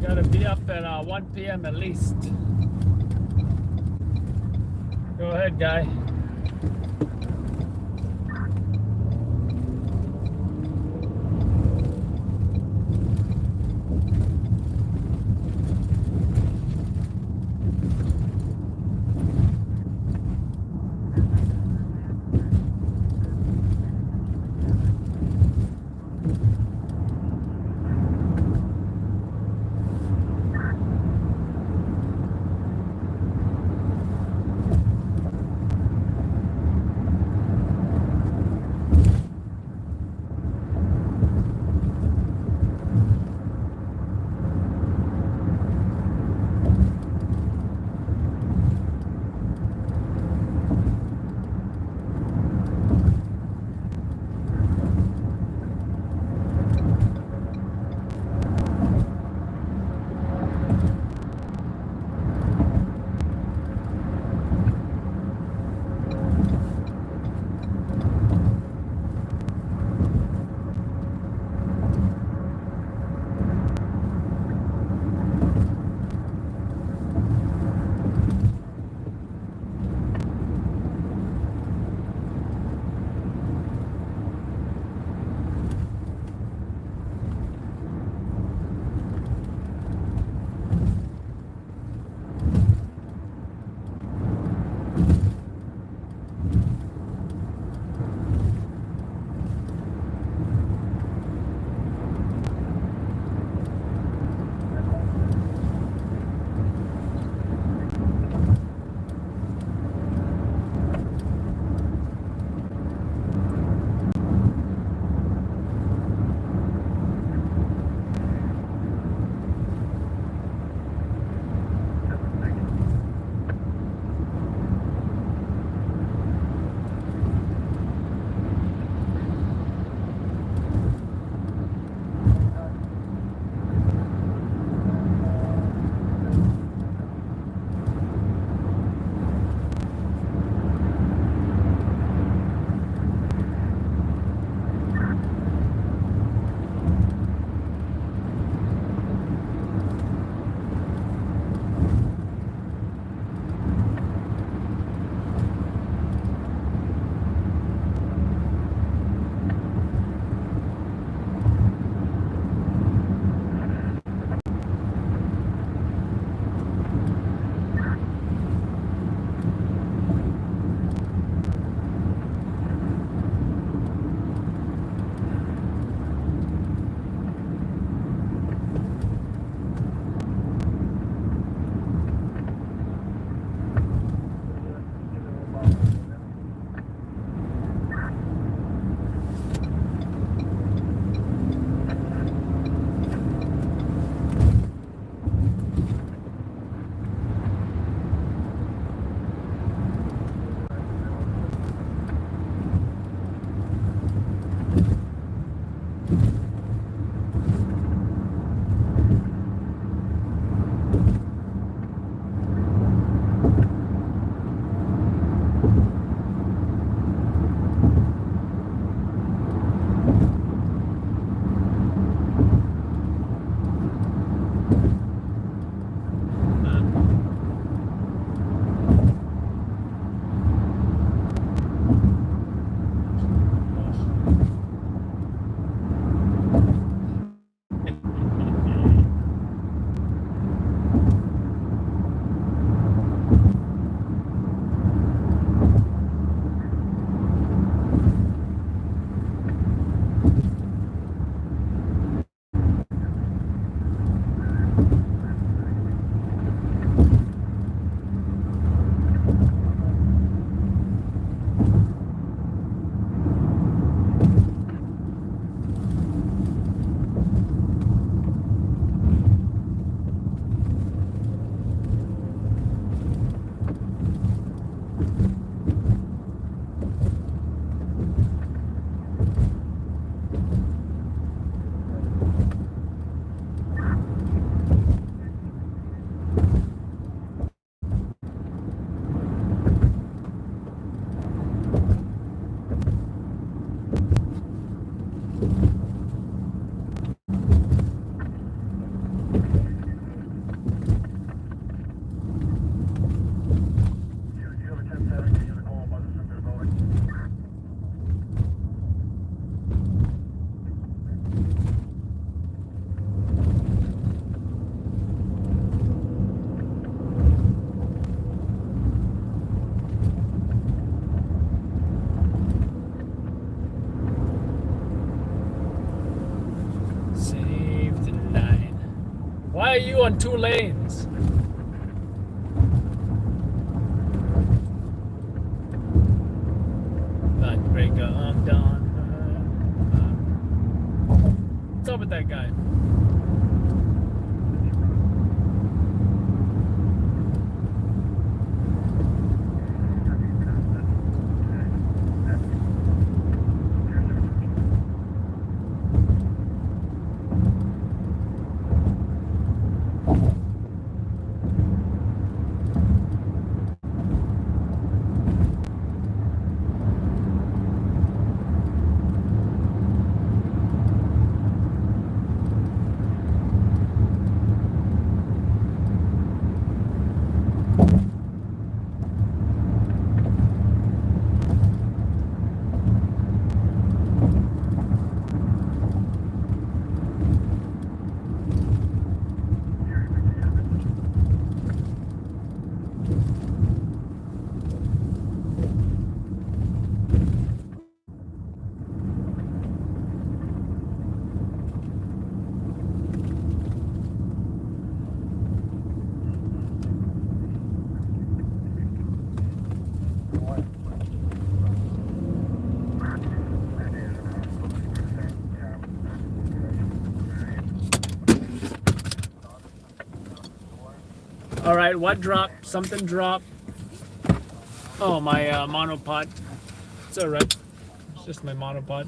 Speaker 1: Gotta be up at 1 p.m. at least. Go ahead, guy. are you on 2 lanes? Breaker, I'm done. What's up with that guy? All right, what dropped? Something dropped. Oh, my monopod. It's all right. It's just my monopod.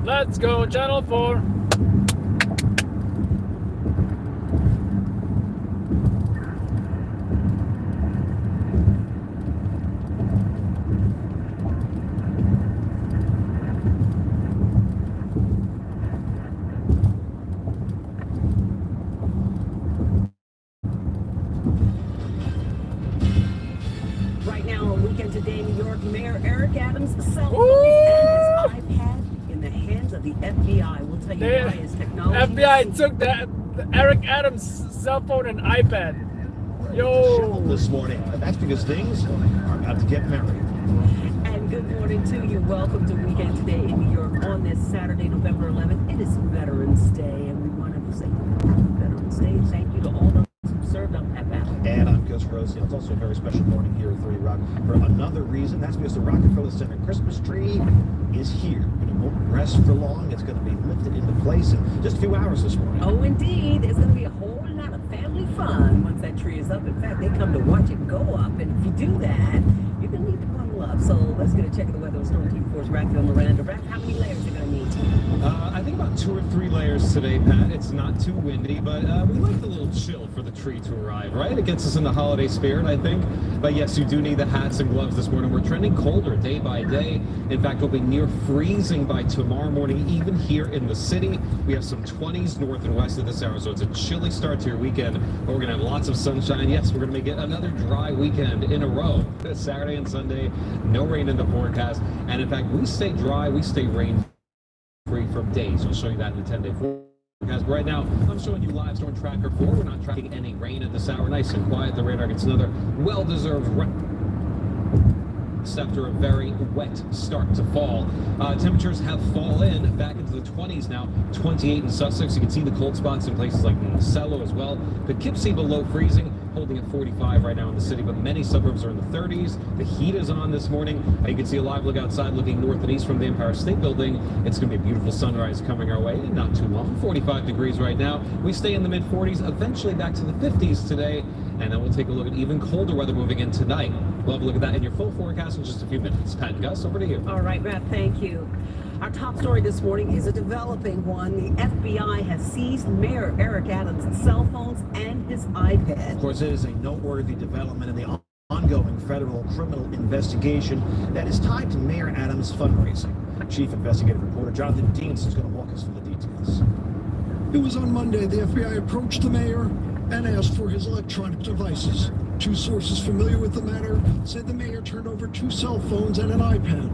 Speaker 1: Let's go, Channel 4.
Speaker 7: Right now on Weekend Today in New York, Mayor Eric Adams' cell phone and his iPad in the hands of the FBI. We'll tell you why his technology.
Speaker 1: FBI took the Eric Adams cell phone and iPad. Yo.
Speaker 4: This morning. That's because things are about to get merry.
Speaker 7: And good morning to you. Welcome to Weekend Today in New York on this Saturday, November 11th. It is Veterans Day, and we want to say Veterans Day. Thank you to all those who served on that battle.
Speaker 4: And I'm Gus Rose. It's also a very special morning here at 30 Rock for another reason. That's because the Rockefeller Center Christmas tree is here. And it won't rest for long. It's going to be lifted into place in just a few hours this morning.
Speaker 7: Oh, indeed. There's going to be a whole lot of family fun once that tree is up. In fact, they come to watch it go up. And if you do that, you're going to need to bundle up. So let's get a check of the weather with Storm Team 4's Raphael Miranda. Raph, how many layers are you going to need?
Speaker 22: I think about 2 or 3 layers today, Pat. It's not too windy, but we like the little chill for the tree to arrive, right? It gets us in the holiday spirit, I think. But yes, you do need the hats and gloves this morning. We're trending colder day by day. In fact, we'll be near freezing by tomorrow morning, even here in the city. We have some 20s north and west of this hour, so it's a chilly start to your weekend. But we're going to have lots of sunshine. Yes, we're going to make it another dry weekend in a row. Saturday and Sunday, no rain in the forecast. And in fact, we stay dry, we stay rain free from days. I'll show you that in the 10-day forecast. But right now, I'm showing you live storm tracker 4. We're not tracking any rain at this hour. Nice and quiet. The radar gets another well-deserved after a very wet start to fall. Temperatures have fallen back into the 20s now. 28 in Sussex. You can see the cold spots in places like Monticello as well. Poughkeepsie below freezing, holding at 45 right now in the city, but many suburbs are in the 30s. The heat is on this morning. You can see a live look outside looking north and east from the Empire State Building. It's going to be a beautiful sunrise coming our way in not too long. 45 degrees right now. We stay in the mid-40s, eventually back to the 50s today, and then we'll take a look at even colder weather moving in tonight. We'll have a look at that in your full forecast in just a few minutes. Pat and Gus, over to you.
Speaker 7: All right, Raph, thank you. Our top story this morning is a developing one. The FBI has seized Mayor Eric Adams' cell phones and his iPad.
Speaker 4: Of course, it is a noteworthy development in the ongoing federal criminal investigation that is tied to Mayor Adams' fundraising. Chief investigative reporter Jonathan Deans is going to walk us through the details.
Speaker 23: It was on Monday the FBI approached the mayor and asked for his electronic devices. 2 sources familiar with the matter said the mayor turned over 2 cell phones and an iPad,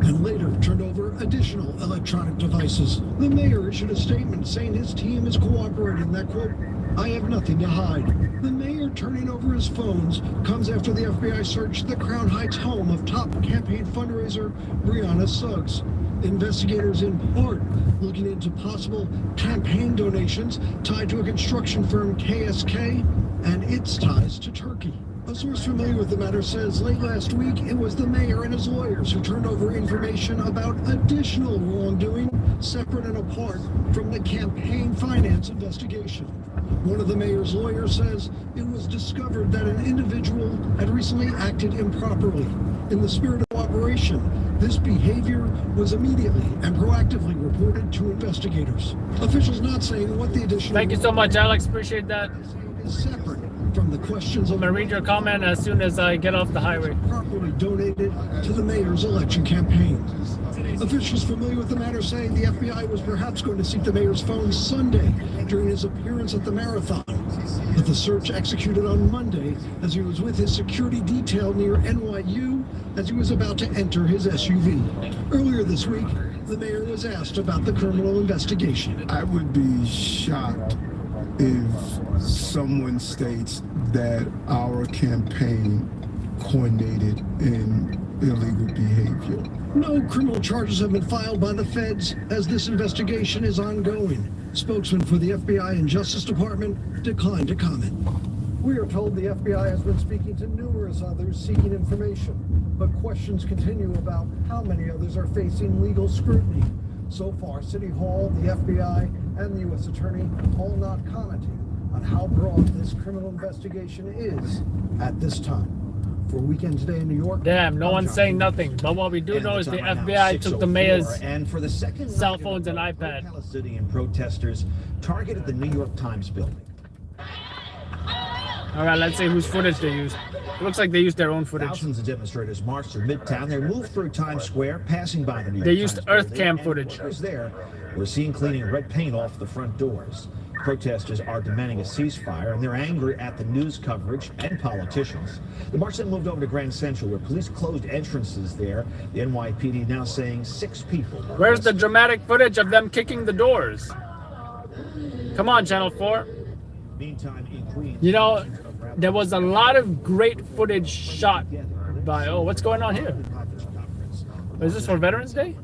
Speaker 23: and later turned over additional electronic devices. The mayor issued a statement saying his team is cooperating, that, quote, "I have nothing to hide." The mayor turning over his phones comes after the FBI searched the Crown Heights home of top campaign fundraiser Brianna Suggs. Investigators in part looking into possible campaign donations tied to a construction firm KSK and its ties to Turkey. A source familiar with the matter says late last week it was the mayor and his lawyers who turned over information about additional wrongdoing separate and apart from the campaign finance investigation. One of the mayor's lawyers says it was discovered that an individual had recently acted improperly. In the spirit of cooperation, this behavior was immediately and proactively reported to investigators. Officials not saying what the additional...
Speaker 1: Thank you so much, Alex. Appreciate that.
Speaker 23: ...is separate from the questions of...
Speaker 1: I'm going to read your comment as soon as I get off the highway.
Speaker 23: ...properly donated to the mayor's election campaign. Officials familiar with the matter say the FBI was perhaps going to seek the mayor's phone Sunday during his appearance at the marathon. But the search executed on Monday as he was with his security detail near NYU as he was about to enter his SUV. Earlier this week, the mayor was asked about the criminal investigation.
Speaker 24: I would be shocked if someone states that our campaign coordinated in
Speaker 23: illegal behavior. No criminal charges have been filed by the feds as this investigation is ongoing. Spokesman for the FBI and Justice Department declined to comment. We are told the FBI has been speaking to numerous others seeking information, but questions continue about how many others are facing legal scrutiny. So far, City Hall, the FBI, and the U.S. Attorney all not commenting on how broad this criminal investigation is at this time. For Weekend Today in New York.
Speaker 1: Damn, no one's saying nothing. But what we do know is the FBI took the mayor's cell phones and iPad.
Speaker 4: Palestinian protesters targeted the New York Times building.
Speaker 1: All right, let's see whose footage they used. It looks like they used their own footage.
Speaker 4: Thousands of demonstrators marched through Midtown. They moved through Times Square, passing by the New York
Speaker 1: They used
Speaker 4: Times
Speaker 1: Earth
Speaker 4: building,
Speaker 1: Cam
Speaker 4: and
Speaker 1: footage.
Speaker 4: workers there were seen cleaning red paint off the front doors. Protesters are demanding a ceasefire, and they're angry at the news coverage and politicians. The march then moved over to Grand Central, where police closed entrances there. The NYPD now saying 6 people.
Speaker 1: Where's the dramatic footage of them kicking the doors? Come on, Channel 4.
Speaker 4: Meantime, in Queens,
Speaker 1: you know, there was a lot of great footage shot by... Oh, what's going on here? Is this for Veterans Day?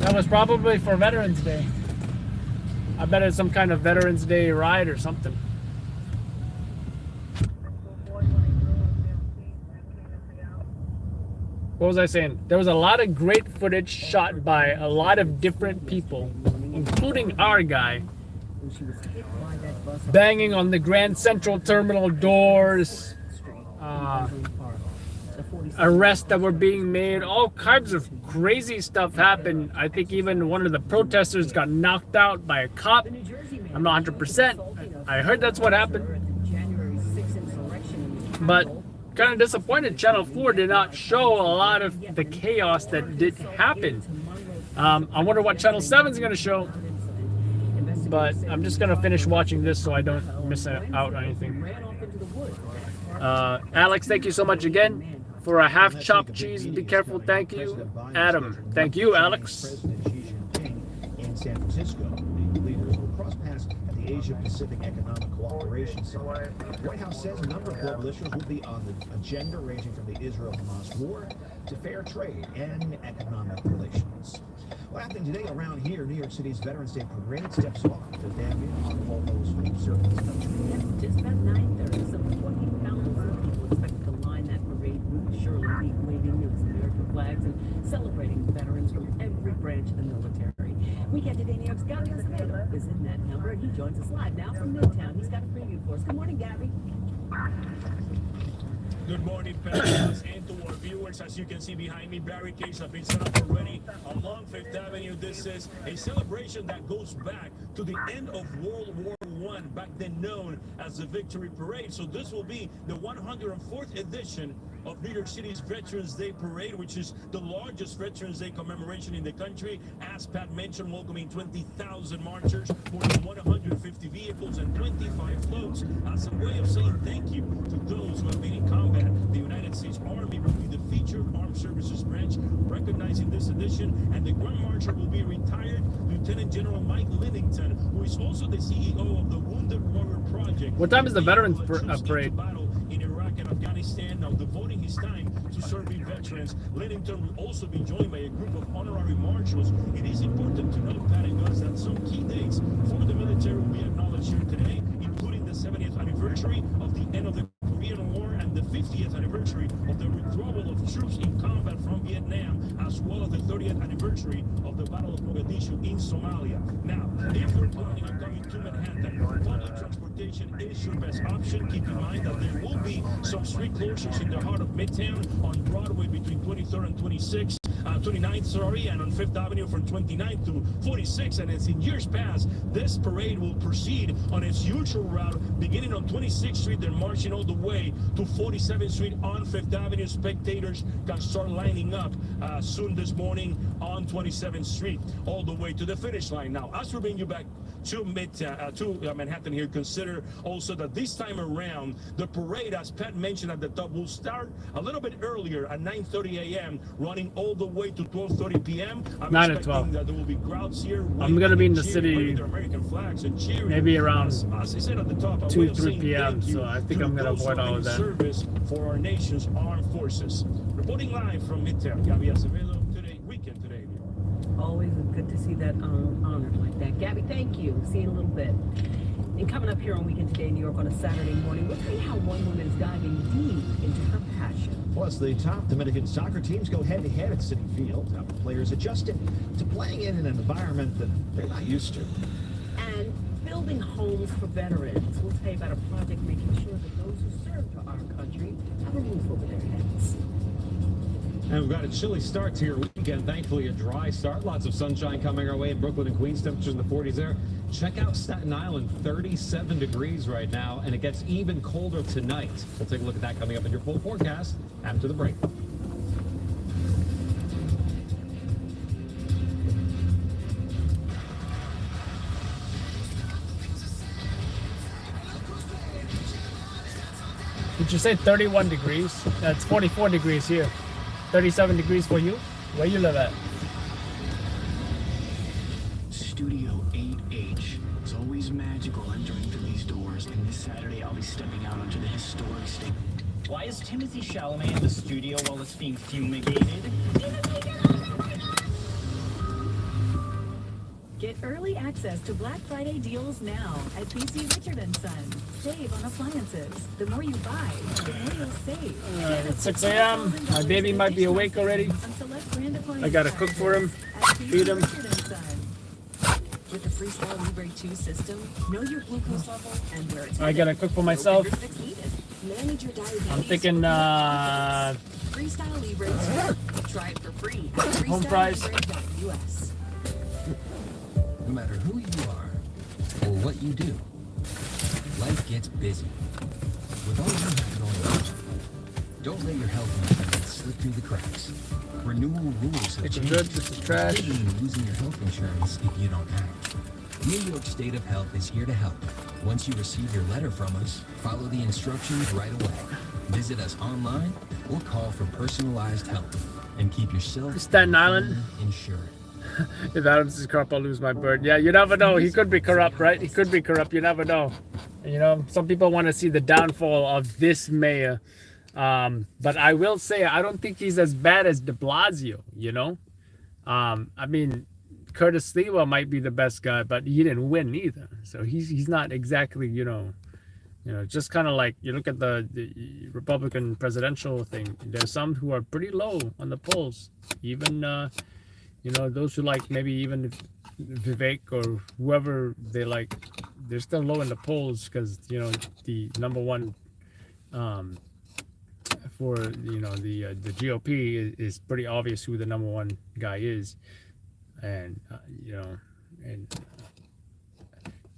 Speaker 1: That was probably for Veterans Day. I bet it's some kind of Veterans Day ride or something. What was I saying? There was a lot of great footage shot by a lot of different people, including our guy, banging on the Grand Central Terminal doors, arrests that were being made, all kinds of crazy stuff happened. I think even one of the protesters got knocked out by a cop. I'm not 100%. I heard that's what happened. But kind of disappointed Channel 4 did not show a lot of the chaos that did happen. I wonder what Channel 7 is going to show. But I'm just going to finish watching this so I don't miss out on anything. Alex, thank you so much again for a half chopped cheese. Be careful. Thank you. Adam, thank you, Alex.
Speaker 4: In San Francisco, the leaders will cross paths at the Asia-Pacific Economic Cooperation Summit. The White House says a number of global issues will be on the agenda, ranging from the Israel-Hamas war to fair trade and economic relations. Well, happening today around here, New York City's Veterans Day Parade steps off to Danville on all those who serve this country.
Speaker 7: Just about 9:30, some 20,000 people expected to line that parade route, surely be waving those American flags and celebrating veterans from every branch of the military. Weekend Today New York's Gabby Acevedo is in that number, and he joins us live now from Midtown. He's got a preview for us. Good morning, Gabby.
Speaker 5: Good morning, Pentecost, and to our viewers. As you can see behind me, barricades have been set up already along 5th Avenue. This is a celebration that goes back to the end of World War I, back then known as the Victory Parade. So this will be the 104th edition of New York City's Veterans Day Parade, which is the largest Veterans Day commemoration in the country. As Pat mentioned, welcoming 20,000 marchers, more than 150 vehicles, and 25 floats as a way of saying thank you to those who have been in combat. The United States Army will be the featured armed services branch recognizing this edition, and the Grand Marshal will be retired Lieutenant General Mike Linnington, who is also the CEO of the Wounded Warrior Project.
Speaker 1: What time is the Veterans Parade?
Speaker 5: In Iraq and Afghanistan, now devoting his time to serving veterans. Linnington will also be joined by a group of honorary marshals. It is important to note, Pat and Gus, that some key dates for the military will be acknowledged here today, including the 70th anniversary of the end of the Korean War and the 50th anniversary of the withdrawal of troops in combat from Vietnam, as well as the 30th anniversary of the Battle of Mogadishu in Somalia. Now, if you're planning on coming to Manhattan, public transportation is your best option. Keep in mind that there will be some street closures in the heart of Midtown on Broadway between 23rd and 26th, 29th, sorry, and on 5th Avenue from 29th to 46th. And as in years past, this parade will proceed on its usual route, beginning on 26th Street, then marching all the way to 47th Street on 5th Avenue. Spectators can start lining up soon this morning on 27th Street, all the way to the finish line. Now, as we bring you back to Manhattan here, consider also that this time around, the parade, as Pat mentioned at the top, will start a little bit earlier at 9:30 a.m., running all the way to 12:30 p.m. I'm
Speaker 1: 9 to
Speaker 5: expecting
Speaker 1: 12.
Speaker 5: that there will be crowds here.
Speaker 1: I'm going to be in the city
Speaker 5: waving their American flags and cheering.
Speaker 1: maybe around
Speaker 5: As I said at the top, a way
Speaker 1: 2,
Speaker 5: of
Speaker 1: 3
Speaker 5: saying
Speaker 1: p.m.
Speaker 5: thank you
Speaker 1: So I think I'm going to
Speaker 5: those who
Speaker 1: avoid
Speaker 5: have
Speaker 1: all
Speaker 5: been
Speaker 1: of that.
Speaker 5: service for our nation's armed forces. Reporting live from Midtown, Gabby Acevedo, Today Weekend Today.
Speaker 7: Always good to see that honored like that. Gabby, thank you. See you in a little bit. And coming up here on Weekend Today in New York on a Saturday morning, we'll tell you how one woman is diving deep into her passion.
Speaker 4: Plus, the top Dominican soccer teams go head-to-head at City Field. How the players adjusted to playing in an environment that they're not used to.
Speaker 7: And building homes for veterans. We'll tell you about a project making sure that those who serve to our country have a roof over their heads.
Speaker 22: And we've got a chilly start to your weekend. Thankfully, a dry start. Lots of sunshine coming our way in Brooklyn and Queens. Temperatures in the 40s there. Check out Staten Island, 37 degrees right now, and it gets even colder tonight. We'll take a look at that coming up in your full forecast after the break.
Speaker 1: Did you say 31 degrees? That's 44 degrees here. 37 degrees for you? Where you live at?
Speaker 6: Studio 8H. It's always magical entering through these doors, and this Saturday I'll be stepping out onto the historic stage.
Speaker 13: Why is Timothy Chalamet in the studio while it's being fumigated?
Speaker 16: Get early access to Black Friday deals now at PC Richard & Son. Save on appliances. The more you buy, the more you'll save.
Speaker 1: It's 6 a.m. My baby might be awake already. I gotta cook for him, feed him.
Speaker 16: With the Freestyle Libre 2 system, know your glucose level and where it's
Speaker 1: I gotta cook for myself.
Speaker 16: Manage your diabetes.
Speaker 1: I'm thinking
Speaker 16: Freestyle Libre 2. Try it for free.
Speaker 1: home fries.
Speaker 16: FreestyleLibre.us.
Speaker 17: No matter who you are or what you do, life gets busy. With all you have going on, don't let your health insurance slip through the cracks. Renewal rules have
Speaker 1: It's
Speaker 17: changed.
Speaker 1: good, this is trash.
Speaker 17: Including losing your health insurance if you don't act. New York State of Health is here to help. Once you receive your letter from us, follow the instructions right away. Visit us online or call for personalized help and keep yourself
Speaker 1: Staten Island
Speaker 17: insured.
Speaker 1: If Adams is corrupt, I'll lose my bird. Yeah, you never know. He could be corrupt, right? He could be corrupt. You never know. You know, some people want to see the downfall of this mayor. But I will say, I don't think he's as bad as de Blasio, you know? I mean, Curtis Lewa might be the best guy, but he didn't win either. So he's not exactly, you know, just kind of like you look at the Republican presidential thing. There's some who are pretty low on the polls. Even, you know, those who like maybe even Vivek or whoever they like, they're still low in the polls because, you know, the number one for, you know, the GOP is pretty obvious who the number one guy is. And, you know, and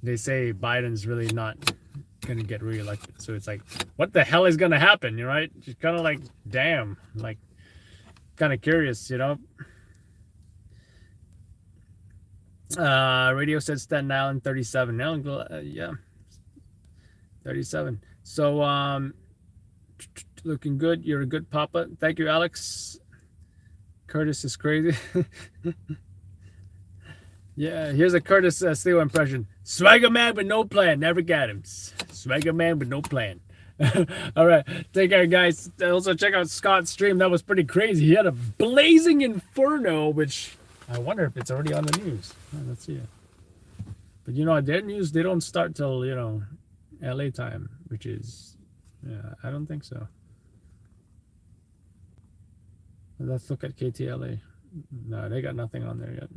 Speaker 1: they say Biden's really not going to get reelected. So it's like, what the hell is going to happen? You're right. Just kind of like, damn, like kind of curious, you know? Radio said Staten Island 37. Now, yeah, 37. So, looking good. You're a good papa. Thank you, Alex. Curtis is crazy. Yeah, here's a Curtis Steele impression. Swagger man with no plan. Never got him. Swagger man with no plan. All right. Take care, guys. Also, check out Scott's stream. That was pretty crazy. He had a blazing inferno, which I wonder if it's already on the news. Oh, let's see it. But, you know, their news, they don't start till, you know, LA time, which is, yeah, I don't think so. Let's look at KTLA. No, they got nothing on there yet.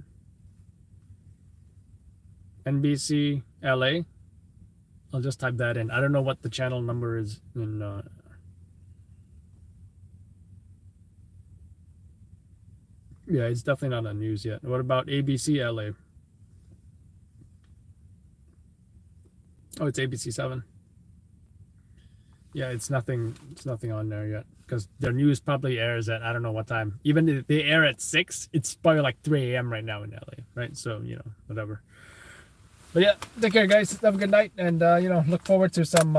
Speaker 1: NBC LA. I'll just type that in. I don't know what the channel number is in Yeah, it's definitely not on news yet. What about ABC LA? Oh, it's ABC 7. Yeah, it's nothing on there yet because their news probably airs at I don't know what time. Even if they air at 6, it's probably like 3 a.m. right now in LA, right? So, you know, whatever. But yeah, take care, guys. Have a good night, and you know, look forward to some.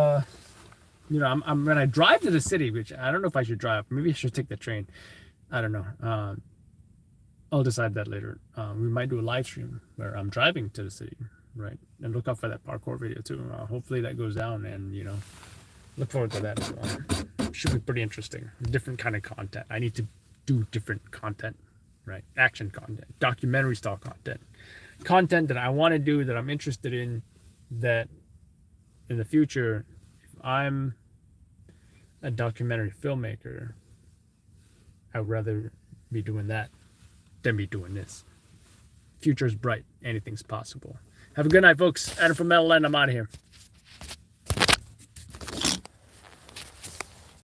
Speaker 1: You know, I'm when I drive to the city, which I don't know if I should drive. Maybe I should take the train. I don't know. I'll decide that later. We might do a live stream where I'm driving to the city, right? And look out for that parkour video too. Hopefully that goes down, and you know, look forward to that as well. Should be pretty interesting. Different kind of content. I need to do different content, right? Action content, documentary style content that I want to do, that I'm interested in, that in the future, if I'm a documentary filmmaker, I would rather be doing that than be doing this. Future's bright. Anything's possible. Have a good night, folks. Adam from Meadowland. I'm out of here.